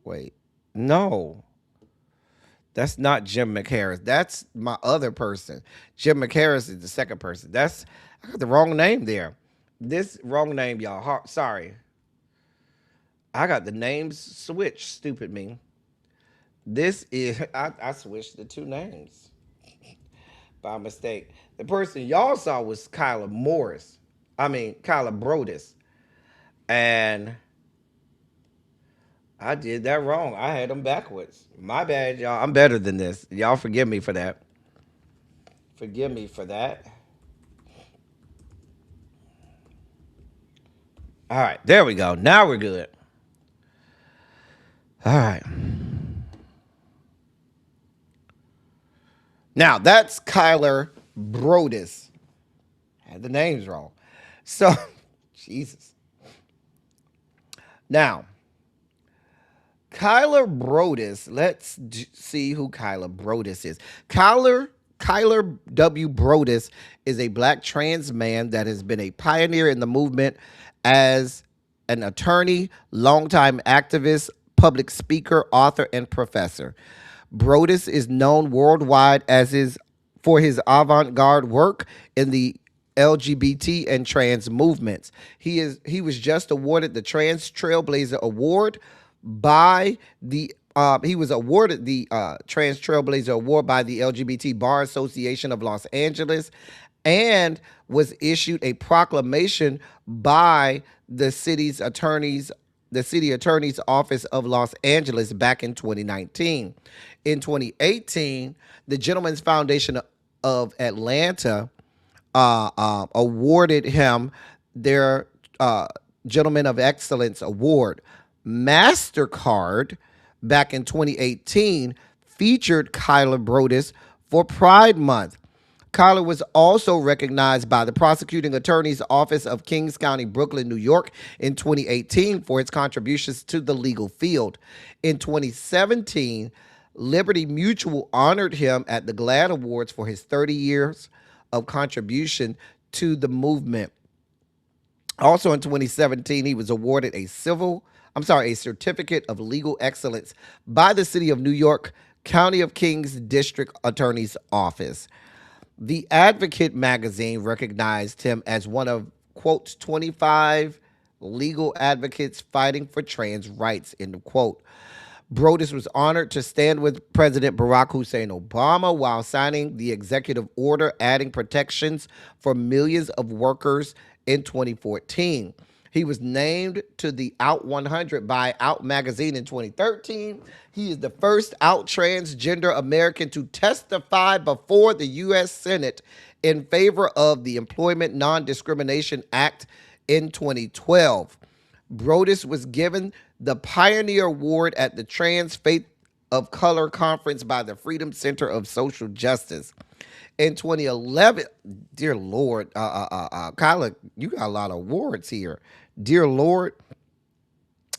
Wait, no. That's not Jim McHarris. That's my other person. Jim McHarris is the second person. I got the wrong name there. This wrong name, y'all. Sorry. I got the names switched, stupid me. This is, I switched the two names by mistake. The person y'all saw was Kyla Brodus. And I did that wrong. I had them backwards. My bad, y'all. I'm better than this. Y'all forgive me for that. Forgive me for that. All right, there we go. Now we're good. All right. Now, that's Kyler Brodus. Had the names wrong. So, Jesus. Now, Kyler Brodus, let's see who Kyler Brodus is. Kyler W. Brodus is a black trans man that has been a pioneer in the movement as an attorney, longtime activist, public speaker, author, and professor. Brodus is known worldwide for his avant-garde work in the LGBT and trans movements. He was just awarded the Trans Trailblazer Award by the he was awarded the Trans Trailblazer Award by the LGBT Bar Association of Los Angeles, and was issued a proclamation by the city attorney's office of Los Angeles back in 2019. In 2018, the Gentlemen's Foundation of Atlanta awarded him their Gentleman of Excellence Award. MasterCard, back in 2018, featured Kyler Brodus for Pride Month. Kyler was also recognized by the Prosecuting Attorney's Office of Kings County, Brooklyn, New York in 2018 for his contributions to the legal field. In 2017, Liberty Mutual honored him at the GLAAD Awards for his 30 years of contribution to the movement. Also in 2017, he was awarded a certificate of legal excellence by the City of New York, County of Kings District Attorney's Office. The Advocate magazine recognized him as one of, quote, 25 legal advocates fighting for trans rights, end quote. Brodus was honored to stand with President Barack Hussein Obama while signing the executive order adding protections for millions of workers in 2014. He was named to the Out 100 by Out Magazine in 2013. He is the first out transgender American to testify before the U.S. Senate in favor of the Employment Non-Discrimination Act in 2012. Brodus was given the Pioneer Award at the Trans Faith of Color Conference by the Freedom Center of Social Justice. In 2011, dear Lord, Kyla, you got a lot of awards here. Dear Lord,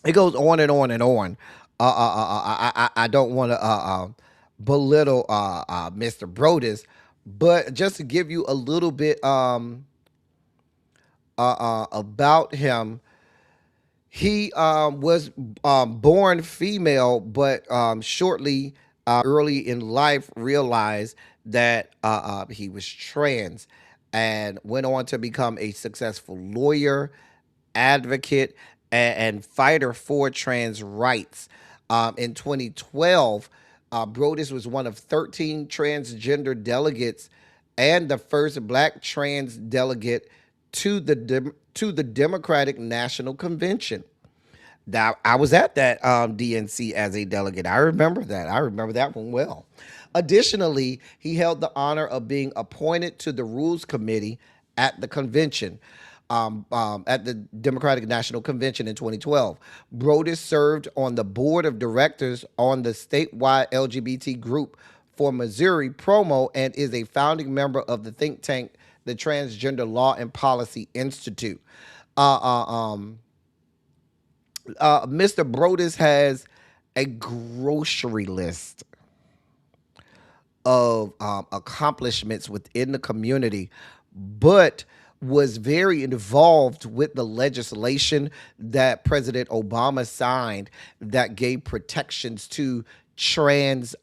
it goes on and on and on. I don't want to belittle Mr. Brodus, but just to give you a little bit about him, he was born female, but shortly, early in life, realized that he was trans and went on to become a successful lawyer, advocate, and fighter for trans rights. In 2012, Brodus was one of 13 transgender delegates and the first black trans delegate to the Democratic National Convention. Now, I was at that DNC as a delegate. I remember that. I remember that one well. Additionally, he held the honor of being appointed to the Rules Committee at the convention, at the Democratic National Convention in 2012. Brodus served on the board of directors on the statewide LGBT group for Missouri Promo and is a founding member of the think tank, the Transgender Law and Policy Institute. Mr. Brodus has a grocery list of accomplishments within the community, but was very involved with the legislation that President Obama signed that gave protections to trans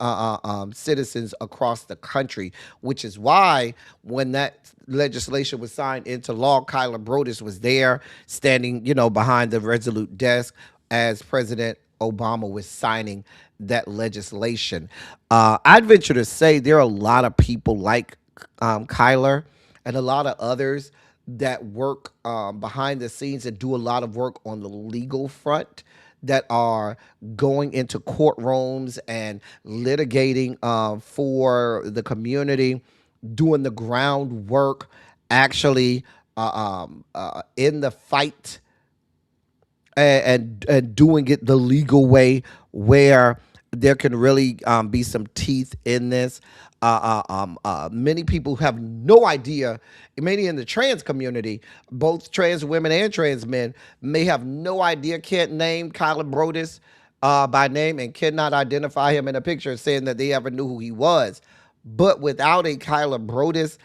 citizens across the country, which is why when that legislation was signed into law, Kyla Brodus was there standing, behind the resolute desk as President Obama was signing that legislation. I'd venture to say there are a lot of people like Kyler and a lot of others that work behind the scenes and do a lot of work on the legal front that are going into courtrooms and litigating for the community, doing the groundwork, actually in the fight and doing it the legal way where there can really be some teeth in this. Many people have no idea, many in the trans community, both trans women and trans men, may have no idea, can't name Kyla Brodus by name and cannot identify him in a picture saying that they ever knew who he was. But without a Kyla Brodus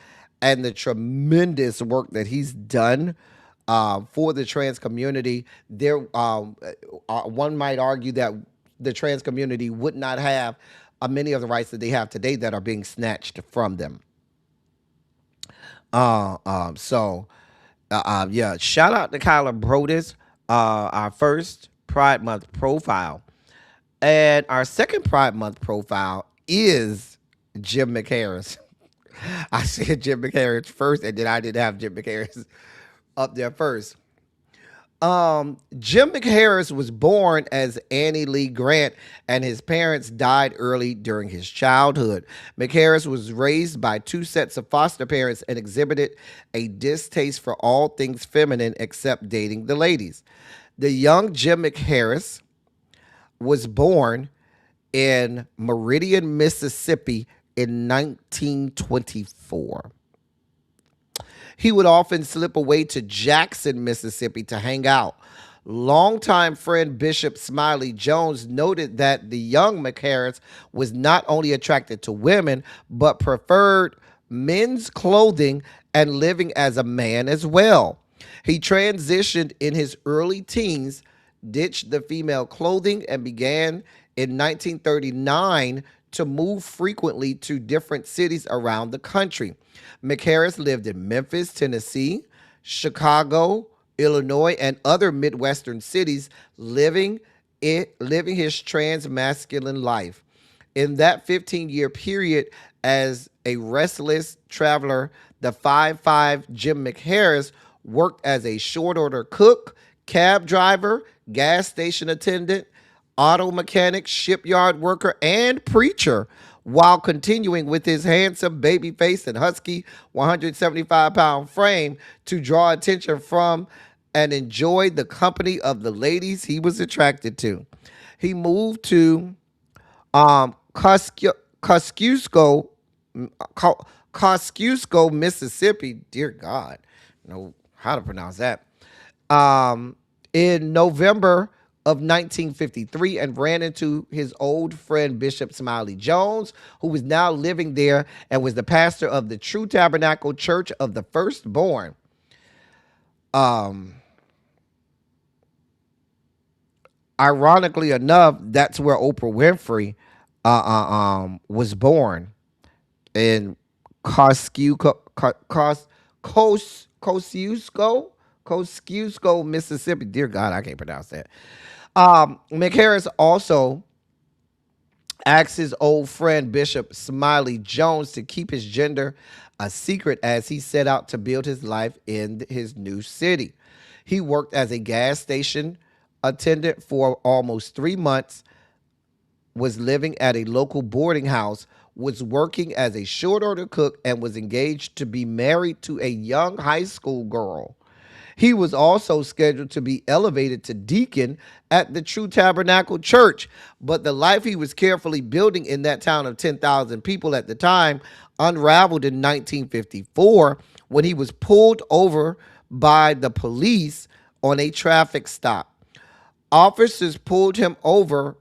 and the tremendous work that he's done for the trans community, there one might argue that the trans community would not have many of the rights that they have today that are being snatched from them. Yeah, shout out to Kyla Brodus, our first Pride Month profile. And our second Pride Month profile is Jim McHarris. I said Jim McHarris first, and then I didn't have Jim McHarris up there first. Jim McHarris was born as Annie Lee Grant, and his parents died early during his childhood. McHarris was raised by two sets of foster parents and exhibited a distaste for all things feminine except dating the ladies. The young Jim McHarris was born in Meridian, Mississippi in 1924. He would often slip away to Jackson, Mississippi to hang out. Longtime friend Bishop Smiley Jones noted that the young McHarris was not only attracted to women, but preferred men's clothing and living as a man as well. He transitioned in his early teens, ditched the female clothing, and began in 1939 to move frequently to different cities around the country. McHarris lived in Memphis, Tennessee, Chicago, Illinois, and other Midwestern cities, living his trans-masculine life. In that 15-year period, as a restless traveler, the 5'5" Jim McHarris worked as a short-order cook, cab driver, gas station attendant, auto mechanic, shipyard worker, and preacher, while continuing with his handsome baby face and husky 175-pound frame to draw attention from and enjoy the company of the ladies he was attracted to. He moved to Kosciuszko, Kosciuszko, Mississippi. Dear God, know how to pronounce that. In November of 1953 and ran into his old friend Bishop Smiley Jones, who was now living there and was the pastor of the True Tabernacle Church of the Firstborn. Ironically enough, that's where Oprah Winfrey was born, in Kosciuszko, Kosciuszko, Mississippi. Dear God, I can't pronounce that. McHarris also asked his old friend Bishop Smiley Jones to keep his gender a secret as he set out to build his life in his new city. He worked as a gas station attendant for almost 3 months, was living at a local boarding house, was working as a short order cook, and was engaged to be married to a young high school girl. He was also scheduled to be elevated to deacon at the True Tabernacle Church, but the life he was carefully building in that town of 10,000 people at the time unraveled in 1954 when he was pulled over by the police on a traffic stop. Officers pulled him over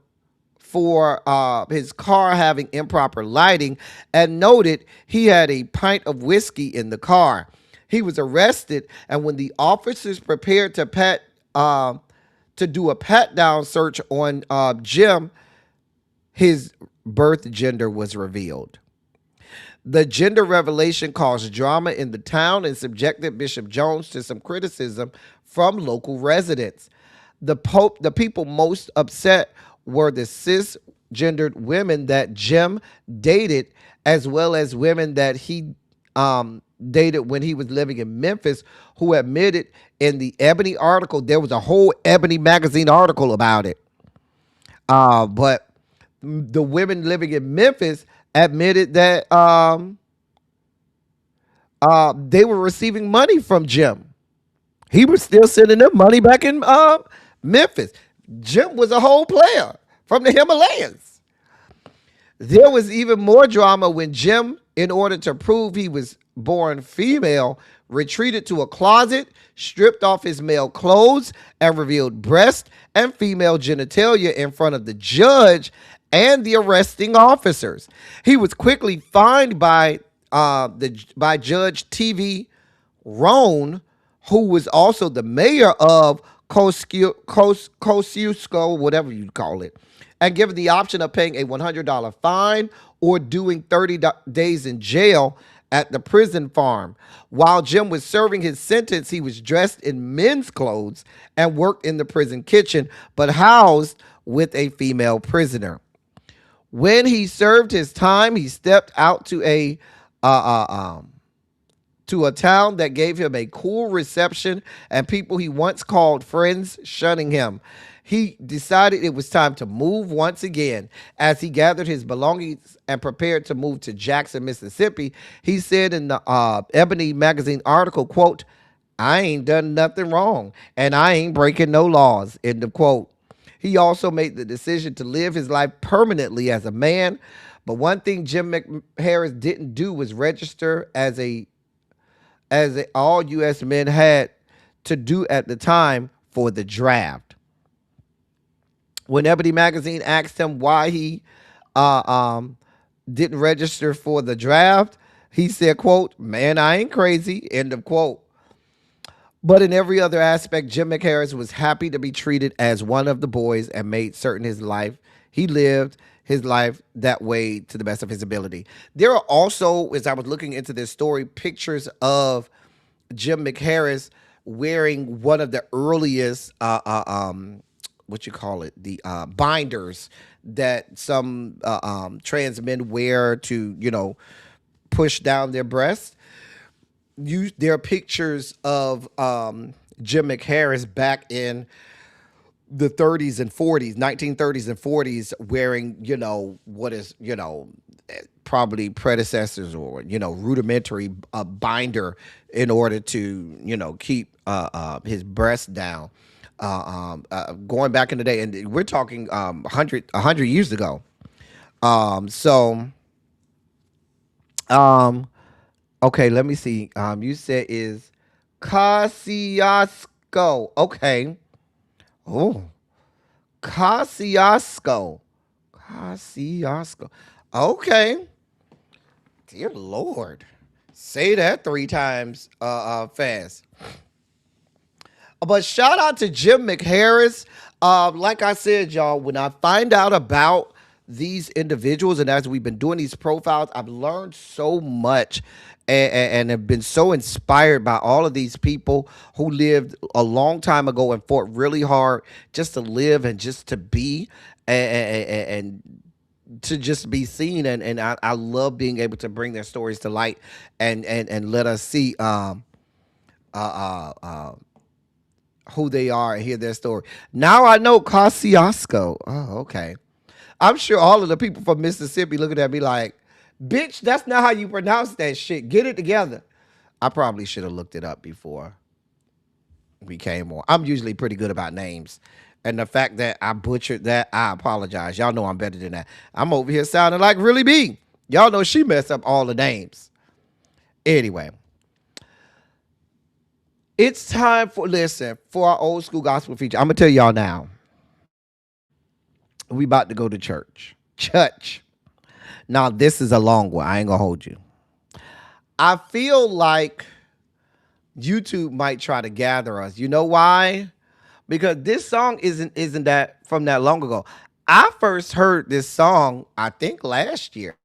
for his car having improper lighting and noted he had a pint of whiskey in the car. He was arrested, and when the officers prepared to do a pat down search on Jim, his birth gender was revealed. The gender revelation caused drama in the town and subjected Bishop Jones to some criticism from local residents. The people most upset were the cisgendered women that Jim dated, as well as women that he dated when he was living in Memphis, who admitted in the Ebony article, there was a whole Ebony magazine article about it. But the women living in Memphis admitted that they were receiving money from Jim. He was still sending them money back in Memphis. Jim was a whole player from the Himalayas. There was even more drama when Jim, in order to prove he was born female, retreated to a closet, stripped off his male clothes, and revealed breast and female genitalia in front of the judge and the arresting officers. He was quickly fined by Judge TV Roan, who was also the mayor of Kosciuszko, whatever you call it, and given the option of paying a $100 fine or doing 30 days in jail at the prison farm. While Jim was serving his sentence, he was dressed in men's clothes and worked in the prison kitchen, but housed with a female prisoner. When he served his time, he stepped out to a town that gave him a cool reception, and people he once called friends shunning him. He decided it was time to move once again. As he gathered his belongings and prepared to move to Jackson, Mississippi, he said in the Ebony magazine article, quote, "I ain't done nothing wrong, and I ain't breaking no laws," end of quote. He also made the decision to live his life permanently as a man. But one thing Jim McHarris didn't do was register as all U.S. men had to do at the time for the draft. When Ebony magazine asked him why he didn't register for the draft, he said, quote, "Man, I ain't crazy," end of quote. But in every other aspect, Jim McHarris was happy to be treated as one of the boys and made certain he lived his life that way to the best of his ability. There are also, as I was looking into this story, pictures of Jim McHarris wearing one of the earliest binders that some trans men wear to, push down their breasts. There are pictures of Jim McHarris back in the 30s and 40s, 1930s and 40s, wearing, what is, probably predecessors or, rudimentary binder in order to, keep his breasts down. Going back in the day, and we're talking 100 years ago. Okay, let me see. You said is Kosciuszko. Okay. Oh, Kosciuszko. Kosciuszko. Okay. Dear Lord. Say that 3 times fast. But shout out to Jim McHarris. Like I said, y'all, when I find out about these individuals and as we've been doing these profiles, I've learned so much and have been so inspired by all of these people who lived a long time ago and fought really hard just to live and just to be and to just be seen. And I love being able to bring their stories to light and let us see who they are and hear their story. Now I know Kosciuszko. Oh, okay. I'm sure all of the people from Mississippi looking at me like, bitch, that's not how you pronounce that shit. Get it together. I probably should have looked it up before we came on. I'm usually pretty good about names. And the fact that I butchered that, I apologize. Y'all know I'm better than that. I'm over here sounding like Really B. Y'all know she messed up all the names. Anyway. It's time for our old school gospel feature. I'm going to tell y'all now. We about to go to church. Church. Now, this is a long one. I ain't going to hold you. I feel like YouTube might try to gather us. You know why? Because this song isn't that from that long ago. I first heard this song, I think, last year.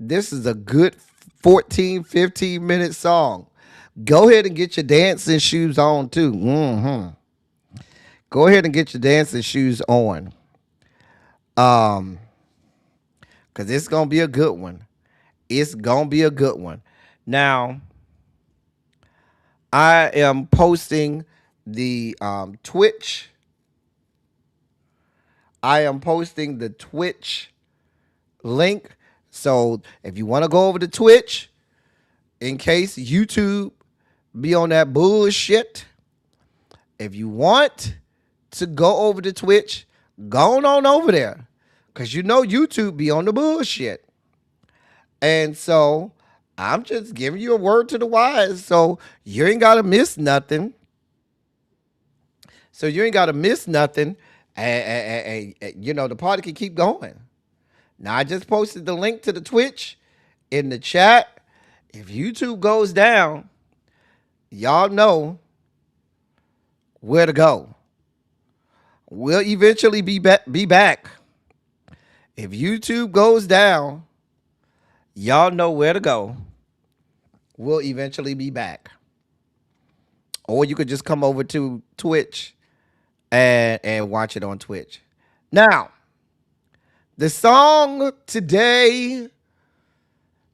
This is a good 14, 15-minute song. Go ahead and get your dancing shoes on, too. Go ahead and get your dancing shoes on. Because it's going to be a good one. It's going to be a good one. Now, I am posting the Twitch. I am posting the Twitch link. So if you want to go over to Twitch, in case YouTube be on that bullshit, if you want to go over to Twitch, go on over there. Because you know YouTube be on the bullshit. And so I'm just giving you a word to the wise. So you ain't got to miss nothing. And the party can keep going. Now, I just posted the link to the Twitch in the chat. If YouTube goes down, y'all know where to go. We'll eventually be back. If YouTube goes down, y'all know where to go. We'll eventually be back. Or you could just come over to Twitch and watch it on Twitch. Now, the song today,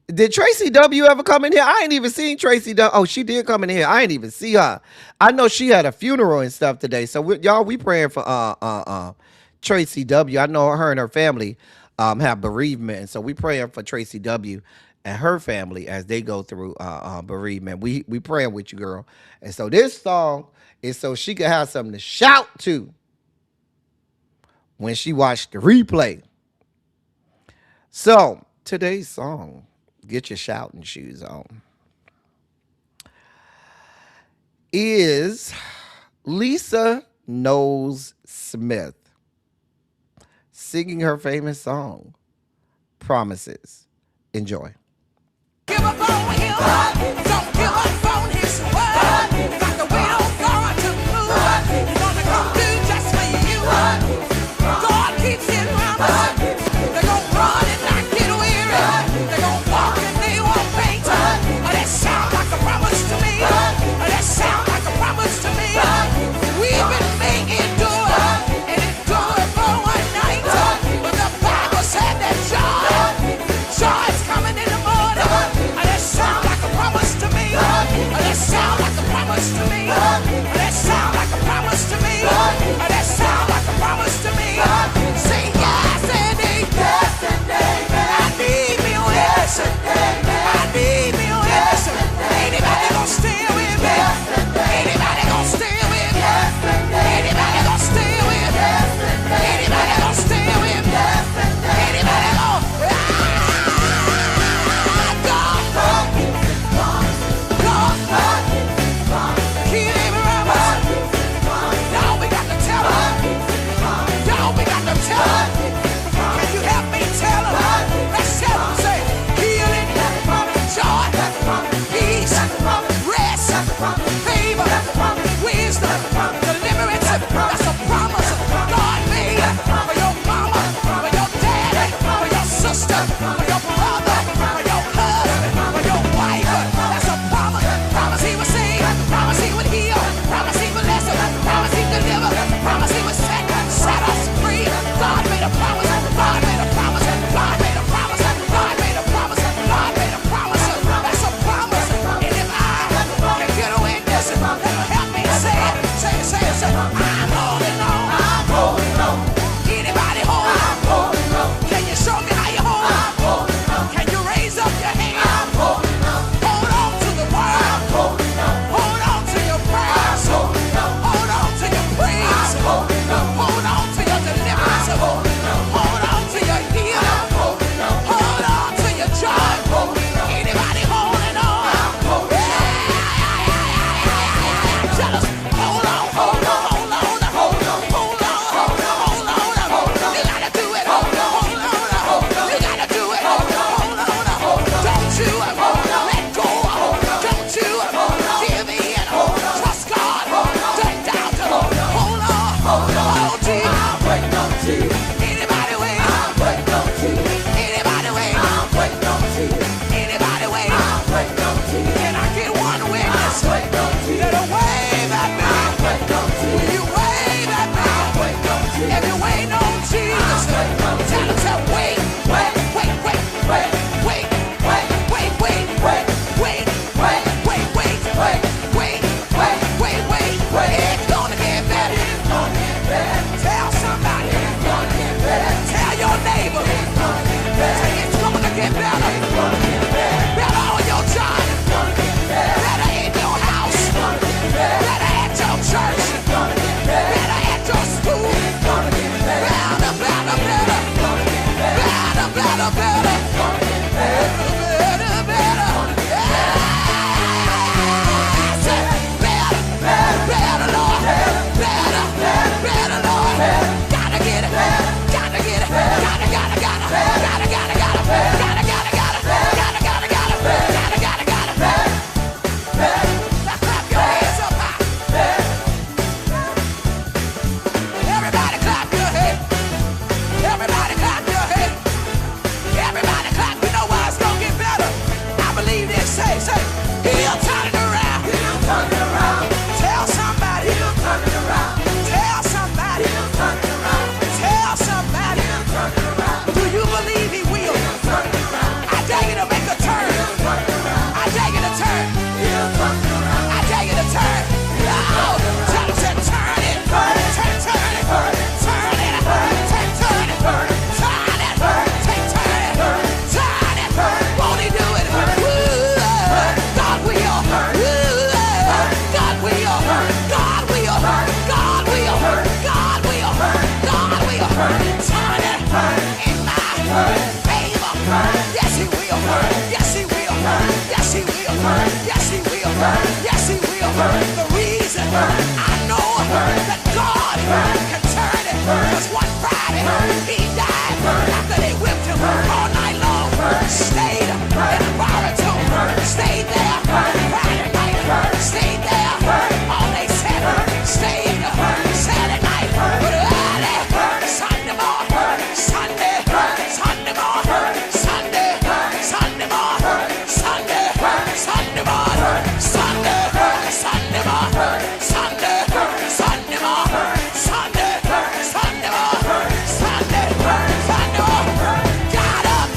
did Tracy W ever come in here? I ain't even seen Tracy W. Oh, she did come in here. I ain't even see her. I know she had a funeral and stuff today. So we praying for Tracy W. I know her and her family have bereavement. And so we praying for Tracy W and her family as they go through bereavement. We praying with you, girl. And so this song is so she can have something to shout to when she watched the replay. So, today's song, get your shouting shoes on, is Lisa Knowles Smith singing her famous song, Promises. Enjoy. Give up on him. Don't give up on his word. Got to wait on God to move. He's gonna come through just for you. God keeps his promise. They're gonna run and not get weary. They're gonna walk and they won't faint. That sounds like a promise to me. That sounds like a promise promise to me. That sound like a promise to me. That sound like a promise to me. Say yes and amen. I need me a witness. I need me a witness. Anybody gonna stand with me? Anybody gonna stand with me? Anybody gonna stand with me? Anybody gonna stand with me? Anybody gonna? Can you help me tell them? Let's tell them, say, healing, joy, peace, rest, favor, wisdom, deliverance. That's a promise God made for your mama, for your daddy, for your sister, for your brother, for your husband, for your wife. That's a promise. Promise he would save, promise he would heal, promise he would bless, promise he would deliver, promise he would set us free. God made a promise. God made a promise. God made a promise. God made a promise. God made a promise. That's a promise. And if I can get a witness, help me say it. Say it. I'm holding on. I'm holding on. Anybody hold on? I'm holding on. Can you show me how you hold on? I'm holding on. Can you raise up your hand? I'm holding on. Hold on to the word. I'm holding on. Hold on to your prayers. I'm holding on. Hold on to your praise. I'm holding on. Hold on to your deliverance. I'm holding on. Hold on to your healing. I'm holding on. Hold on to your joy. I'm holding on. Anybody holding on? I'm holding on. Tell us, hold on, hold on, hold on, hold on, hold on, hold on, hold on. You gotta do it. Hold on, hold on. You gotta do it. Hold on, hold on. Don't you let go. Don't you give in. Trust God. Don't doubt. Hold on, hold on to you. Anybody wait? I'm waiting on you. Anybody wait? I'm waiting on you. Anybody wait? I'm waiting on you. Can I get one witness? I'm waiting on you. That'll wave at me. I'm waiting on you. Will you wave at me? I'm waiting on you. If you're waiting on Jesus, tell him to wait. It's gonna get better. Tell somebody. Tell your neighbor. Say it's gonna get better. Better on your job. Better in your house. Better at your church. Better at your school. Better. Better, Lord. Better, Lord. Gotta get it. Gotta get it. Gotta. Clap your hands up high. Everybody clap your head. Everybody clap your head. Everybody clap. You know why it's gonna get better. I believe this. Say, he'll turn it around. He'll turn it around. Tell somebody. He'll turn it around. Tell somebody. He'll turn it around. Tell somebody. He'll turn it around. Do you believe he will? He'll turn it around. I dare you to make a turn. He'll turn it around. I dare you to turn. He'll turn it around. I dare you to turn. Oh, tell him to turn it. Turn it. Turn it. Turn it. Turn it. Turn it. Turn it. Turn it. Turn it. Won't he do it? God will. God will. God will. God will. God will. God will. Turn it in my favor. Yes, he will. Yes, he will. Yes, he will. Yes, he will. Yes, he will. The reason I know that God can turn it was one Friday he died after they whipped him all night long. Stayed in the bar and stayed there Friday night. Stayed there all day Saturday. Stayed Saturday night. But early Sunday morning. Sunday morning. Sunday morning. Sunday morning. Sunday morning. Sunday morning. Sunday morning. Sunday morning. Sunday morning. Sunday morning. Sunday morning. Sunday morning. Got up.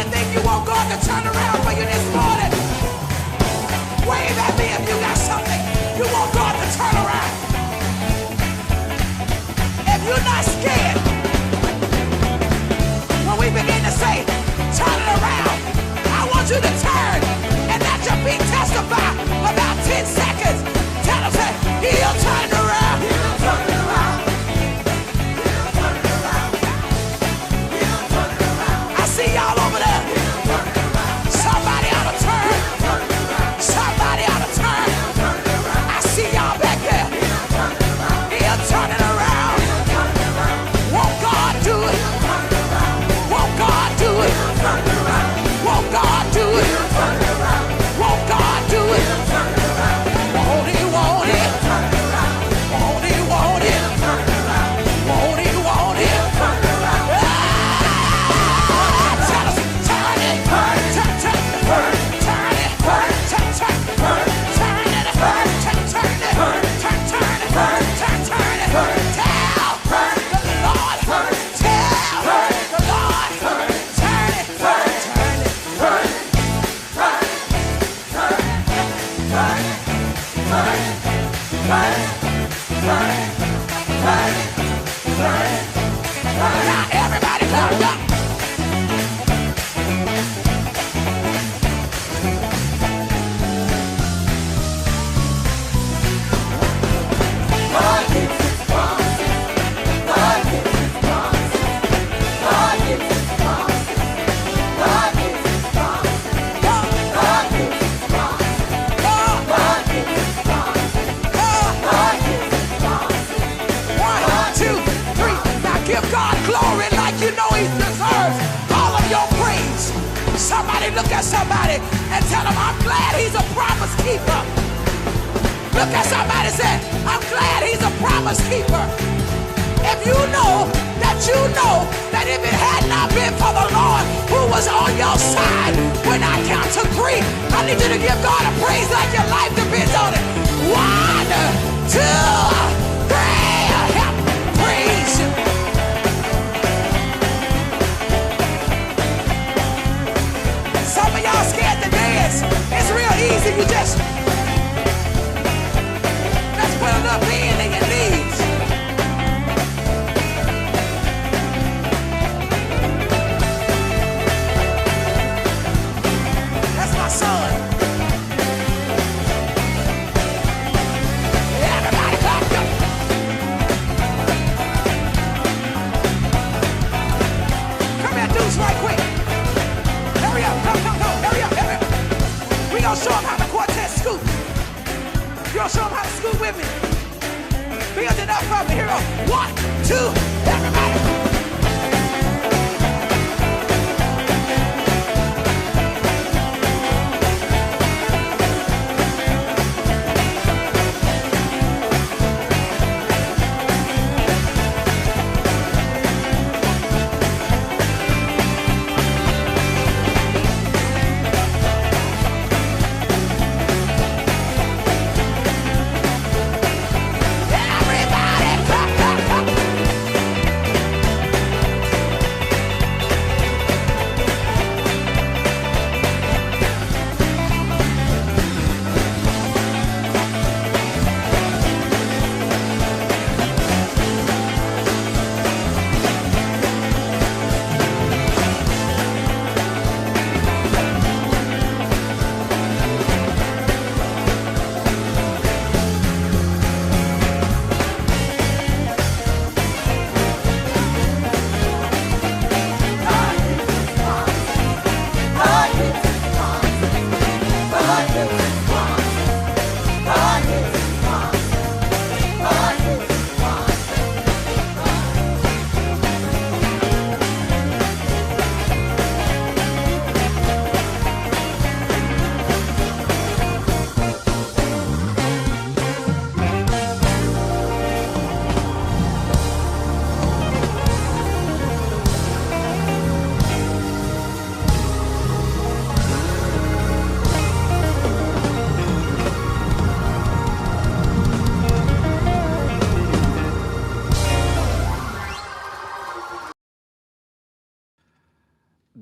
you think you want God to turn around for you this morning? Wave at me if you got something you want God to turn around. If you're not scared, when we begin to say, turn it around, I want you to turn and let your feet testify about 10 seconds. Tell them, say, he'll turn it around. He'll turn it around. He'll turn it around. He'll turn it around. I see y'all over there. He'll turn it around. Somebody ought to turn. He'll turn it around. Somebody ought to turn. He'll turn it around. I see y'all back there. He'll turn it around. He'll turn it around. He'll turn it around. Won't God do it? He'll turn it around. Won't God do it? He'll turn it around. Won't God do it? He'll turn it around. Won't God do it? He'll turn it around. Won't he, won't he? He'll turn it around. Won't he, won't he? He'll turn it around. Won't he, won't he? He'll turn it around. Tell us, turn it. Turn it. Turn it. Turn it. Turn it. Turn it. Turn it. Turn it. Turn it. Turn it. Turn it. Turn it. Tell the Lord. Tell the Lord. Turn it. Turn it. Turn it. Turn it. Now everybody clap up. Give God glory like you know he deserves all of your praise. Somebody look at somebody and tell them, I'm glad he's a promise keeper. Look at somebody and say, I'm glad he's a promise keeper. If you know that if it had not been for the Lord who was on your side, when I count to 3, I need you to give God a praise like your life depends on it. 1, 2, 3, help praise him. Some of y'all scared to dance. It's real easy. You just put a little bend in your knees. That's my son. Everybody clap up. Come here, dudes, right quick. Hurry up, come, hurry up. We gonna show them how the quartet scoop. You gonna show them how to scoop with me. Build it up from the hero. 1, 2, everybody. Everybody clap, clap, clap.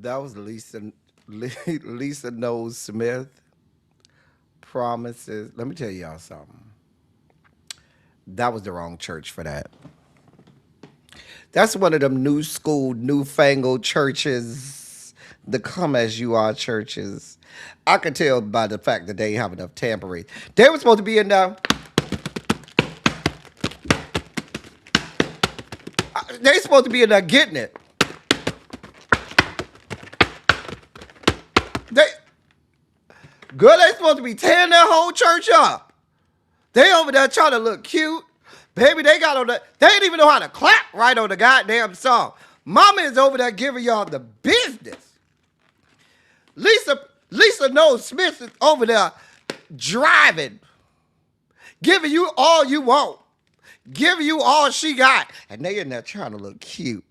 That was Lisa Knowles Smith. Promises. Let me tell y'all something. That was the wrong church for that. That's one of them new school, newfangled churches, the come as you are churches. I could tell by the fact that they have enough tambourines. They were supposed to be in there. They supposed to be in there getting it. They, girl, they supposed to be tearing their whole church up. They over there trying to look cute. Baby, they got on the, they didn't even know how to clap right on the goddamn song. Mama is over there giving y'all the business. Lisa Knowles Smith is over there driving, giving you all you want, giving you all she got, and they in there trying to look cute.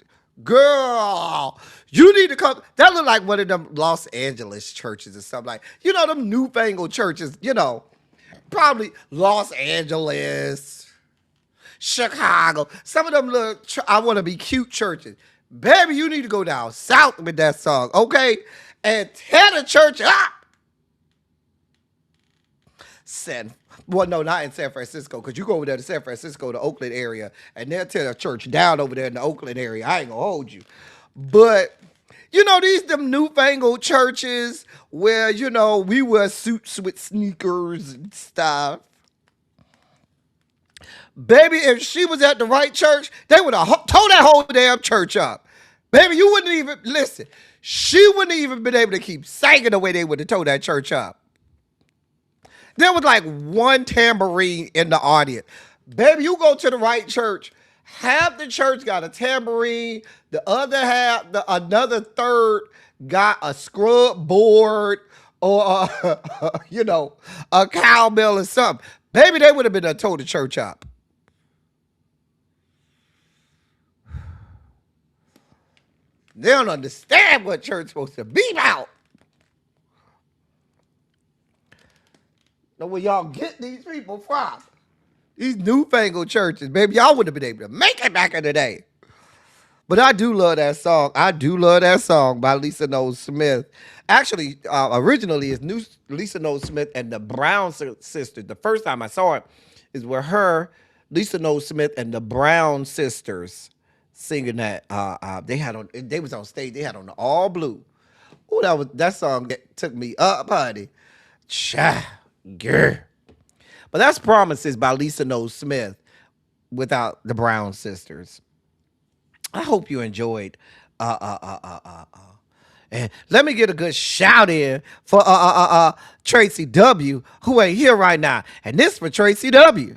Girl, you need to come. That look like one of them Los Angeles churches or something like, you know, them newfangled churches, you know, probably Los Angeles, Chicago. Some of them look, I want to be cute churches. Baby, you need to go down south with that song, okay? And tear the church up. Well, no, not in San Francisco, because you go over there to San Francisco, the Oakland area, and they'll tear the church down over there in the Oakland area. I ain't gonna hold you. But, you know, these them newfangled churches where, you know, we wear suits with sneakers and stuff. Baby, if she was at the right church, they would have tore that whole damn church up. Baby, you wouldn't even, listen, she wouldn't even been able to keep singing the way they would have tore that church up. There was like one tambourine in the audience. Baby, you go to the right church, half the church got a tambourine, the other half, another third got a scrub board or, you know, a cowbell or something. Baby, they would have been tore the church up. They don't understand what church is supposed to be about. Know where y'all get these people from? These newfangled churches, baby, y'all wouldn't have been able to make it back in the day. But I do love that song. I do love that song by Lisa Knowles Smith. Actually, originally it's Lisa Knowles Smith and the Brown sisters. The first time I saw it is where her, Lisa Knowles Smith, and the Brown sisters singing that. They was on stage. They had on the all blue. Oh, that song that took me up, honey. Cha, girl. But that's Promises by Lisa Knowles Smith without the Brown sisters. I hope you enjoyed. And let me get a good shout in for Tracy W, who ain't here right now. And this for Tracy W.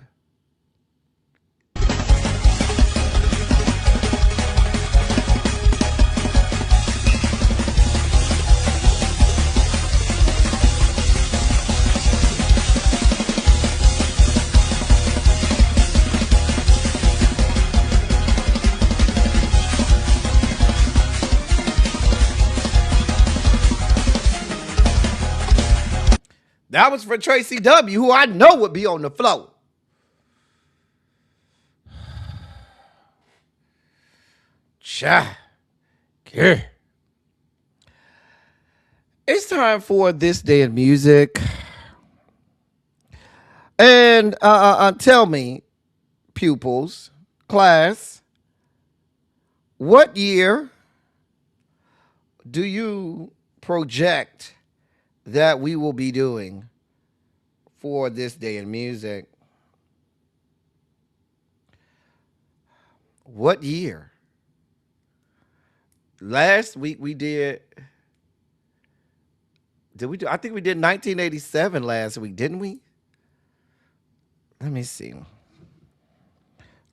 That was for Tracy W, who I know would be on the floor. Cha. It's time for This Day in Music. And tell me, pupils, class, what year do you project that we will be doing for This Day in Music? What year? Last week we did we do? I think we did 1987 last week, didn't we? Let me see.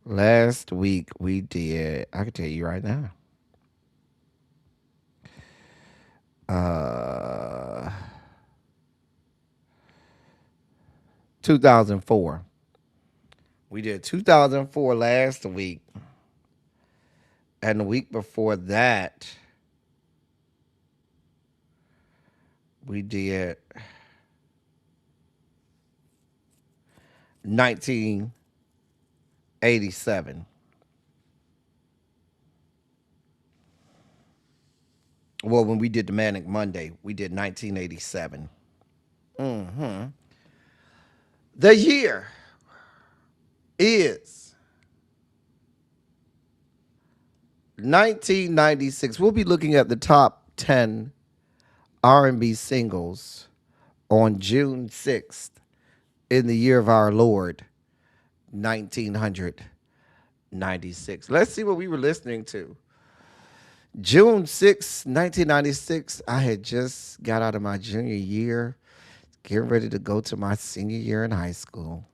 Last week we did, I can tell you right now. 2004. We did 2004 last week. And the week before that, we did 1987. Well, when we did the Manic Monday, we did 1987. The year is 1996. We'll be looking at the top 10 R&B singles on June 6th in the year of our Lord, 1996. Let's see what we were listening to. June 6th, 1996, I had just got out of my junior year, getting ready to go to my senior year in high school.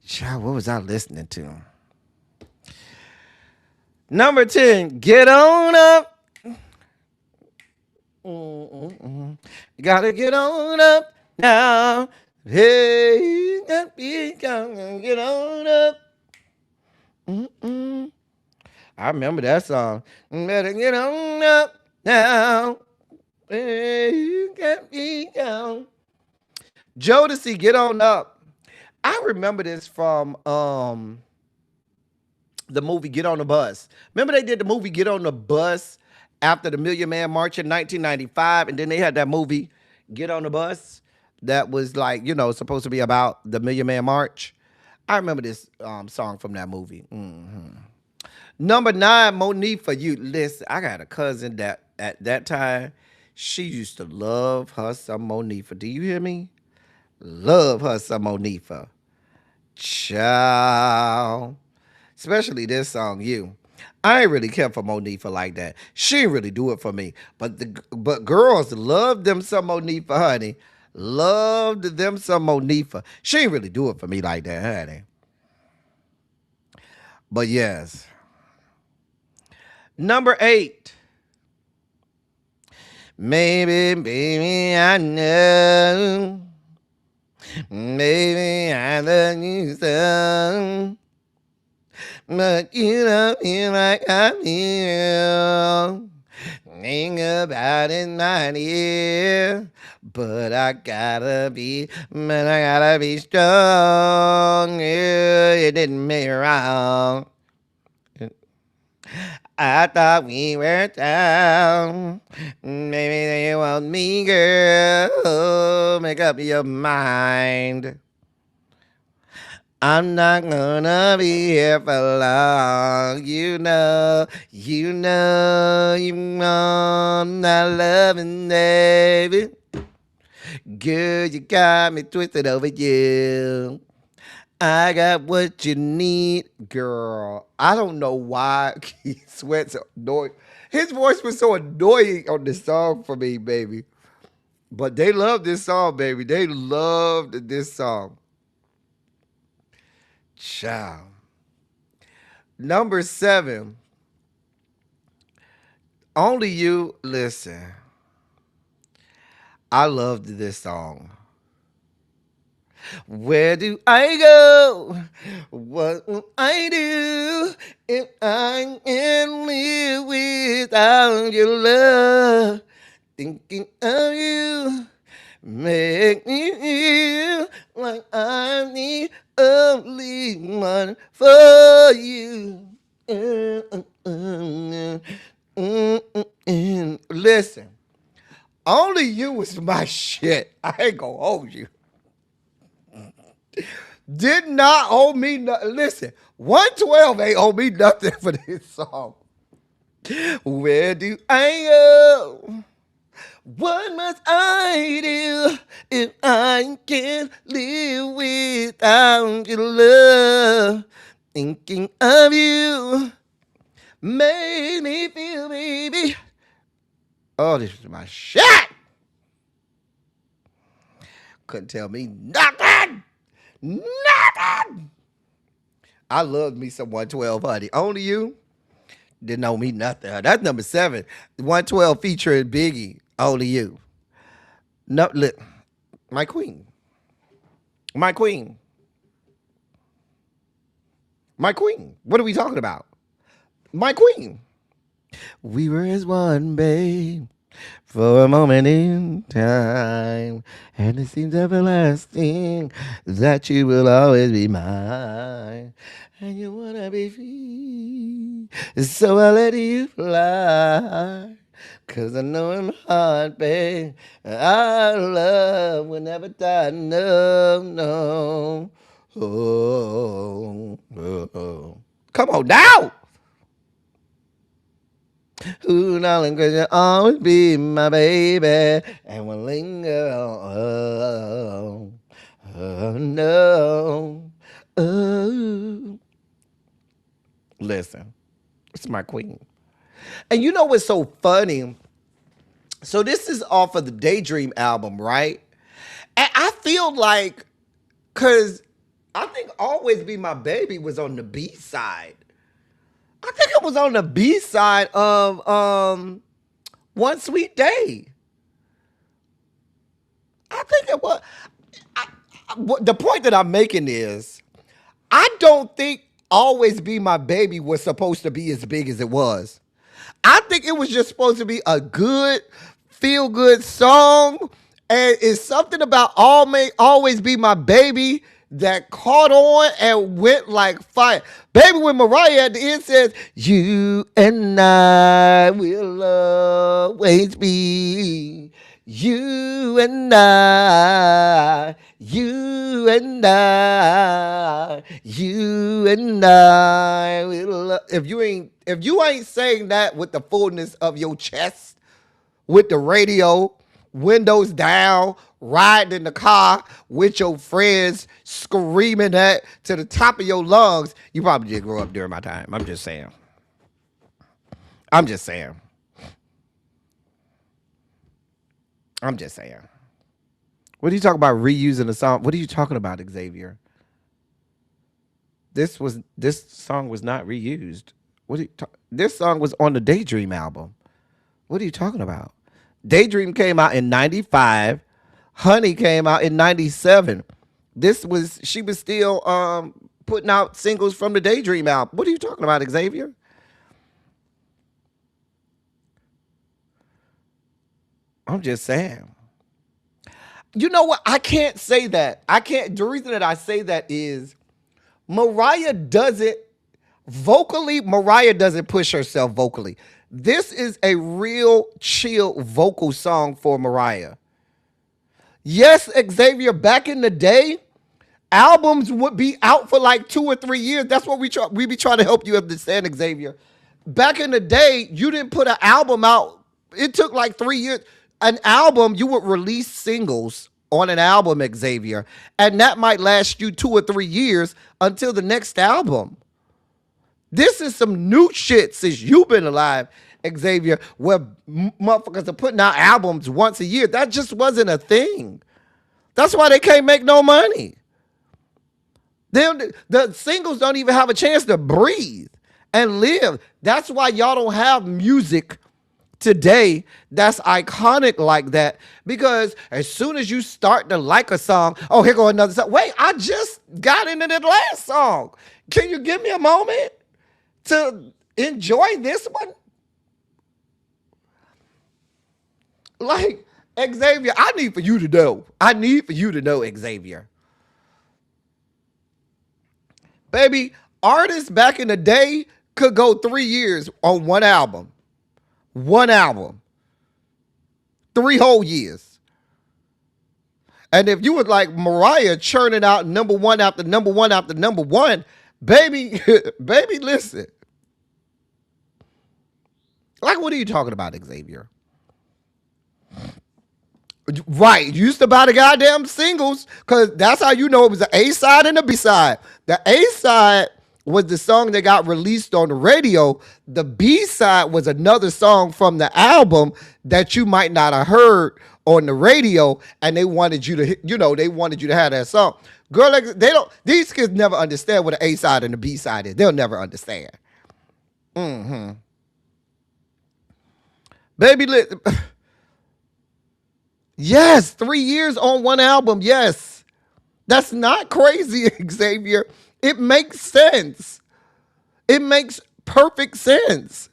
Child, what was I listening to? Number 10, Get On Up. You gotta get on up now. Hey, you gotta get on up. I remember that song. Better get on up now. Hey, you gotta be down. Jodeci, Get On Up. I remember this from the movie Get on the Bus. Remember they did the movie Get on the Bus after the Million Man March in 1995, and then they had that movie Get on the Bus that was like, supposed to be about the Million Man March. I remember this song from that movie. Number 9, Monique for You. Listen, I got a cousin that at that time, she used to love her some Monifa. Do you hear me? Love her some Monifa. Child. Especially this song, You. I ain't really care for Monifa like that. She ain't really do it for me. But girls loved them some Monifa, honey. Loved them some Monifa. She ain't really do it for me like that, honey. But yes. Number 8. Maybe, baby, I know. Maybe I love you so. But you don't feel like I feel. Think about it, my dear. But I gotta be strong. Yeah, you didn't make me wrong. I thought we were down. Maybe they want me, girl. Make up your mind. I'm not gonna be here for long. You know, I'm not loving, baby. Girl, you got me twisted over you. I got what you need, girl. I don't know why Keith Sweat's annoying. His voice was so annoying on this song for me, baby. But they loved this song, baby. They loved this song. Ciao. Number 7. Only You. Listen. I loved this song. Where do I go? What will I do if I can't live without your love? Thinking of you make me feel like I'm the only one for you. Listen, Only You was my shit. I ain't gonna hold you. Did not owe me nothing. Listen, 112 ain't owe me nothing for this song. Where do I go? What must I do if I can't live without your love? Thinking of you made me feel, baby. Oh, this is my shit. Couldn't tell me nothing. Nothing. I loved me some 112, honey. Only You didn't owe me nothing. That's number 7. 112 featuring Biggie. Only You. No, look, my queen. My queen. My queen. What are we talking about? My queen. We were as one, babe, for a moment in time, and it seems everlasting that you will always be mine. and you wanna be free. So I let you fly. Cause I know in my heart, babe, our love will never die. No, no. Oh, oh, oh. Come on now. Ooh, darling, cause you'll always be my baby. And we'll linger on. Oh, no. Oh. Listen, it's my queen. And you know what's so funny? So this is off of the Daydream album, right? And I feel like, cause I think Always Be My Baby was on the B side. I think it was on the B side of One Sweet Day. I think it was. The point that I'm making is, I don't think Always Be My Baby was supposed to be as big as it was. I think it was just supposed to be a good, feel good song. And it's something about Always Be My Baby that caught on and went like fire. Baby, when Mariah at the end says, you and I will always be. You and I, you and I, you and I will. If you ain't saying that with the fullness of your chest, with the radio, windows down, riding in the car with your friends, screaming that to the top of your lungs, you probably did grow up during my time. I'm just saying. I'm just saying. I'm just saying. What are you talking about reusing a song? What are you talking about, Xavier? This song was not reused. This song was on the Daydream album. What are you talking about? Daydream came out in 95. Honey came out in 97. She was still putting out singles from the Daydream album. What are you talking about, Xavier? I'm just saying. You know what? I can't say that. The reason that I say that is Mariah doesn't push herself vocally. This is a real chill vocal song for Mariah. Yes, Xavier, back in the day, albums would be out for like 2 or 3 years. That's what we be trying to help you understand, Xavier. Back in the day, you didn't put an album out. It took like 3 years. An album, you would release singles on an album, Xavier, and that might last you 2 or 3 years until the next album. This is some new shit since you've been alive, Xavier, where motherfuckers are putting out albums once a year. That just wasn't a thing. That's why they can't make no money. The singles don't even have a chance to breathe and live. That's why y'all don't have music today that's iconic like that, because as soon as you start to like a song, oh, here go another song. Wait, I just got into the last song. Can you give me a moment to enjoy this one? Like, Xavier, I need for you to know, Xavier. Baby, artists back in the day could go 3 years on one album. 3 whole years. And if you was like Mariah churning out number one after number one after number one, baby, listen. Like, what are you talking about, Xavier? Right. You used to buy the goddamn singles because that's how you know it was the A side and the B side. The A side was the song that got released on the radio. The B side was another song from the album that you might not have heard on the radio, and they wanted you to, have that song. Girl, like, these kids never understand what the A side and the B side is. They'll never understand. Baby, yes, 3 years on one album. Yes. That's not crazy, Xavier. It makes sense. It makes perfect sense.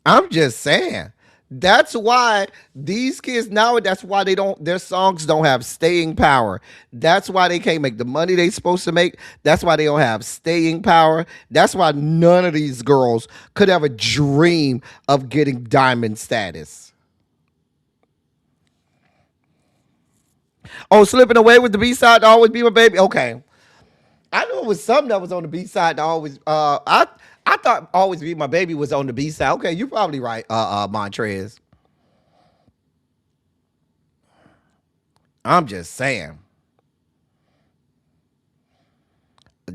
I'm just saying. That's why these kids now, that's why their songs don't have staying power. That's why they can't make the money they supposed to make. That's why they don't have staying power. That's why none of these girls could ever dream of getting diamond status. Oh, slipping away with the B-side to always be my baby. Okay. I knew it was something that was on the B-side to always I thought always be my baby was on the B-side. Okay, you're probably right, Montrez. I'm just saying.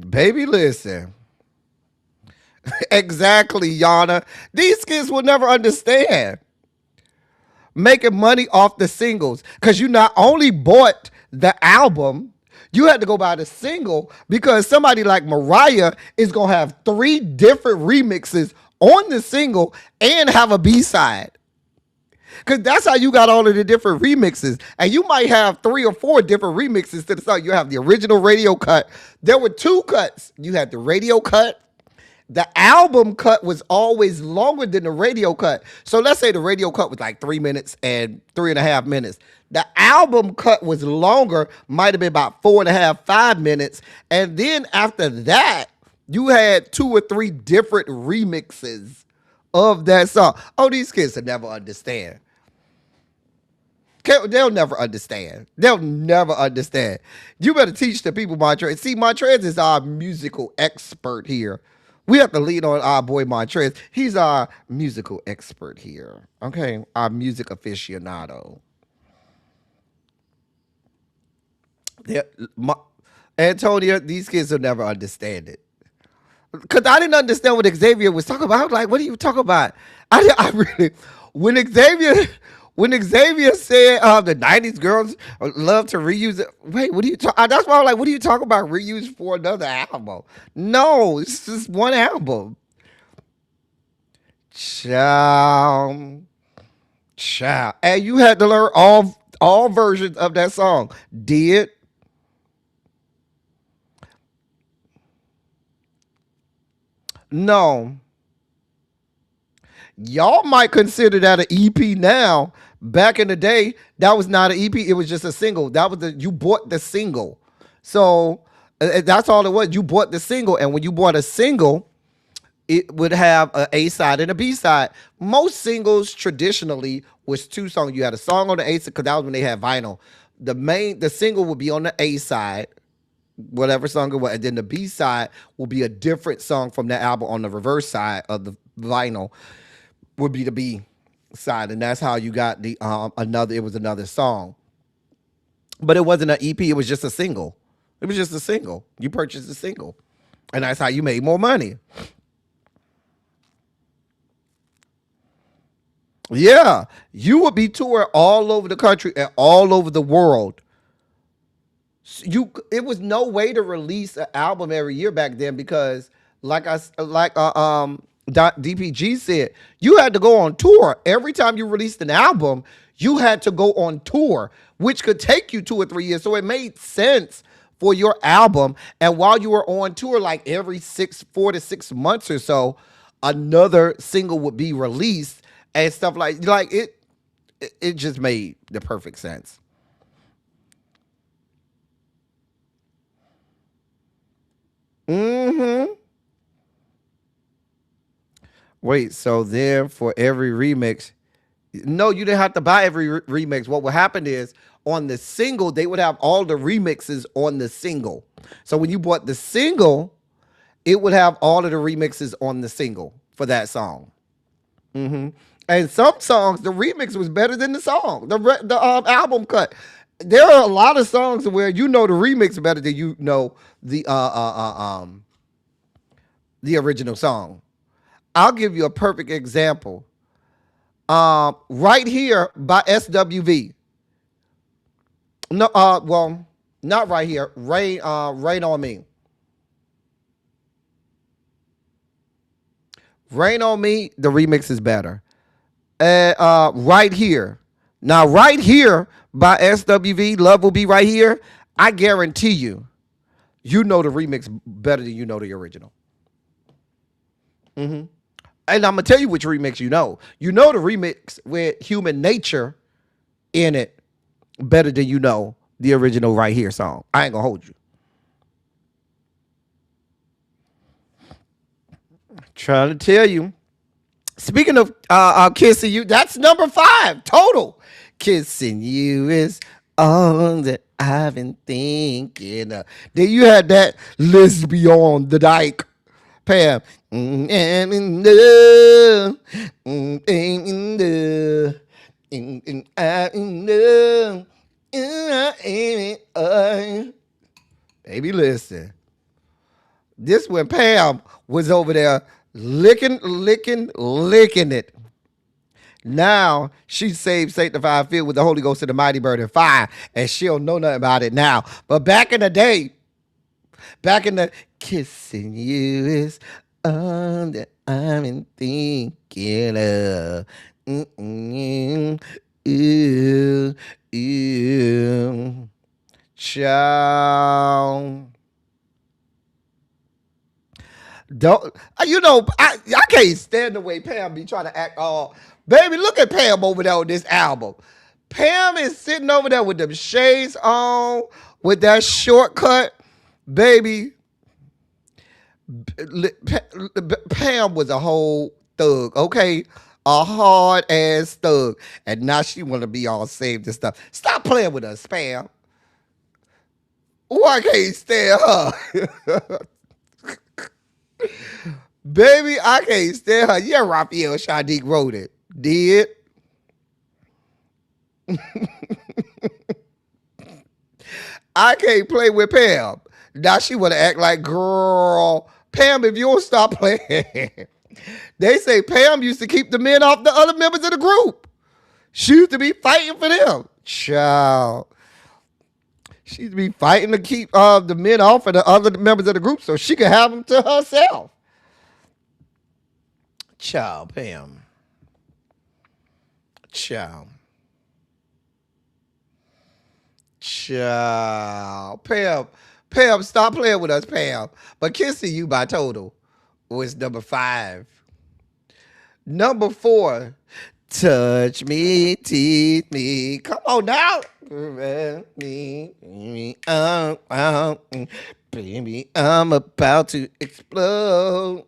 Baby, listen. Exactly, Yana. These kids will never understand making money off the singles because you not only bought the album, you had to go buy the single because somebody like Mariah is going to have 3 different remixes on the single and have a B-side. Because that's how you got all of the different remixes. And you might have 3 or 4 different remixes to the song. You have the original radio cut. There were 2 cuts. You had the radio cut. The album cut was always longer than the radio cut. So let's say the radio cut was like 3 minutes and 3.5 minutes. The album cut was longer, might have been about 4.5, 5 minutes. And then after that, you had 2 or 3 different remixes of that song. Oh, these kids will never understand. They'll never understand. They'll never understand. You better teach the people, Montrez. See, Montrez is our musical expert here. We have to lean on our boy Montrez. He's our musical expert here. Okay? Our music aficionado. Antonia, these kids will never understand it. Because I didn't understand what Xavier was talking about. I was like, what are you talking about? I really, when Xavier said the 90s girls love to reuse it. Wait, what are you talking? That's why I'm like, what are you talking about? Reuse for another album? No, it's just one album. Child. And you had to learn all versions of that song. Did. No. Y'all might consider that an EP now. Back in the day, that was not an EP. It was just a single. That was you bought the single. So that's all it was. You bought the single. And when you bought a single, it would have an A side and a B side. Most singles traditionally was 2 songs. You had a song on the A side because that was when they had vinyl. The single would be on the A side, whatever song it was, and then the B side will be a different song from that album on the reverse side of the vinyl. Would be the B side, and that's how you got the another song. But it wasn't an EP, it was just a single. It was just a single. You purchased a single. And that's how you made more money. Yeah. You would be touring all over the country and all over the world. It was no way to release an album every year back then because DPG said, you had to go on tour. Every time you released an album, you had to go on tour, which could take you 2 or 3 years. So it made sense for your album. And while you were on tour, like every 4 to 6 months or so, another single would be released and stuff like it. It just made the perfect sense. Mm-hmm. Wait, so then for every remix, no, you didn't have to buy every remix. What would happen is on the single, they would have all the remixes on the single. So when you bought the single, it would have all of the remixes on the single for that song. Mm-hmm. And some songs, the remix was better than the song, the album cut. There are a lot of songs where you know the remix better than you know the original song. I'll give you a perfect example. Right Here by SWV. No, well, not Right Here. Rain on Me. Rain on Me, the remix is better. Right Here. Now, Right Here by SWV, Love Will Be Right Here. I guarantee you, you know the remix better than you know the original. Mm-hmm. And I'm gonna tell you which remix you know. You know the remix with Human Nature in it better than you know the original Right Here song. I ain't gonna hold you. Trying to tell you. Speaking of kissing you, that's number 5 total. Kissing you is all that I've been thinking of. Then you had that list beyond the dike, Pam. I'm in love. I'm in love. I'm in love. Baby, listen. This when Pam was over there licking it. Now she's saved, sanctified, filled with the Holy Ghost and the mighty bird and fire, and she don't know nothing about it now. But back in the day, back in the kissing you is all that I'm thinking of. Ooh, ooh, child. Don't I can't stand the way Pam be trying to act all. Baby, look at Pam over there with this album. Pam is sitting over there with them shades on, with that shortcut. Baby, Pam was a whole thug, okay? A hard ass thug. And now she want to be all saved and stuff. Stop playing with us, Pam. Why can't stand her? Baby, I can't stand her. Yeah, Raphael Sadiq wrote it. Did. I can't play with Pam. Now she want to act like, girl. Pam, if you don't stop playing. They say Pam used to keep the men off the other members of the group. She used to be fighting for them. Child. She used to be fighting to keep the men off of the other members of the group so she could have them to herself. Child, Pam. Child. Pam, stop playing with us, Pam. But Kissing You by Total was number 5. Number 4, Touch Me, Tease Me. Come on now. Baby, I'm about to explode.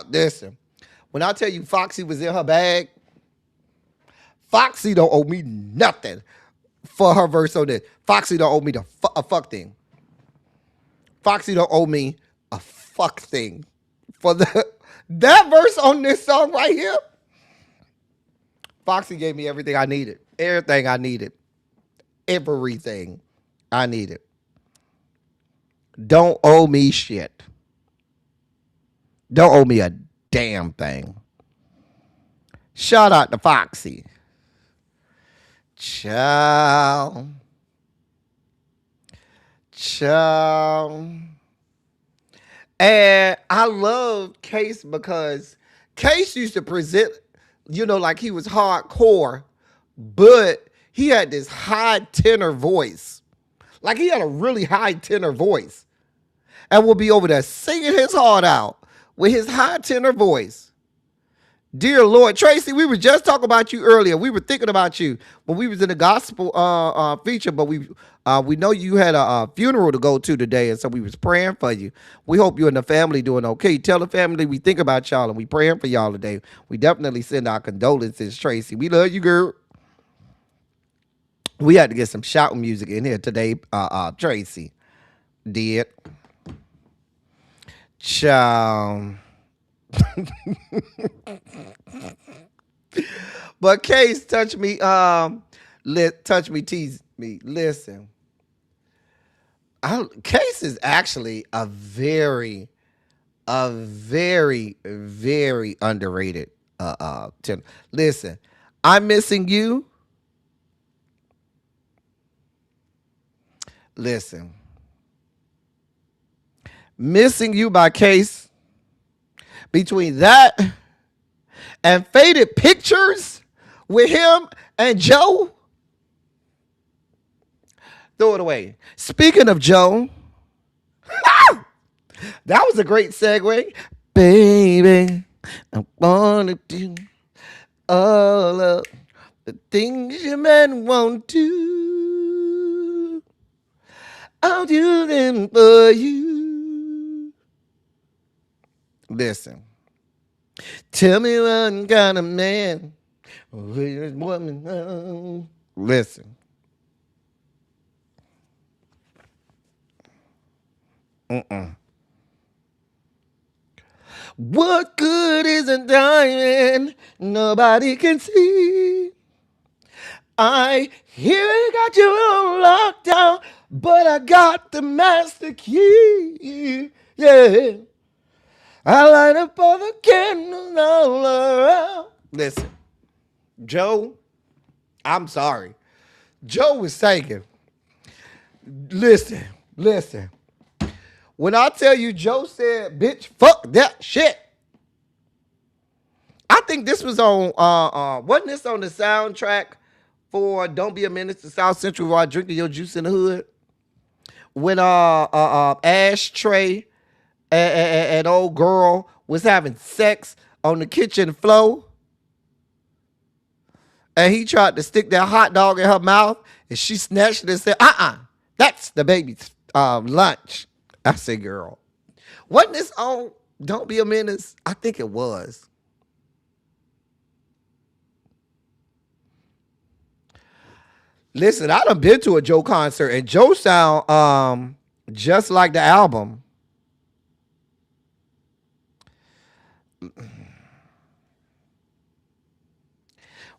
Listen, when I tell you Foxy was in her bag, Foxy don't owe me nothing for her verse on this. Foxy don't owe me a fuck thing. Foxy don't owe me a fuck thing for that verse on this song right here. Foxy gave me everything I needed. Everything I needed. Everything I needed. Don't owe me shit. Don't owe me a damn thing. Shout out to Foxy. Ciao. And I love Case because Case used to present, like he was hardcore, but he had this high tenor voice. Like he had a really high tenor voice. And would be over there singing his heart out with his high tenor voice. Dear Lord, Tracy, we were just talking about you earlier. We were thinking about you when we was in the gospel feature, but we know you had a funeral to go to today, and so we was praying for you. We hope you and the family doing okay. Tell the family we think about y'all, and we praying for y'all today. We definitely send our condolences, Tracy. We love you, girl. We had to get some shouting music in here today, Tracy. Did. Ciao. But Case, touch me, tease me. Listen, Case is actually a very, very underrated tenor. Listen, I'm Missing You. Listen, Missing You by Case. Between that and Faded Pictures with him and Joe, Throw it away. Speaking of Joe, that was a great segue. Baby, I wanna do all of the things your man won't do. I'll do them for you. Listen. Tell me what kind of man. Woman. Listen. What good is a diamond nobody can see? I hear you got your own lockdown, but I got the master key. Yeah. I light up all the candles all around. Listen, Joe, I'm sorry. Joe was singing. Listen. When I tell you Joe said, bitch, fuck that shit. I think this was on, wasn't this on the soundtrack for Don't Be a Menace to South Central while drinking your juice in the hood? When Ashtray and old girl was having sex on the kitchen floor, and he tried to stick that hot dog in her mouth, and she snatched it and said, that's the baby's lunch. I said, girl, wasn't this on Don't Be a Menace? I think it was. Listen, I done been to a Joe concert, and Joe sound just like the album.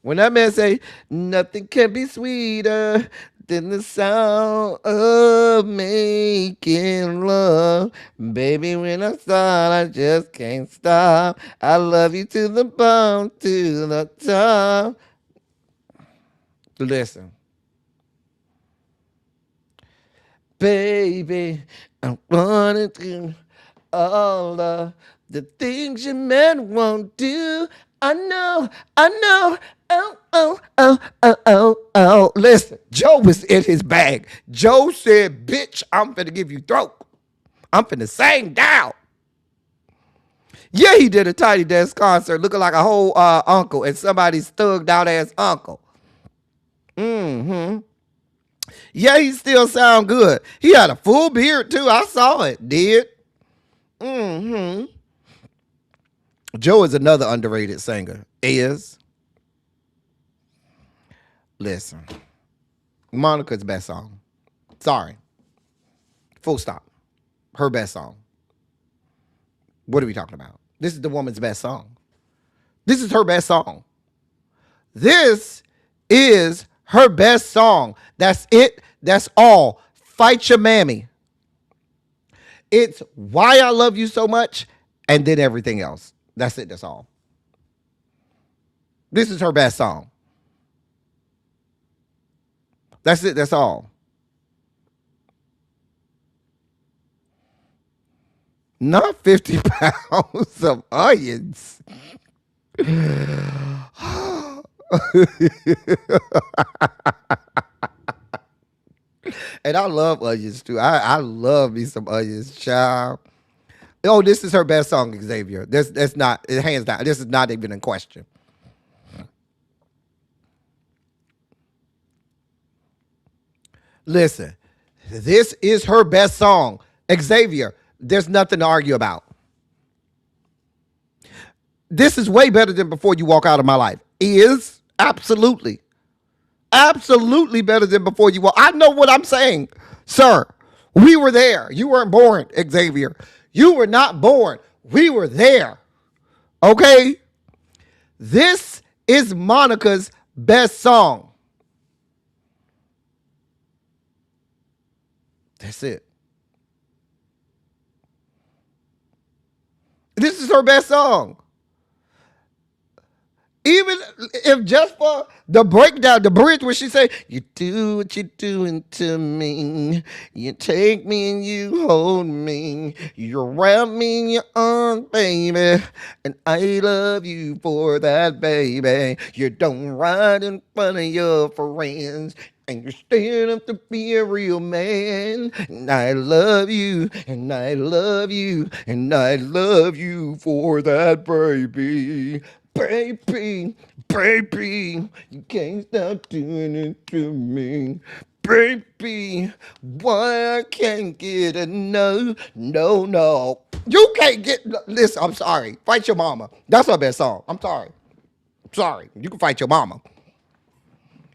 When that man say, nothing can be sweeter than the sound of making love. Baby, when I start, I just can't stop. I love you to the bone, to the top. Listen. Baby, I wanna do all of the things your man won't do. I know. Oh. Listen, Joe was in his bag. Joe said, bitch, I'm finna give you throat. I'm finna sing down. Yeah, he did a Tiny Desk concert looking like a whole uncle and somebody's thugged out ass uncle. Yeah, he still sound good. He had a full beard too. I saw it. Did. Joe is another underrated singer. Listen. Monica's best song. Sorry. Full stop. Her best song. What are we talking about? This is the woman's best song. This is her best song. This is her best song. That's it. That's all. Fight Your Mammy. It's Why I Love You So Much, and then everything else. That's it. That's all. This is her best song. That's it. That's all. Not 50 pounds of onions. And I love onions too. I love me some onions, child. Oh, this is her best song, Xavier. That's not, hands down. This is not even in question. Listen, this is her best song, Xavier. There's nothing to argue about. This is way better than Before You Walk Out of My Life. Is absolutely better than Before You Walk. I know what I'm saying, sir. We were there. You weren't born, Xavier. You were not born. We were there. Okay? This is Monica's best song. That's it. This is her best song. Even if just for the breakdown, the bridge where she say, you do what you're doing to me. You take me and you hold me. You wrap me in your arms, baby. And I love you for that, baby. You don't ride in front of your friends. And you're staying up to be a real man. And I love you, and I love you, and I love you for that, baby. Baby, baby, you can't stop doing it to me. Baby, why I can't get enough? No, no. You can't get, listen, I'm sorry. Fight your mama. That's our best song. I'm sorry. Sorry. You can fight your mama.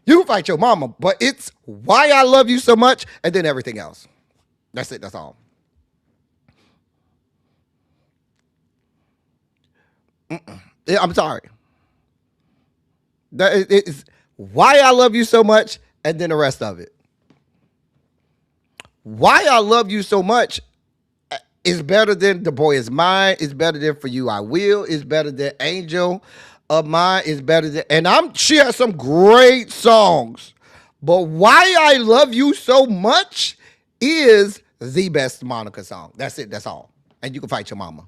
You can fight your mama, but it's why I love you so much, and then everything else. That's it. That's all. Yeah, I'm sorry. It's why I love you so much, and then the rest of it. Why I love you so much is better than The Boy Is Mine. It's better than For You I Will. It's better than Angel of Mine. It's better than, and she has some great songs. But Why I Love You So Much is the best Monica song. That's it. That's all. And you can fight your mama.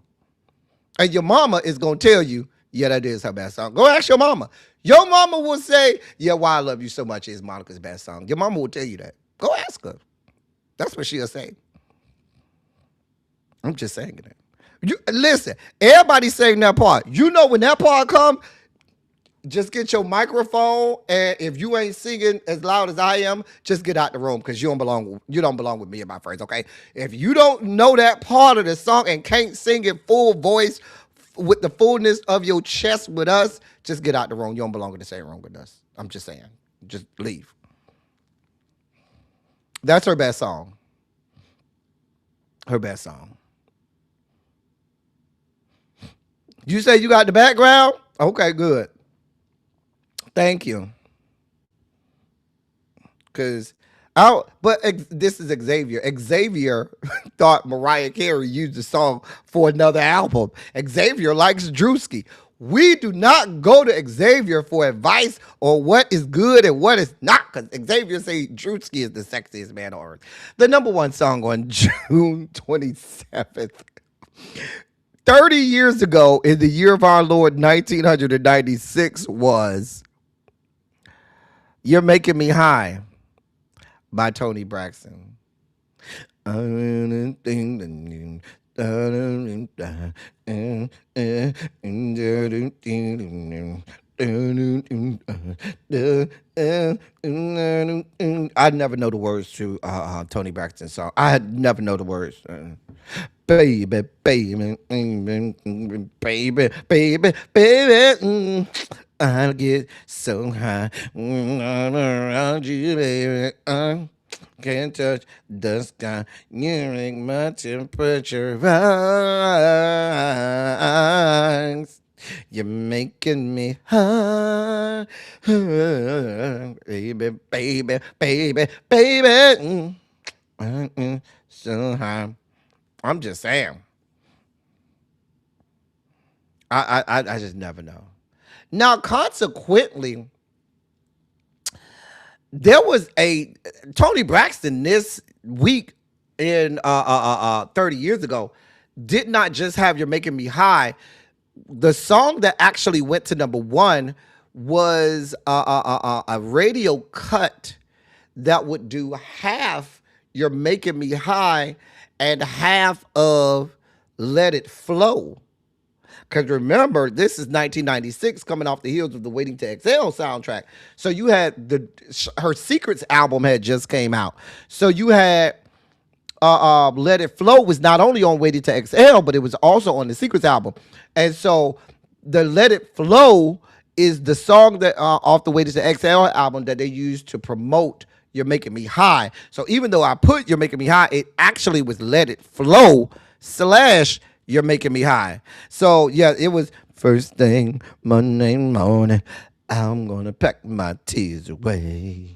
And your mama is going to tell you, yeah, that is her best song. Go ask your mama. Your mama will say, yeah, Why I Love You So Much is Monica's best song. Your mama will tell you that. Go ask her. That's what she'll say. I'm just saying that. You listen, everybody saying that part. You know when that part come, just get your microphone, and if you ain't singing as loud as I am, just get out the room because you don't belong with me and my friends, okay? If you don't know that part of the song and can't sing it full voice with the fullness of your chest with us, just get out the room. You don't belong in the same room with us. I'm just saying. Just leave. That's her best song. Her best song. You say you got the background? Okay, good. Thank you. This is Xavier. Xavier thought Mariah Carey used the song for another album. Xavier likes Drewski. We do not go to Xavier for advice or what is good and what is not, because Xavier say Drewski is the sexiest man on earth. The number one song on June 27th. 30 years ago, in the year of our Lord, 1996, was You're Making Me High by Tony Braxton. I never know the words to Tony Braxton's song. I had never know the words. Baby, baby, baby, baby, baby. I get so high around you, baby. I can't touch the sky. You make my temperature rise. You're making me high, baby, baby, baby, baby. So high. I'm just saying. I just never know. Now, consequently, there was a Tony Braxton this week in 30 years ago did not just have You're Making Me High. The song that actually went to number one was a radio cut that would do half You're Making Me High and half of Let It Flow. Because remember, this is 1996, coming off the heels of the Waiting to Exhale soundtrack. So you had her Secrets album had just came out. So you had Let It Flow was not only on Waiting to Exhale, but it was also on the Secrets album. And so the Let It Flow is the song that off the Waiting to Exhale album that they used to promote You're Making Me High. So even though I put You're Making Me High, it actually was Let It Flow / You're Making Me High. So yeah, it was first thing Monday morning. I'm gonna pack my tears away.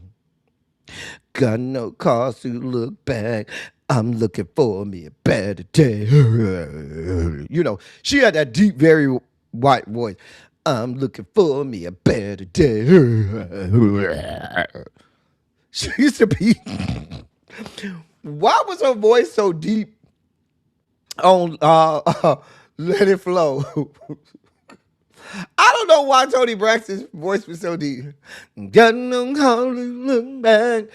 Got no cause to look back. I'm looking for me a better day. You know, she had that deep, very white voice. I'm looking for me a better day. She used to be. Why was her voice so deep on Let It Flow? I I don't know why Tony Braxton's voice was so deep. Got no call to look back.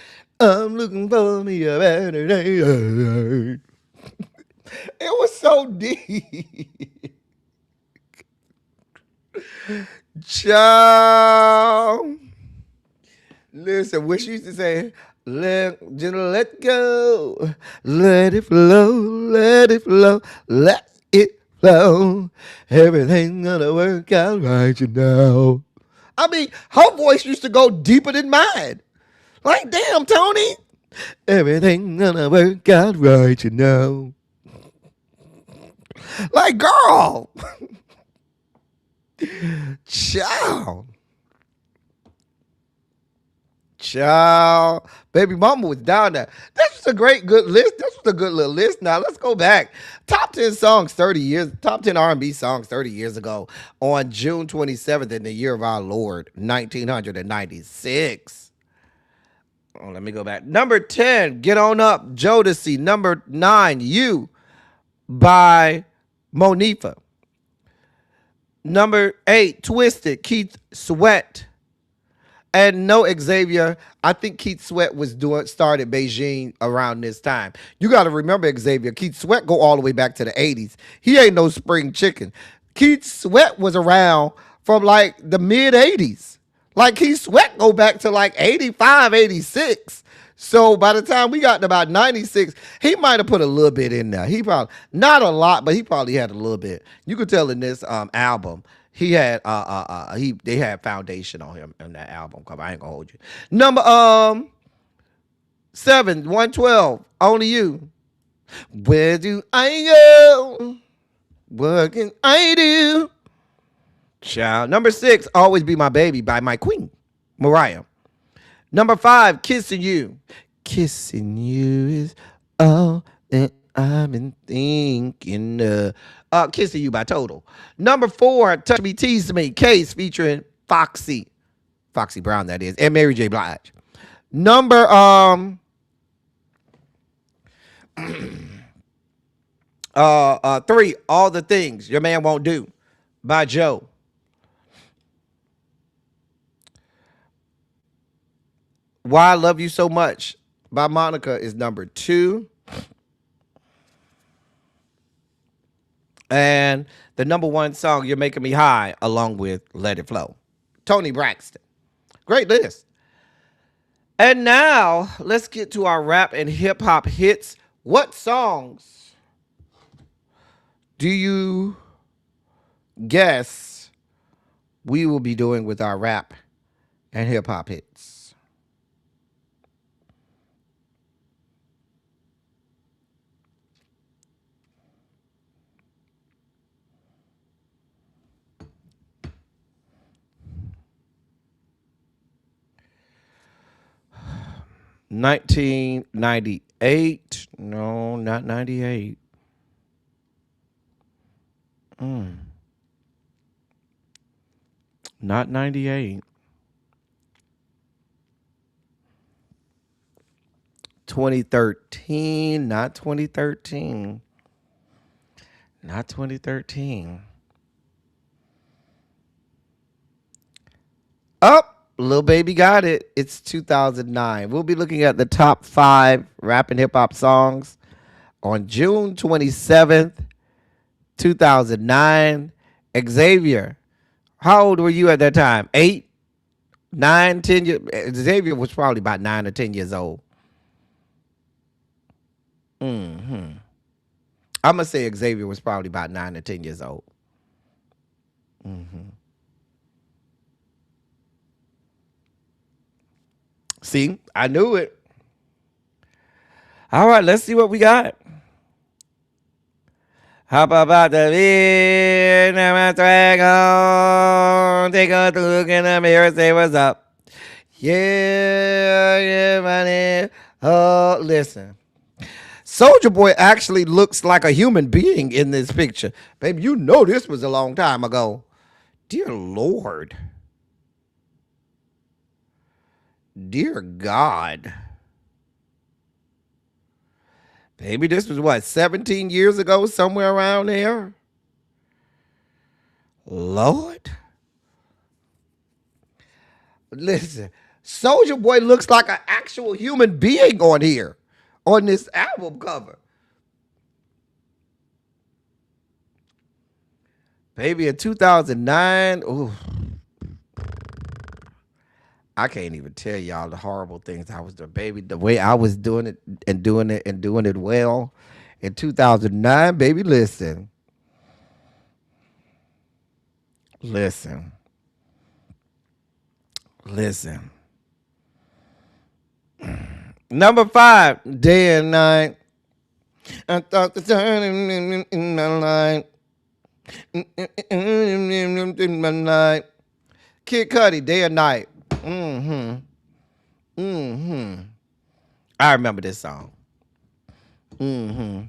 I'm looking for me a better day. It was so deep. Child. Listen, what she used to say, just let go. Let it flow, let it flow, let it flow. Everything's gonna work out right, you know. I mean, her voice used to go deeper than mine. Like, damn, Tony. Everything's gonna work out right, you know. Like, girl. Child. Child. Baby mama was down there. This was a good list. This was a good little list. Now, let's go back. Top 10 songs 30 years, top 10 R&B songs 30 years ago on June 27th in the year of our Lord, 1996. Oh, let me go back. Number 10, Get On Up, Jodeci. Number 9, You by Monifa. Number 8, Twisted, Keith Sweat. And no, Xavier, I think Keith Sweat started Beijing around this time. You got to remember, Xavier, Keith Sweat go all the way back to the 80s. He ain't no spring chicken. Keith Sweat was around from like the mid 80s. Like Keith Sweat go back to like 85, 86. So by the time we got to about 96, he might have put a little bit in there. He probably, not a lot, but he probably had a little bit. You could tell in this album, he had they had foundation on him in that album cover. I ain't gonna hold you. Number 7, 112, Only You. Where do I go? What can I do? Child. Number 6, Always Be My Baby by my queen, Mariah. Number 5, Kissing You. Kissing you is all that I've been thinking of. Kissing You by Total. Number 4, Touch Me, Tease Me, Case featuring Foxy Brown, that is, and Mary J. Blige. Number 3, All the Things Your Man Won't Do by Joe. Why I Love You So Much by Monica is number 2. And the number 1 song, You're Making Me High, along with Let It Flow. Tony Braxton. Great list. And now, let's get to our rap and hip-hop hits. What songs do you guess we will be doing with our rap and hip-hop hits? $1998. No, not 98. Not 98. 2013. Not 2013. Not 2013. Up. Lil Baby got it. It's 2009. We'll be looking at the top 5 rap and hip hop songs on June 27th, 2009. Xavier, how old were you at that time? 8, 9, 10 years? Xavier was probably about 9 or 10 years old. I'm going to say Xavier was probably about 9 or 10 years old. See, I knew it. All right, let's see what we got. How about the big dragon? Take a look in the mirror, say what's up. Yeah, money. Oh, listen. Soulja Boy actually looks like a human being in this picture. Baby, you know this was a long time ago. Dear Lord. Dear God. Baby, this was what, 17 years ago, somewhere around there? Lord. Listen, Soldier Boy looks like an actual human being on here, on this album cover. Baby, in 2009, ooh, I can't even tell y'all the horrible things I was doing. Baby, the way I was doing it and doing it and doing it well in 2009, baby, listen. Listen. Listen. Number 5, Day and Night. I thought the time in my life. In my night. Kid Cudi, Day and Night. Mm-hmm. Mm-hmm. I remember this song. Mm-hmm.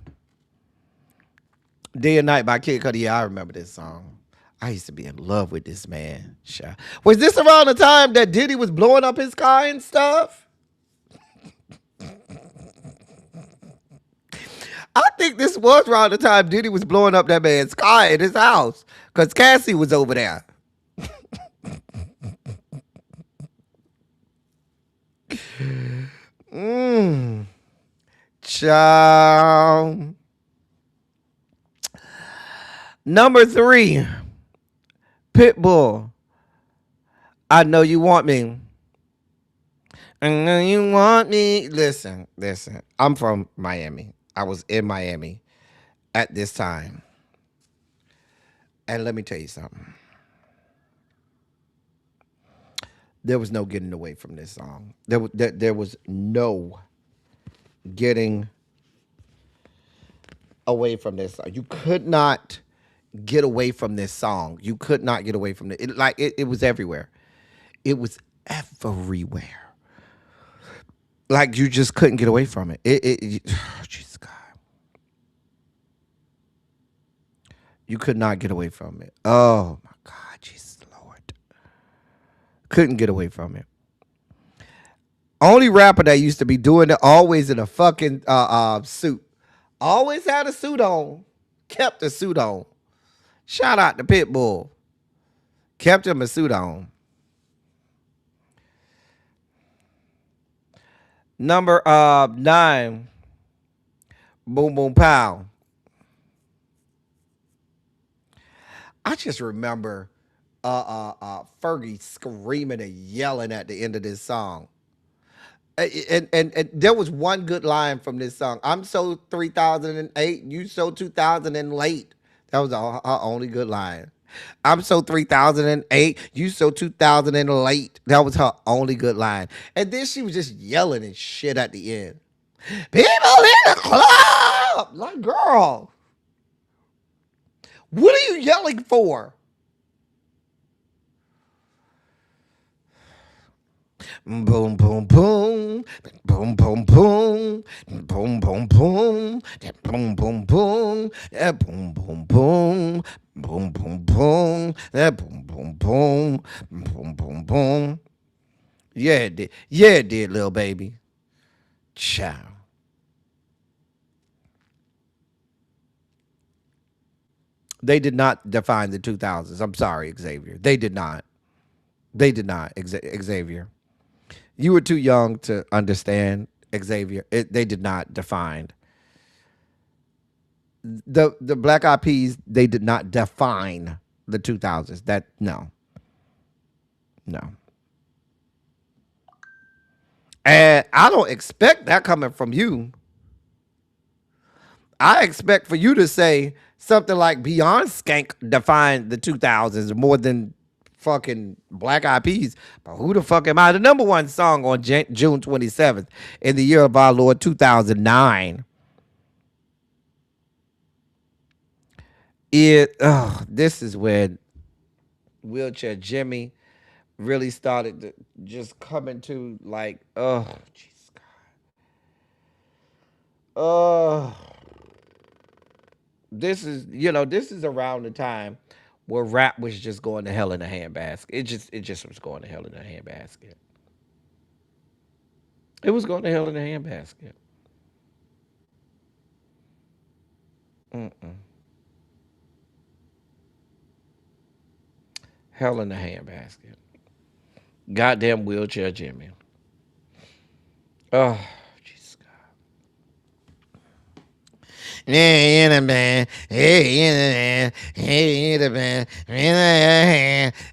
Day and Night by Kid Cudi. Yeah, I remember this song. I used to be in love with this man. Was this around the time that Diddy was blowing up his car and stuff? I think this was around the time Diddy was blowing up that man's car in his house because Cassie was over there. Ciao. Number 3, Pitbull. I know you want me. I know you want me. Listen. I'm from Miami. I was in Miami at this time. And let me tell you something. There was no getting away from this song. There was no getting away from this song. You could not get away from this song. You could not get away from it. It was everywhere. It was everywhere. Like you just couldn't get away from it. Jesus God. You could not get away from it. Oh my God, Jesus Lord. Couldn't get away from it. Only rapper that used to be doing it always in a fucking suit. Always had a suit on. Kept a suit on. Shout out to Pitbull. Kept him a suit on. Number 9. Boom Boom Pow. I just remember Fergie screaming and yelling at the end of this song. And there was one good line from this song. I'm so 3008, you so 2000 and late. That was her only good line. I'm so 3008, you so 2000 and late. That was her only good line. And then she was just yelling and shit at the end. People in the club! Like, girl, what are you yelling for? Boom, boom, boom, boom, boom, boom, boom, boom, boom, boom, that boom, boom, boom, that boom, boom, boom, boom, boom, boom, that boom, boom, boom, boom, boom, boom. Yeah, it did. Yeah, it did, little baby. Ciao. They did not define the 2000s. I'm sorry, Xavier. They did not. They did not, Xavier. You were too young to understand, Xavier. They did not define the Black Eyed Peas. They did not define the 2000s. That no. And I don't expect that coming from you. I expect for you to say something like Beyond Skank defined the 2000s more than fucking Black Eyed Peas. But who the fuck am I? The number 1 song on June 27th in the year of our Lord 2009. This is when Wheelchair Jimmy really started to just come into like, Jesus God. This is around the time where rap was just going to hell in a handbasket. It just was going to hell in a handbasket. It was going to hell in a handbasket. Hell in a handbasket. Goddamn wheelchair Jimmy. Oh, Jesus God. Hey, in the man. Hey, in the man. Hey, in the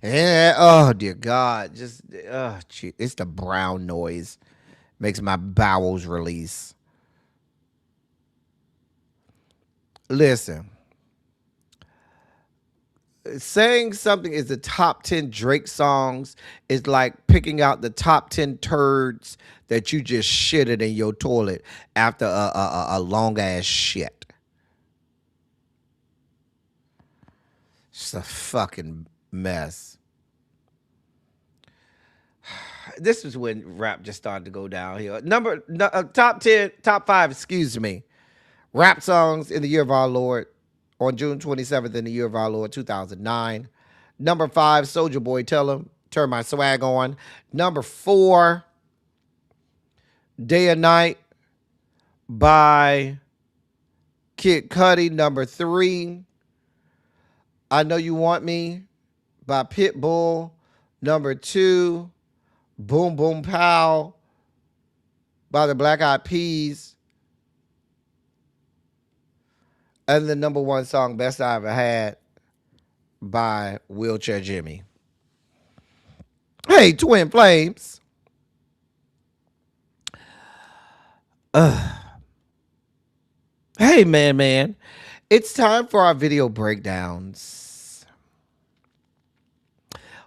man. Oh, dear God. Just, gee, it's the brown noise. Makes my bowels release. Listen. Saying something is the top 10 Drake songs is like picking out the top 10 turds that you just shitted in your toilet after a long ass shit. It's a fucking mess. This is when rap just started to go downhill. Top 10, top 5, excuse me. Rap songs in the year of our Lord on June 27th in the year of our Lord 2009. Number 5, Soulja Boy, Tell 'Em, Turn My Swag On. Number 4, Day and Night by Kid Cudi. Number 3, I Know You Want Me by Pitbull. Number 2, Boom Boom Pow by the Black Eyed Peas. And the number 1 song, Best I Ever Had by Wheelchair Jimmy. Hey, Twin Flames. Hey, man. It's time for our video breakdowns.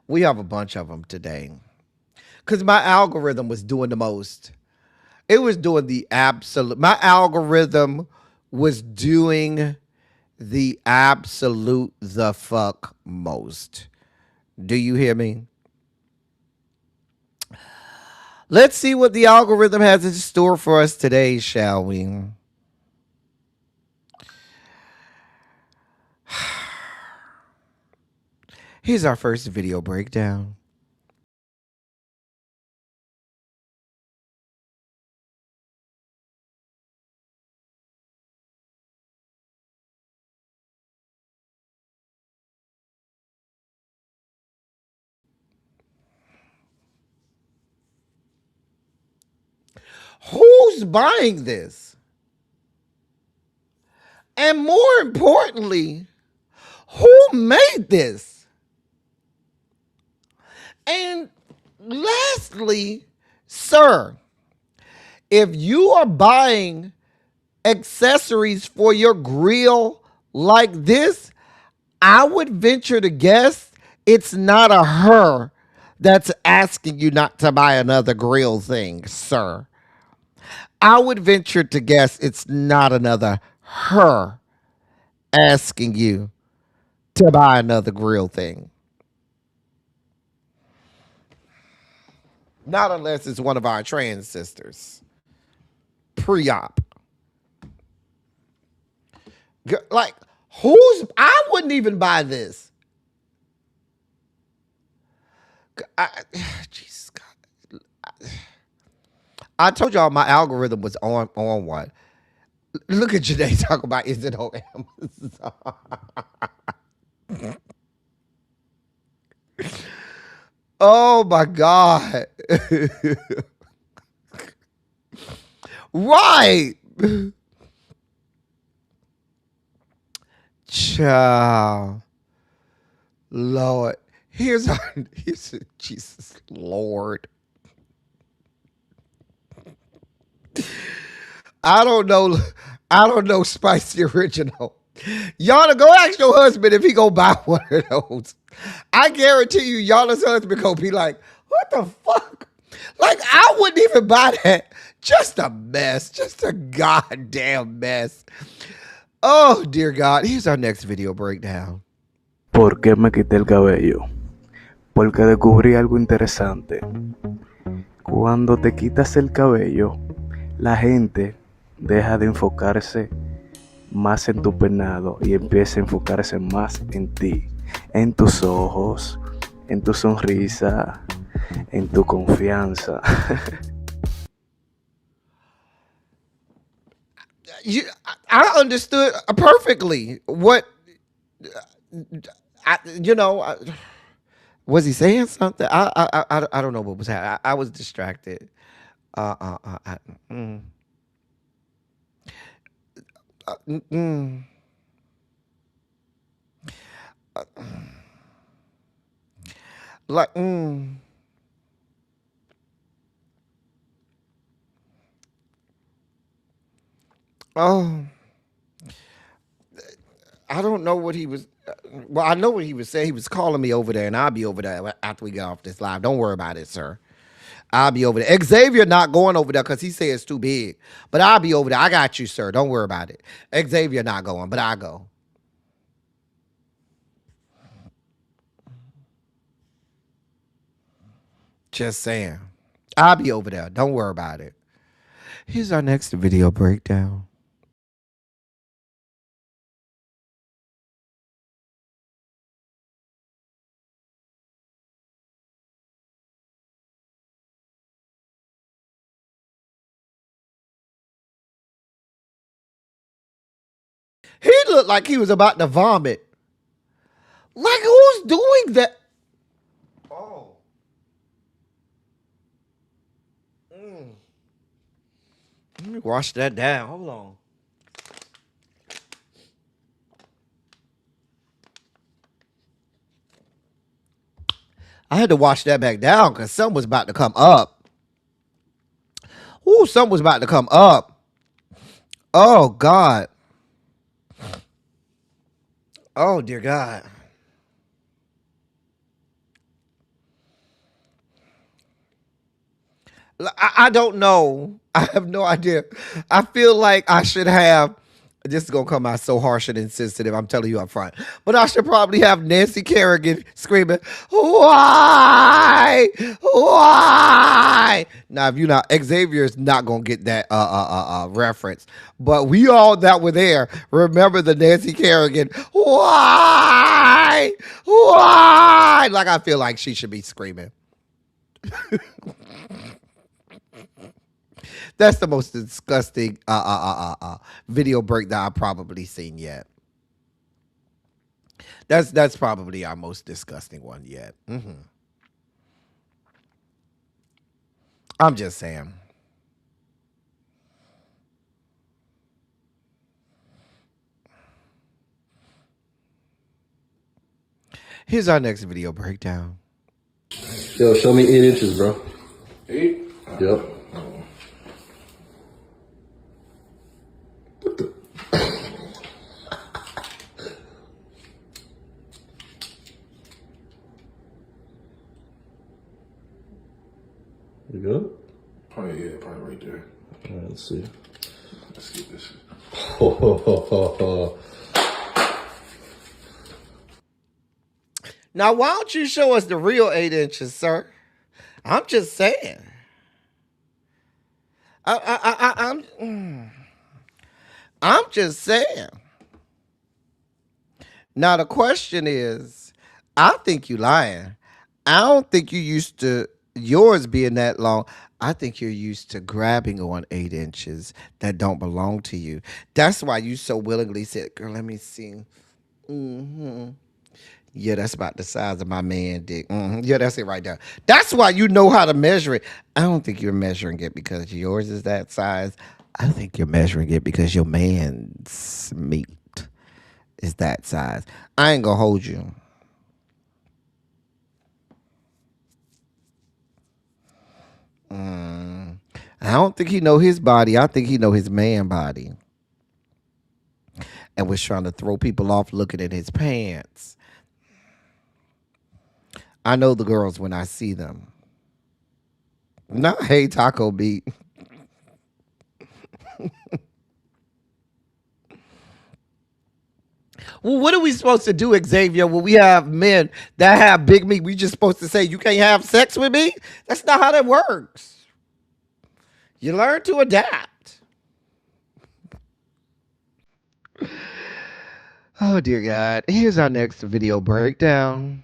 We have a bunch of them today. Because my algorithm was doing the most. It was doing the absolute. My algorithm was doing the absolute the fuck most. Do you hear me? Let's see what the algorithm has in store for us today, shall we? Here's our first video breakdown. Who's buying this? And more importantly, who made this? And lastly, sir, if you are buying accessories for your grill like this, I would venture to guess it's not a her that's asking you not to buy another grill thing, sir. I would venture to guess it's not another her asking you to buy another grill thing. Not unless it's one of our trans sisters. Pre-op. Like, I wouldn't even buy this. Jesus God. I told y'all my algorithm was on one. Look at Janae talk about, is it on Amazon? Oh my God. Right. Child. Lord. Here's Jesus Lord. I don't know Spicy Original. Y'all go ask your husband if he go buy one of those. I guarantee you, y'all's husband gonna be like, what the fuck? Like, I wouldn't even buy that. Just a mess. Just a goddamn mess. Oh, dear God. Here's our next video breakdown. ¿Por qué me quité el cabello? Porque descubrí algo interesante. Cuando te quitas el cabello, la gente deja de enfocarse más en tu peinado y empieza a enfocarse más en ti, en tus ojos, en tu sonrisa, en tu confianza. I understood perfectly what, Was he saying something? I don't know what was happening. I was distracted. Uh, uh, uh, uh, mm, mm, mm. Like, oh, I don't know what he was. Well, I know what he was saying. He was calling me over there, and I'll be over there after we get off this live. Don't worry about it, sir. I'll be over there. Xavier not going over there because he said it's too big. But I'll be over there. I got you, sir. Don't worry about it. Xavier not going, but I go. Just saying. I'll be over there. Don't worry about it. Here's our next video breakdown. He looked like he was about to vomit. Like, who's doing that? Oh. Let me wash that down. Hold on. I had to wash that back down because something was about to come up. Ooh, something was about to come up. Oh, God. Oh, dear God. I don't know. I have no idea. I feel like I should have. This is gonna come out so harsh and insensitive. I'm telling you up front. But I should probably have Nancy Kerrigan screaming, "Why? Why?" Now, if you not Xavier's not gonna get that reference. But we all that were there remember the Nancy Kerrigan, "Why? Why?" Like I feel like she should be screaming. That's the most disgusting video break that I've probably seen yet. That's probably our most disgusting one yet. I'm just saying. Here's our next video breakdown. Yo, show me 8 inches, bro. 8? Yep. You good? Probably, yeah, probably right there. All right, let's see. Let's get this shit. Now, why don't you show us the real 8 inches, sir? I'm just saying. I'm just saying. Now the question is, I think you lying. I don't think you used to yours being that long. I think you're used to grabbing on 8 inches that don't belong to you. That's why you so willingly said, "Girl, let me see." Yeah, that's about the size of my man dick. Yeah, that's it right there. That's why you know how to measure it. I don't think you're measuring it because yours is that size. I think you're measuring it because your man's meat is that size. I ain't gonna hold you. I don't think he know his body. I think he know his man body. And was trying to throw people off looking at his pants. I know the girls when I see them. Not hey Taco Beat. Well, what are we supposed to do, Xavier, when we have men that have big meat? We just supposed to say, you can't have sex with me? That's not how that works. You learn to adapt. Oh, dear God. Here's our next video breakdown.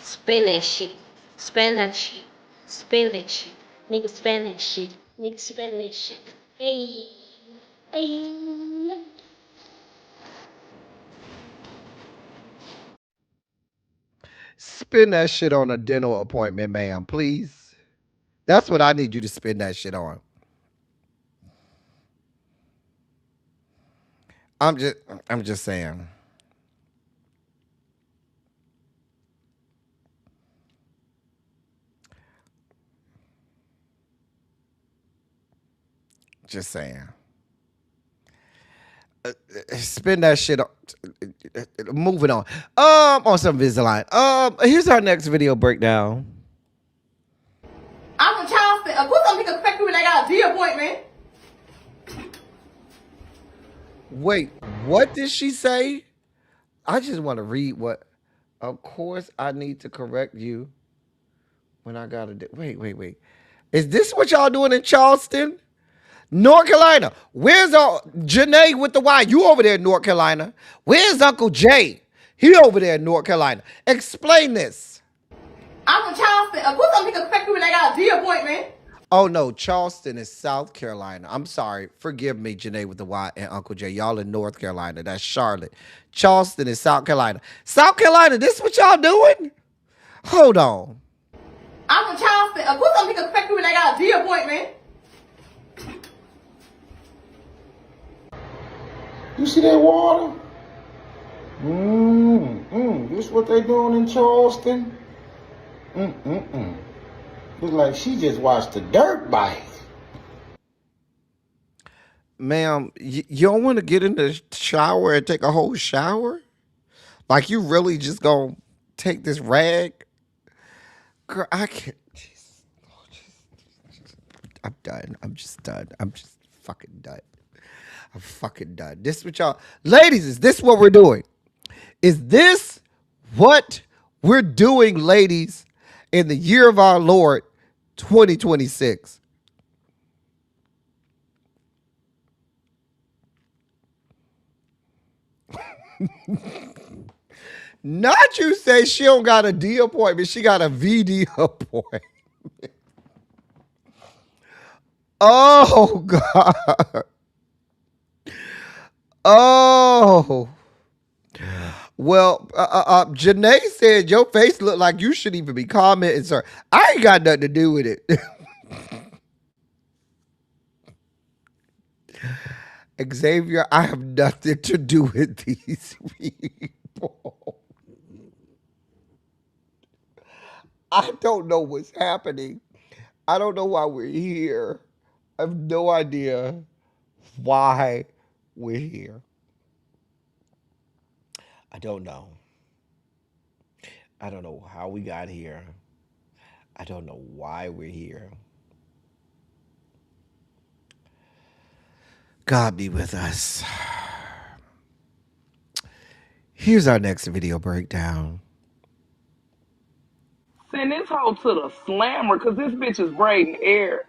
Spinach, spinach, spinach. Nigga spend that shit. Nigga spend that shit. Hey. Hey. Spend that shit on a dental appointment, ma'am, please. That's what I need you to spend that shit on. I'm just I'm just saying. Just saying. Spend that shit on. Moving on some Invisalign. Here's our next video breakdown. I'm from Charleston. Of course, I'm gonna expect you when they got a D appointment. Wait, what did she say? I just want to read what. Of course, I need to correct you when I got to. Wait. Is this what y'all doing in Charleston? North Carolina. Where's Janae with the Y? You over there in North Carolina. Where's Uncle Jay? He over there in North Carolina. Explain this. I'm from Charleston. Of course, I'm gonna expect you when they got a D appointment. Oh no, Charleston is South Carolina. I'm sorry. Forgive me, Janae with the Y and Uncle Jay. Y'all in North Carolina. That's Charlotte. Charleston is South Carolina. South Carolina, this what y'all doing? Hold on. I'm from Charleston. Of course, I'm gonna expect you when they got a D appointment. You see that water? This what they doing in Charleston? Look like she just watched a dirt bike. Ma'am, you don't want to get in the shower and take a whole shower? Like you really just gonna take this rag? Girl, I can't. I'm done. I'm just done. I'm just fucking done. I'm fucking done. This is what y'all, ladies, is this what we're doing? Is this what we're doing, ladies, in the year of our Lord, 2026? Not you say she don't got a D appointment, she got a VD appointment. Oh, God. Oh. Well, Janae said your face looked like you shouldn't even be commenting, sir. I ain't got nothing to do with it. Xavier, I have nothing to do with these people. I don't know what's happening. I don't know why we're here. I have no idea why we're here. I don't know. I don't know how we got here. I don't know why we're here. God be with us. Here's our next video breakdown. Send this hoe to the slammer because this bitch is braiding air.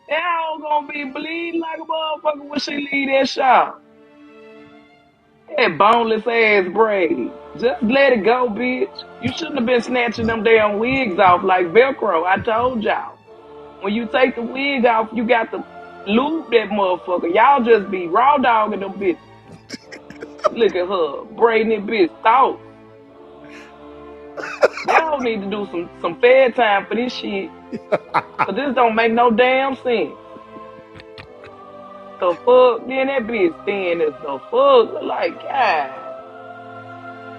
That hoe gonna be bleeding like a motherfucker when she leave that shop. That boneless ass braid. Just let it go, bitch. You shouldn't have been snatching them damn wigs off like Velcro. I told y'all. When you take the wig off, you got to lube that motherfucker. Y'all just be raw dogging them bitches. Look at her braiding that bitch thought. Y'all need to do some fair time for this shit. Cause this don't make no damn sense. The fuck? Then that bitch thin as the fuck. Like, God.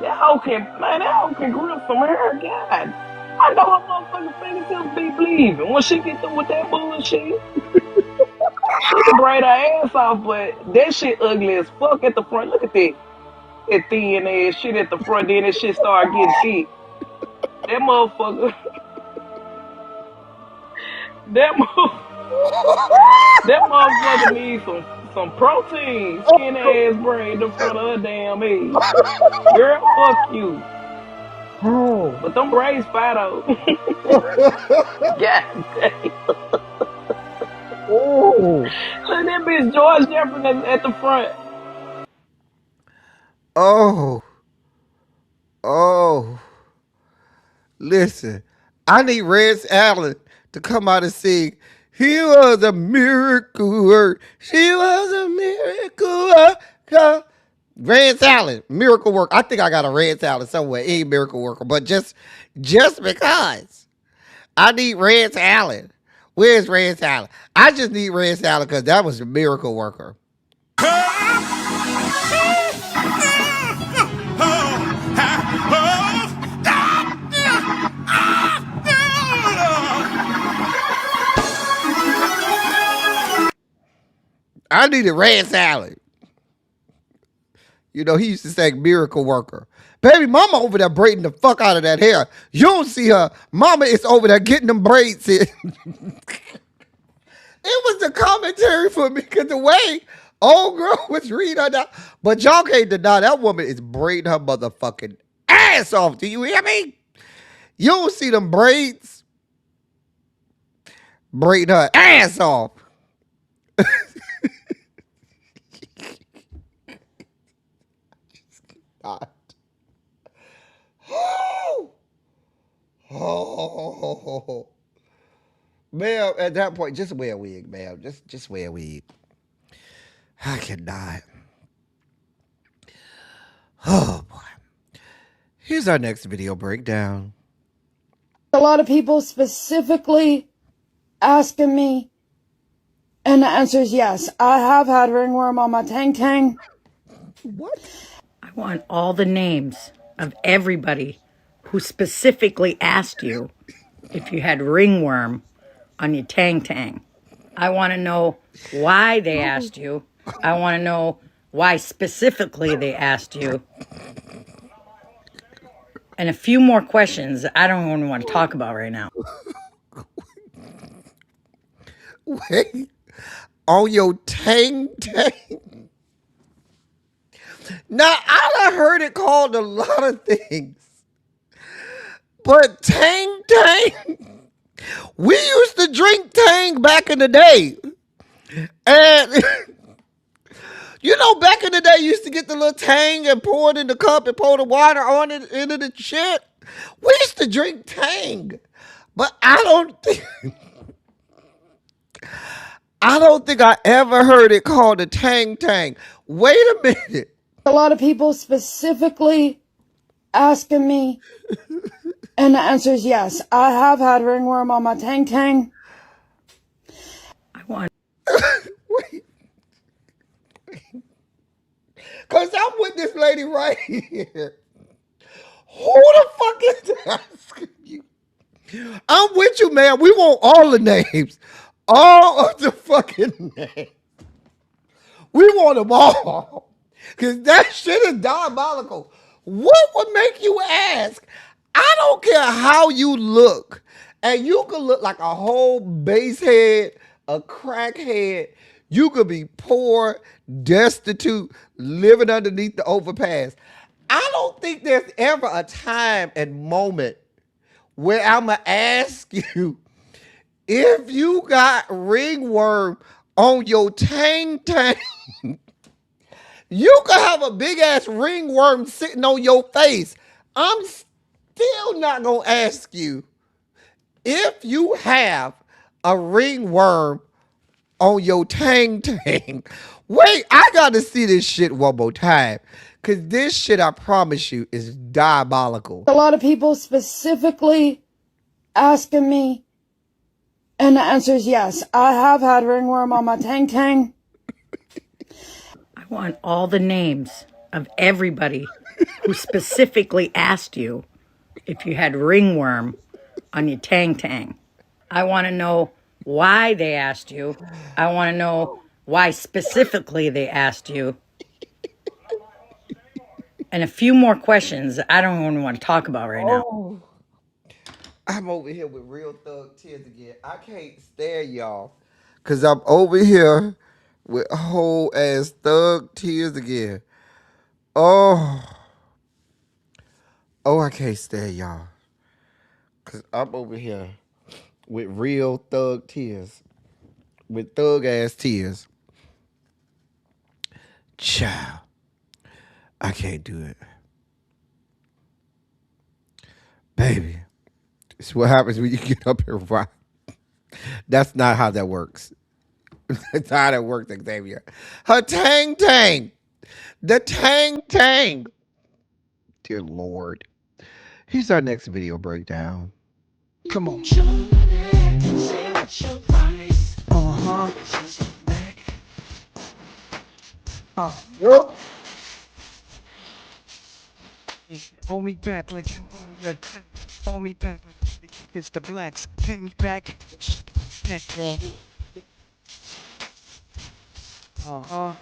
That hoe can grip some hair, God. I know her motherfucking fingertips be bleeding when she get through with that bullshit. She can braid her ass off, but that shit ugly as fuck at the front. Look at that. That thin ass shit at the front, then that shit start getting thick. That motherfucker. That motherfucker needs some protein, skin ass braid in the front of her damn head. Girl, fuck you. Oh. But them braids fat though. God damn. Oh. Look, that bitch George Jefferson at the front. Oh. Oh. Listen, I need Rance Allen to come out and sing. He was a miracle worker. She was a miracle worker. Rance Allen, miracle worker. I think I got a Rance Allen somewhere. He ain't miracle worker, but just because I need Rance Allen. Where's Rance Allen? I just need Rance Allen because that was a miracle worker. I needed Rance Allen. You know, he used to say miracle worker. Baby mama over there braiding the fuck out of that hair. You don't see her. Mama is over there getting them braids in. It was the commentary for me because the way old girl was reading her down. But y'all can't deny that woman is braiding her motherfucking ass off. Do you hear me? You don't see them braids braiding her ass off. God. Oh. Ma'am, at that point, just wear a wig, ma'am. Just wear a wig. I cannot. Oh, boy. Here's our next video breakdown. A lot of people specifically asking me, and the answer is yes. I have had ringworm on my tang. What? I want all the names of everybody who specifically asked you if you had ringworm on your tang. I want to know why they asked you. I want to know why specifically they asked you. And a few more questions I don't even want to talk about right now. Wait. On your tang. Now, I done heard it called a lot of things. But tang. We used to drink tang back in the day. And you know, back in the day, you used to get the little tang and pour it in the cup and pour the water on it into the shit. We used to drink tang. But I don't think I ever heard it called a tang. Wait a minute. A lot of people specifically asking me, and the answer is yes. I have had ringworm on my tang. I want. Wait. Because I'm with this lady right here. Who the fuck is asking you? I'm with you, man. We want all the names. All of the fucking names. We want them all. Because that shit is diabolical. What would make you ask? I don't care how you look. And you could look like a whole basehead, a crackhead. You could be poor, destitute, living underneath the overpass. I don't think there's ever a time and moment where I'm going to ask you if you got ringworm on your tang. You could have a big ass ringworm sitting on your face. I'm still not going to ask you if you have a ringworm on your tang. Wait, I got to see this shit one more time. Because this shit, I promise you, is diabolical. A lot of people specifically asking me, and the answer is yes. I have had ringworm on my tang. I want all the names of everybody who specifically asked you if you had ringworm on your tang. I want to know why they asked you. I want to know why specifically they asked you. And a few more questions I don't even want to talk about right now. I'm over here with real thug tears again. I can't stand y'all. Because I'm over here with whole ass thug tears again. Oh, I can't stand y'all. Because I'm over here with real thug tears. With thug ass tears. Child. I can't do it. Baby. It's what happens when you get up here, right? That's not how that works. That's not how that works, Xavier. Her tang tang. The tang tang. Dear Lord. Here's our next video breakdown. Come on. Uh-huh. Yup. Hold me back like hold me back. It's the blacks. Take me back. Uh-huh.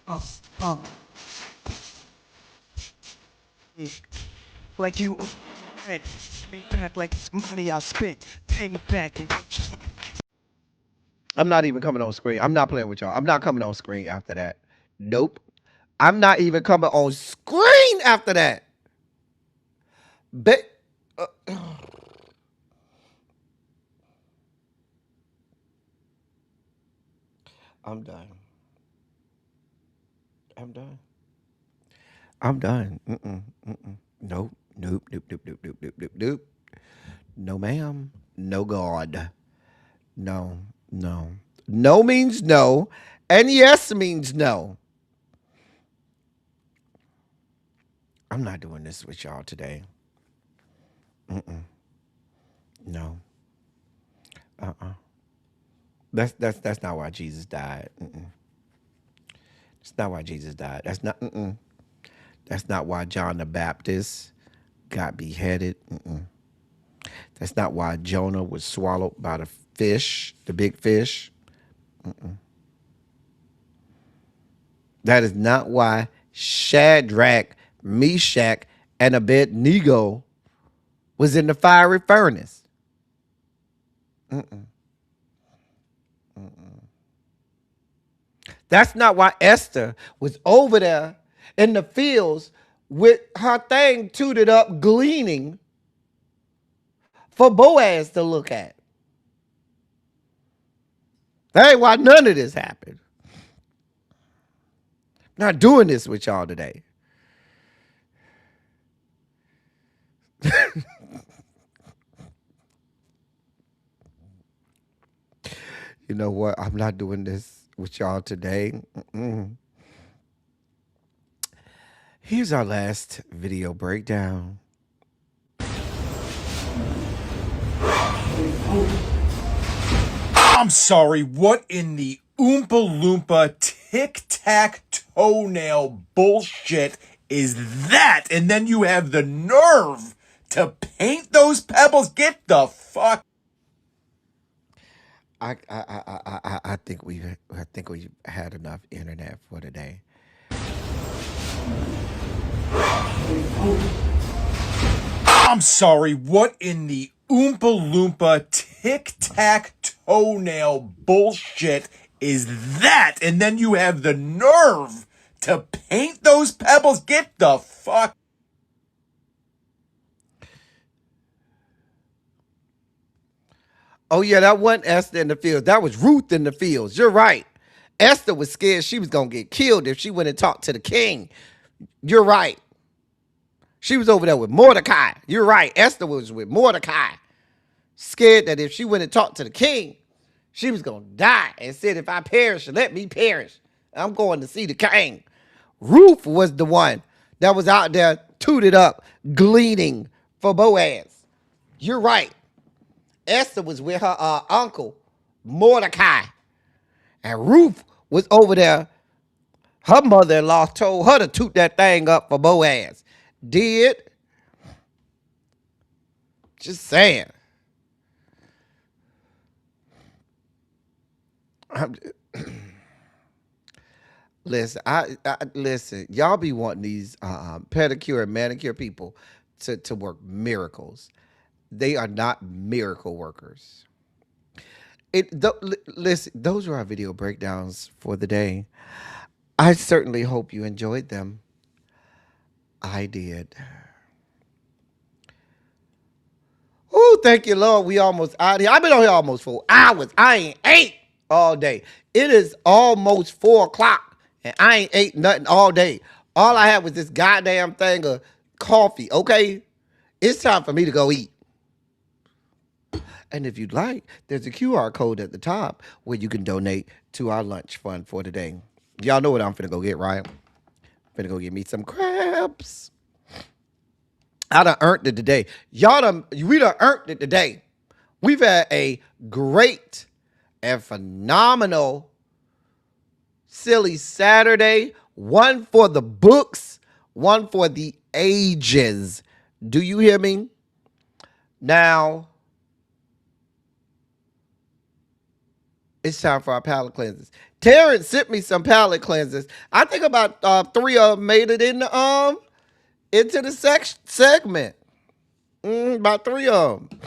Uh. Yeah. Like you me back like it's money I spent. Take me back. I'm not even coming on screen. I'm not playing with y'all. I'm not coming on screen after that. Nope. I'm not even coming on screen after that. Uh, I'm done. I'm done. I'm done. Nope. Nope. Nope. Nope. Nope. Nope. Nope. Nope. Nope. No, ma'am. No, God. No. No. No means no, and yes means no. I'm not doing this with y'all today. No. That's not why Jesus died. That's not why Jesus died. That's not why John the Baptist got beheaded. That's not why Jonah was swallowed by the fish, the big fish. That is not why Shadrach, Meshach, and Abednego was in the fiery furnace. That's not why Esther was over there in the fields with her thing tooted up, gleaning for Boaz to look at. That ain't why none of this happened. Not doing this with y'all today. You know what? I'm not doing this with y'all today. Here's our last video breakdown. I'm sorry, what in the Oompa Loompa tic-tac-toenail bullshit is that? And then you have the nerve to paint those pebbles? Get the fuck. I think we've had enough internet for today. I'm sorry, what in the Oompa Loompa tic-tac-toenail bullshit is that? And then you have the nerve to paint those pebbles? Get the fuck. Oh, yeah, that wasn't Esther in the fields. That was Ruth in the fields. You're right. Esther was scared she was going to get killed if she went and talked to the king. You're right. She was over there with Mordecai. You're right. Esther was with Mordecai. Scared that if she went and talked to the king, she was going to die and said, if I perish, let me perish. I'm going to see the king. Ruth was the one that was out there tooted up, gleaning for Boaz. You're right. Esther was with her uncle, Mordecai. And Ruth was over there. Her mother-in-law told her to toot that thing up for Boaz. Did. Just saying. Listen, listen. Y'all be wanting these pedicure and manicure people to work miracles. They are not miracle workers. Listen, those are our video breakdowns for the day. I certainly hope you enjoyed them. I did. Oh, thank you, Lord. We almost out here. I've been on here almost 4 hours. I ain't ate all day. It is almost 4 o'clock, and I ain't ate nothing all day. All I had was this goddamn thing of coffee, okay? It's time for me to go eat. And if you'd like, there's a QR code at the top where you can donate to our lunch fund for today. Y'all know what I'm finna go get, right? Finna go get me some crabs. I done earned it today. We done earned it today. We've had a great and phenomenal silly Saturday. One for the books, one for the ages. Do you hear me? Now, it's time for our palate cleansers. Terrence sent me some palate cleansers. I think about 3 of them made it into the segment. About 3 of them.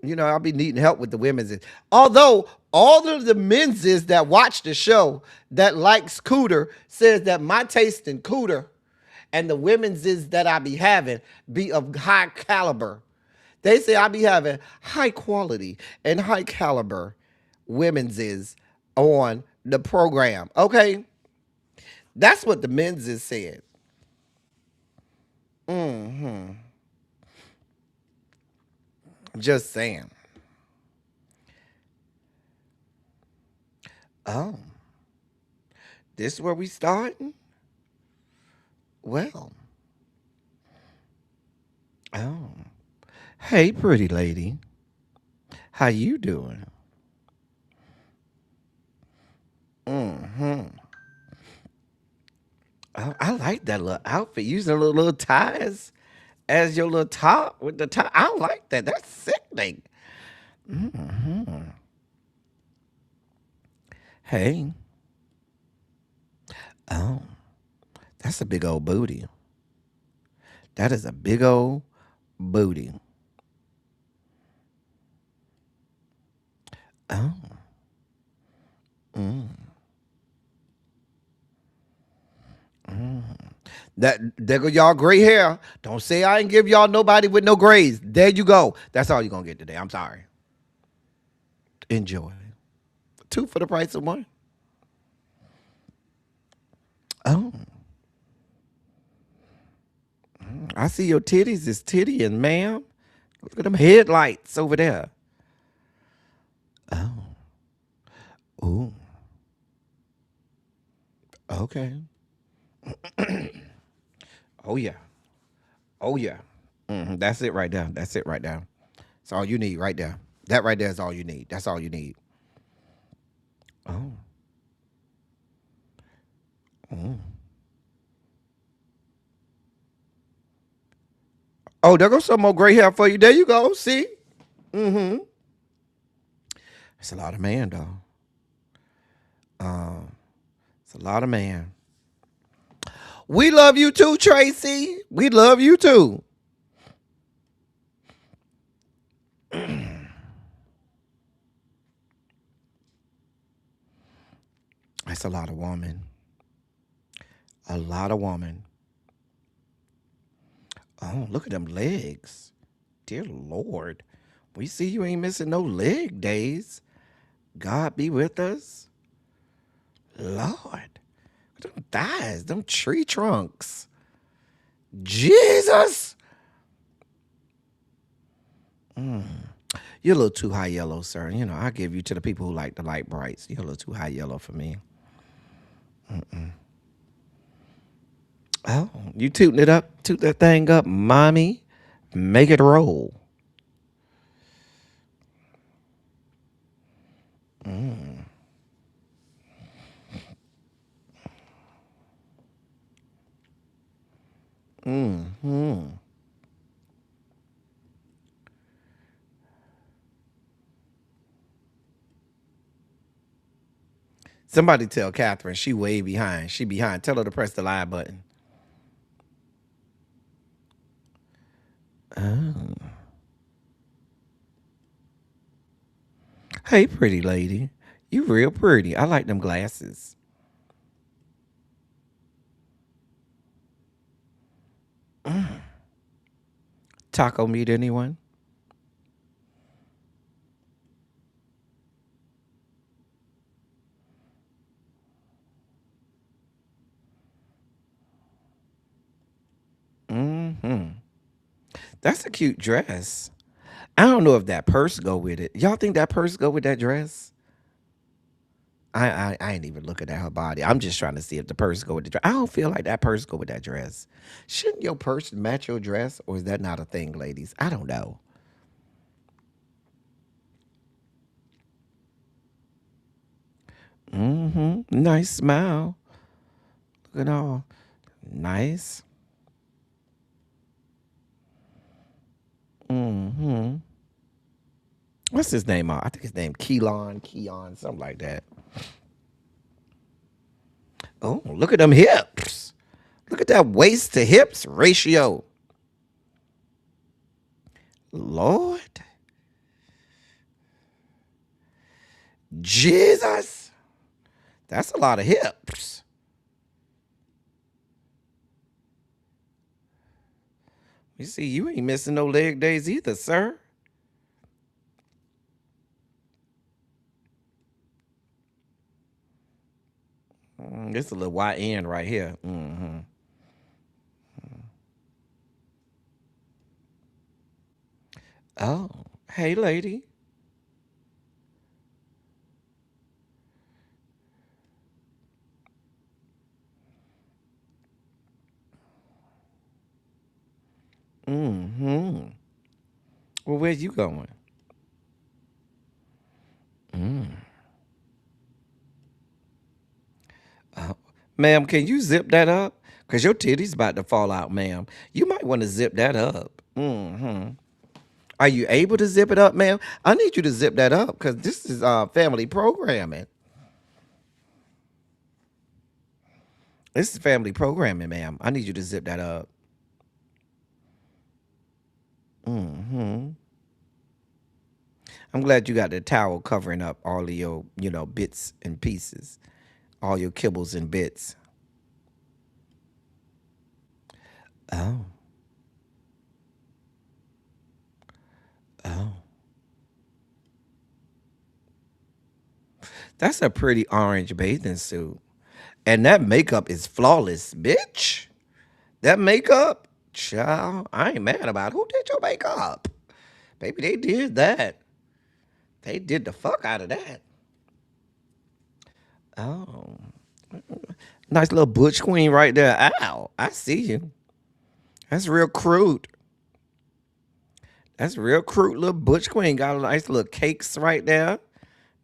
You know, I'll be needing help with the women's. Although all of the men's that watch the show that likes cooter says that my taste in cooter and the women's that I be having be of high caliber. They say I be having high quality and high caliber women's on the program. Okay? That's what the men's said. Just saying. Oh. This is where we starting? Well. Oh. Hey, pretty lady. How you doing? Oh, I like that little outfit. Using little ties as your little top with the tie. I like that. That's sickening. Hey. Oh. That's a big old booty. That is a big old booty. Oh. That there go y'all gray hair. Don't say I ain't give y'all nobody with no grays. There you go. That's all you're gonna get today. I'm sorry. Enjoy. 2 for the price of 1. Oh. I see your titties is tittying, ma'am. Look at them headlights over there. Oh. Ooh. Okay. Oh yeah. Oh yeah. That's it right there. That's it right there. That's all you need right there. That right there is all you need. That's all you need. Oh. Oh, there goes some more gray hair for you. There you go. See? It's a lot of man, though. It's a lot of man. We love you too, Tracy. We love you too. That's a lot of woman. A lot of woman. Oh, look at them legs. Dear Lord. We see you ain't missing no leg days. God be with us. Lord. Them thighs, them tree trunks. Jesus. You're a little too high yellow, sir. You know, I give you to the people who like the light brights. You're a little too high yellow for me. Oh, you tooting it up? Toot that thing up, mommy. Make it roll. Somebody tell Catherine she way behind. She behind. Tell her to press the live button. Oh. Hey, pretty lady. You real pretty. I like them glasses. Taco meat, anyone? That's a cute dress. I don't know if that purse go with it. Y'all think that purse go with that dress? I ain't even looking at her body. I'm just trying to see if the purse go with the dress. I don't feel like that purse go with that dress. Shouldn't your purse match your dress, or is that not a thing, ladies? I don't know. Nice smile. Look at all. Nice. What's his name? I think his name Keon, something like that. Oh, look at them hips. Look at that waist to hips ratio. Lord. Jesus. That's a lot of hips. You see, you ain't missing no leg days either, sir. This a little YN right here. Oh, hey, lady. Well, where you going? Ma'am, can you zip that up? Because your titty's about to fall out, ma'am. You might want to zip that up. Are you able to zip it up, ma'am? I need you to zip that up because this is family programming. This is family programming, ma'am. I need you to zip that up. I'm glad you got the towel covering up all of your, bits and pieces, all your kibbles and bits. Oh. That's a pretty orange bathing suit. And that makeup is flawless, bitch. That makeup, child, I ain't mad about it. Who did your makeup? Baby, they did that. They did the fuck out of that. Oh. Nice little butch queen right there. Ow, I see you. That's real crude. That's real crude little butch queen. Got a nice little cakes right there.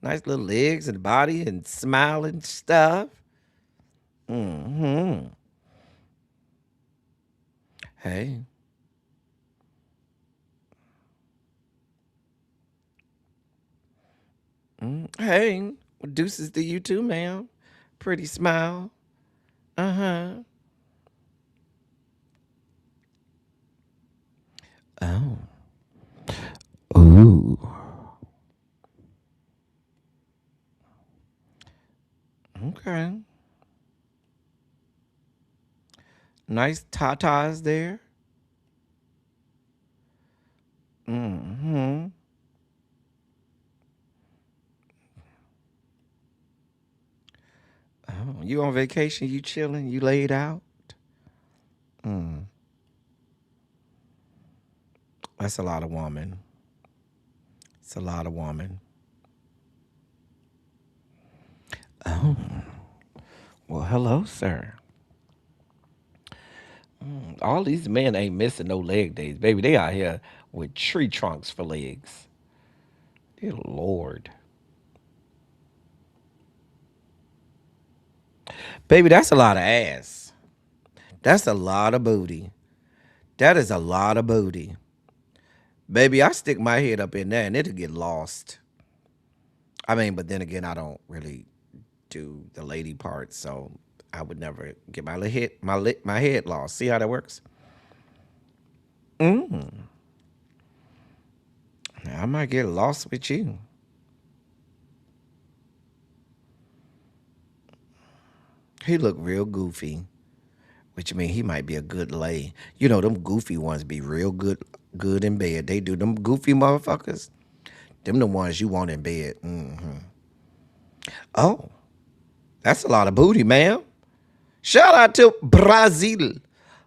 Nice little legs and body and smile and stuff. Hey. Hey. Deuces to you too, ma'am. Pretty smile. Oh. Ooh. Okay. Nice tatas there. Oh, you on vacation? You chilling? You laid out? That's a lot of woman. It's a lot of woman. Oh. Well, hello, sir. All these men ain't missing no leg days, baby. They out here with tree trunks for legs. Dear Lord. Baby, that's a lot of ass. That's a lot of booty. That is a lot of booty. Baby, I stick my head up in there and it'll get lost. I mean, but then again, I don't really do the lady part, so I would never get my head lost. See how that works? I might get lost with you. He look real goofy, which means he might be a good lay. You know, them goofy ones be real good in bed. They do. Them goofy motherfuckers, them the ones you want in bed. Oh, that's a lot of booty, ma'am. Shout out to Brazil.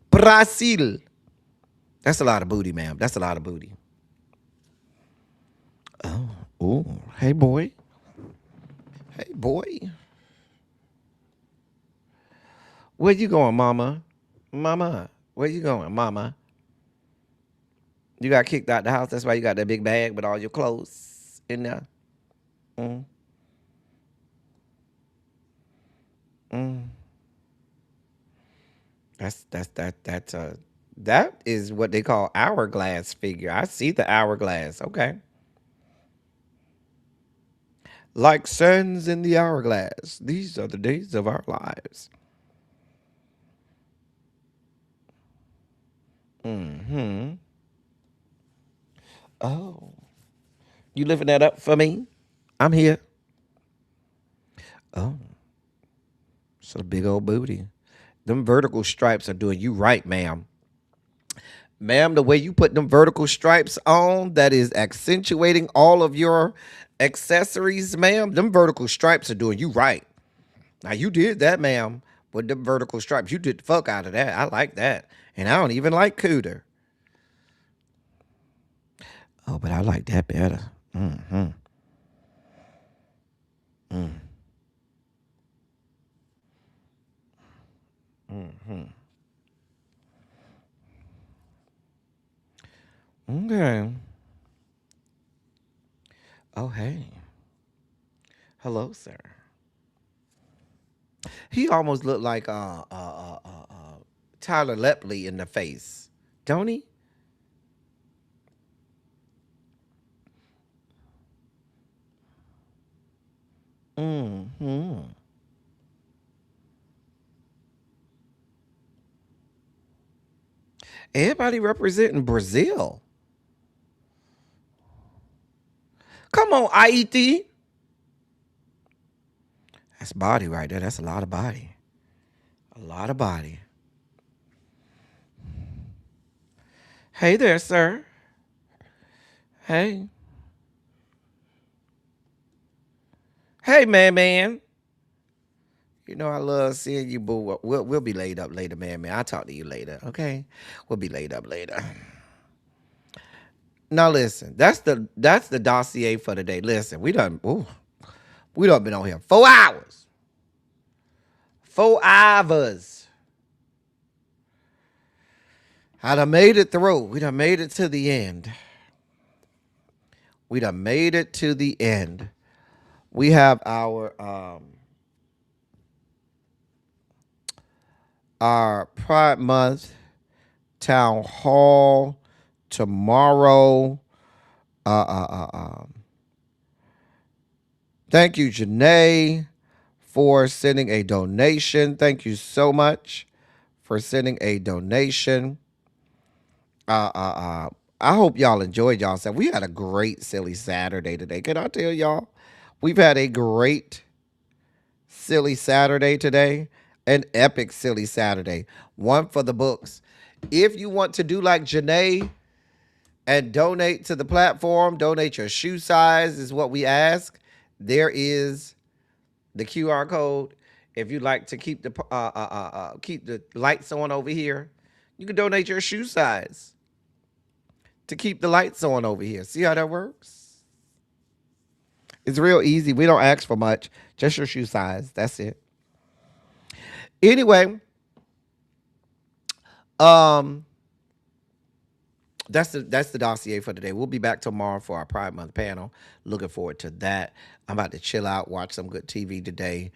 Brazil. That's a lot of booty, ma'am. That's a lot of booty. Oh, ooh. Hey, boy. Hey, boy. Where you going, mama? Mama, where you going, mama? You got kicked out the house. That's why you got that big bag with all your clothes in there. Mm, mm. That is what they call hourglass figure. I see the hourglass. Okay. Like sands in the hourglass. These are the days of our lives. Hmm. Oh. You lifting that up for me? I'm here. Oh. It's a big old booty. Them vertical stripes are doing you right, ma'am. Ma'am, the way you put them vertical stripes on, that is accentuating all of your accessories, ma'am. Them vertical stripes are doing you right. Now, you did that, ma'am, with them vertical stripes. You did the fuck out of that. I like that. And I don't even like cooter. Oh, but I like that better. Mm-hmm. Mm. Mm-hmm. Okay. Oh, hey. Hello, sir. He almost looked like Tyler Lepley in the face, don't he? Mm-hmm. Everybody representing Brazil. Come on, IET. That's body right there. That's a lot of body. A lot of body. Hey there, sir. Hey. Hey, man. You know I love seeing you, boo. We'll be laid up later, man. I'll talk to you later, okay? We'll be laid up later. Now listen, that's the dossier for today. Listen, we done been on here 4 hours. 4 hours. I done made it through. We done made it to the end. We done made it to the end. We have our Pride Month town hall tomorrow. Thank you, Janae, for sending a donation. Thank you so much for sending a donation. I hope y'all enjoyed yourself. We had a great silly Saturday today. Can I tell y'all? We've had a great silly Saturday today. An epic silly Saturday. One for the books. If you want to do like Janae and donate to the platform, donate your shoe size is what we ask. There is the QR code. If you'd like to keep the lights on over here, you can donate your shoe size to keep the lights on over here. See how that works? It's real easy. We don't ask for much. Just your shoe size. That's it. Anyway, that's the dossier for today. We'll be back tomorrow for our Pride Month panel. Looking forward to that. I'm about to chill out, watch some good TV today,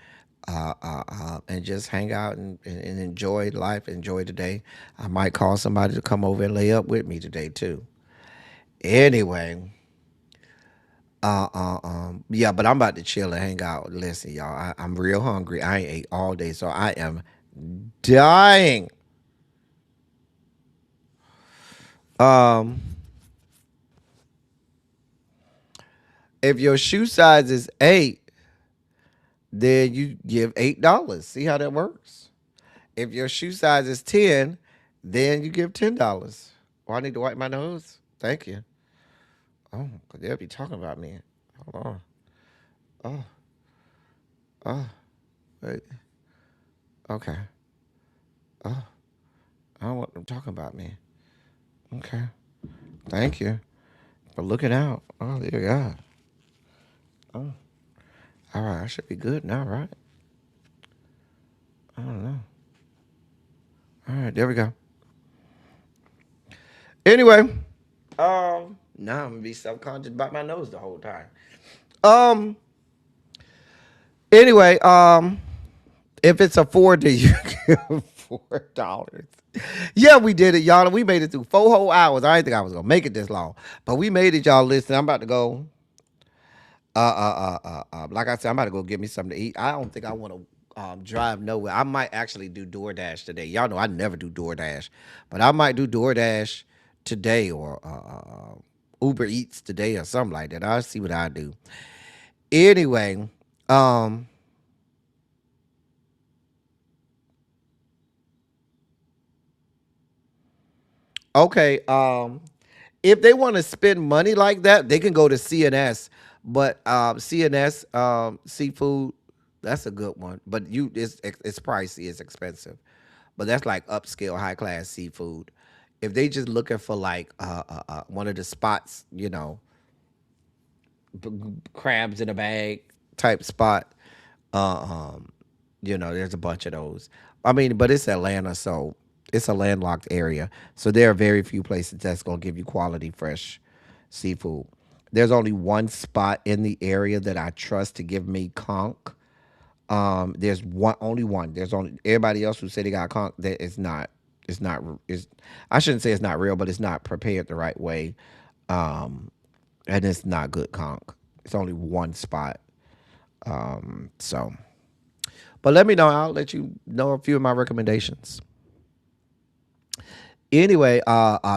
and just hang out and enjoy life, enjoy today. I might call somebody to come over and lay up with me today too. Anyway, yeah, but I'm about to chill and hang out. Listen, y'all, I'm real hungry. I ain't ate all day, so I am dying. If your shoe size is 8, then you give $8. See how that works? If your shoe size is 10, then you give $10. Oh, I need to wipe my nose. Thank you. Oh, because they'll be talking about me. Hold on. Oh, oh, wait. Okay. Oh, I don't want them talking about me. Okay. Thank you for looking out. Oh, dear God. Oh. All right. I should be good now, right? I don't know. All right. There we go. Anyway. Now I'm going to be self-conscious about my nose the whole time. Anyway, if it's a 4D, you give $4. Yeah, we did it, y'all. We made it through 4 whole hours. I didn't think I was gonna make it this long, but we made it, y'all. Listen, I'm about to go. Like I said, I'm about to go get me something to eat. I don't think I want to drive nowhere. I might actually do DoorDash today. Y'all know I never do DoorDash, but I might do DoorDash today or Uber Eats today or something like that. I'll see what I do. Anyway, okay. If they want to spend money like that, they can go to CNS. But CNS seafood, that's a good one. But it's pricey, it's expensive. But that's like upscale, high class seafood. If they just looking for like one of the spots, crabs in a bag type spot, uh, um, there's a bunch of those. I mean, but it's Atlanta, so it's a landlocked area. So there are very few places that's gonna give you quality fresh seafood. There's only one spot in the area that I trust to give me conch. There's only one. There's only everybody else who say they got conch that is not. It's not. Is I shouldn't say it's not real, but it's not prepared the right way, and it's not good conch. It's only one spot. So, but let me know. I'll let you know a few of my recommendations. Anyway,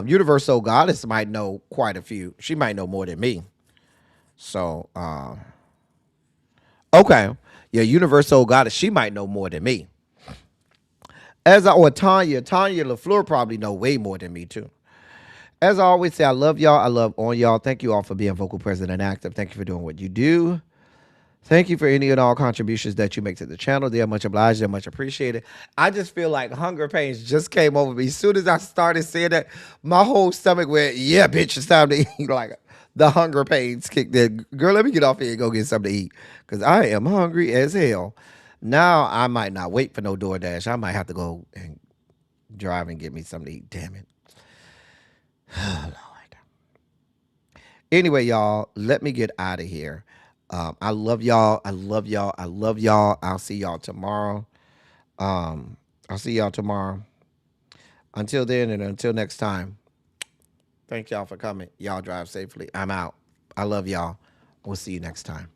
Universal Goddess might know quite a few. She might know more than me. So, okay. Yeah, Universal Goddess, she might know more than me. Or Tanya LaFleur probably know way more than me too. As I always say, I love y'all. I love on y'all. Thank you all for being vocal, present, and active. Thank you for doing what you do. Thank you for any and all contributions that you make to the channel. They are much obliged. They're much appreciated. I just feel like hunger pains just came over me. As soon as I started saying that, my whole stomach went, yeah, bitch, it's time to eat. Like the hunger pains kicked in. Girl, let me get off here and go get something to eat because I am hungry as hell. Now I might not wait for no DoorDash. I might have to go and drive and get me something to eat. Damn it. Oh, Lord. Anyway, y'all, let me get out of here. I love y'all. I love y'all. I love y'all. I'll see y'all tomorrow. I'll see y'all tomorrow. Until then and until next time, thank y'all for coming. Y'all drive safely. I'm out. I love y'all. We'll see you next time.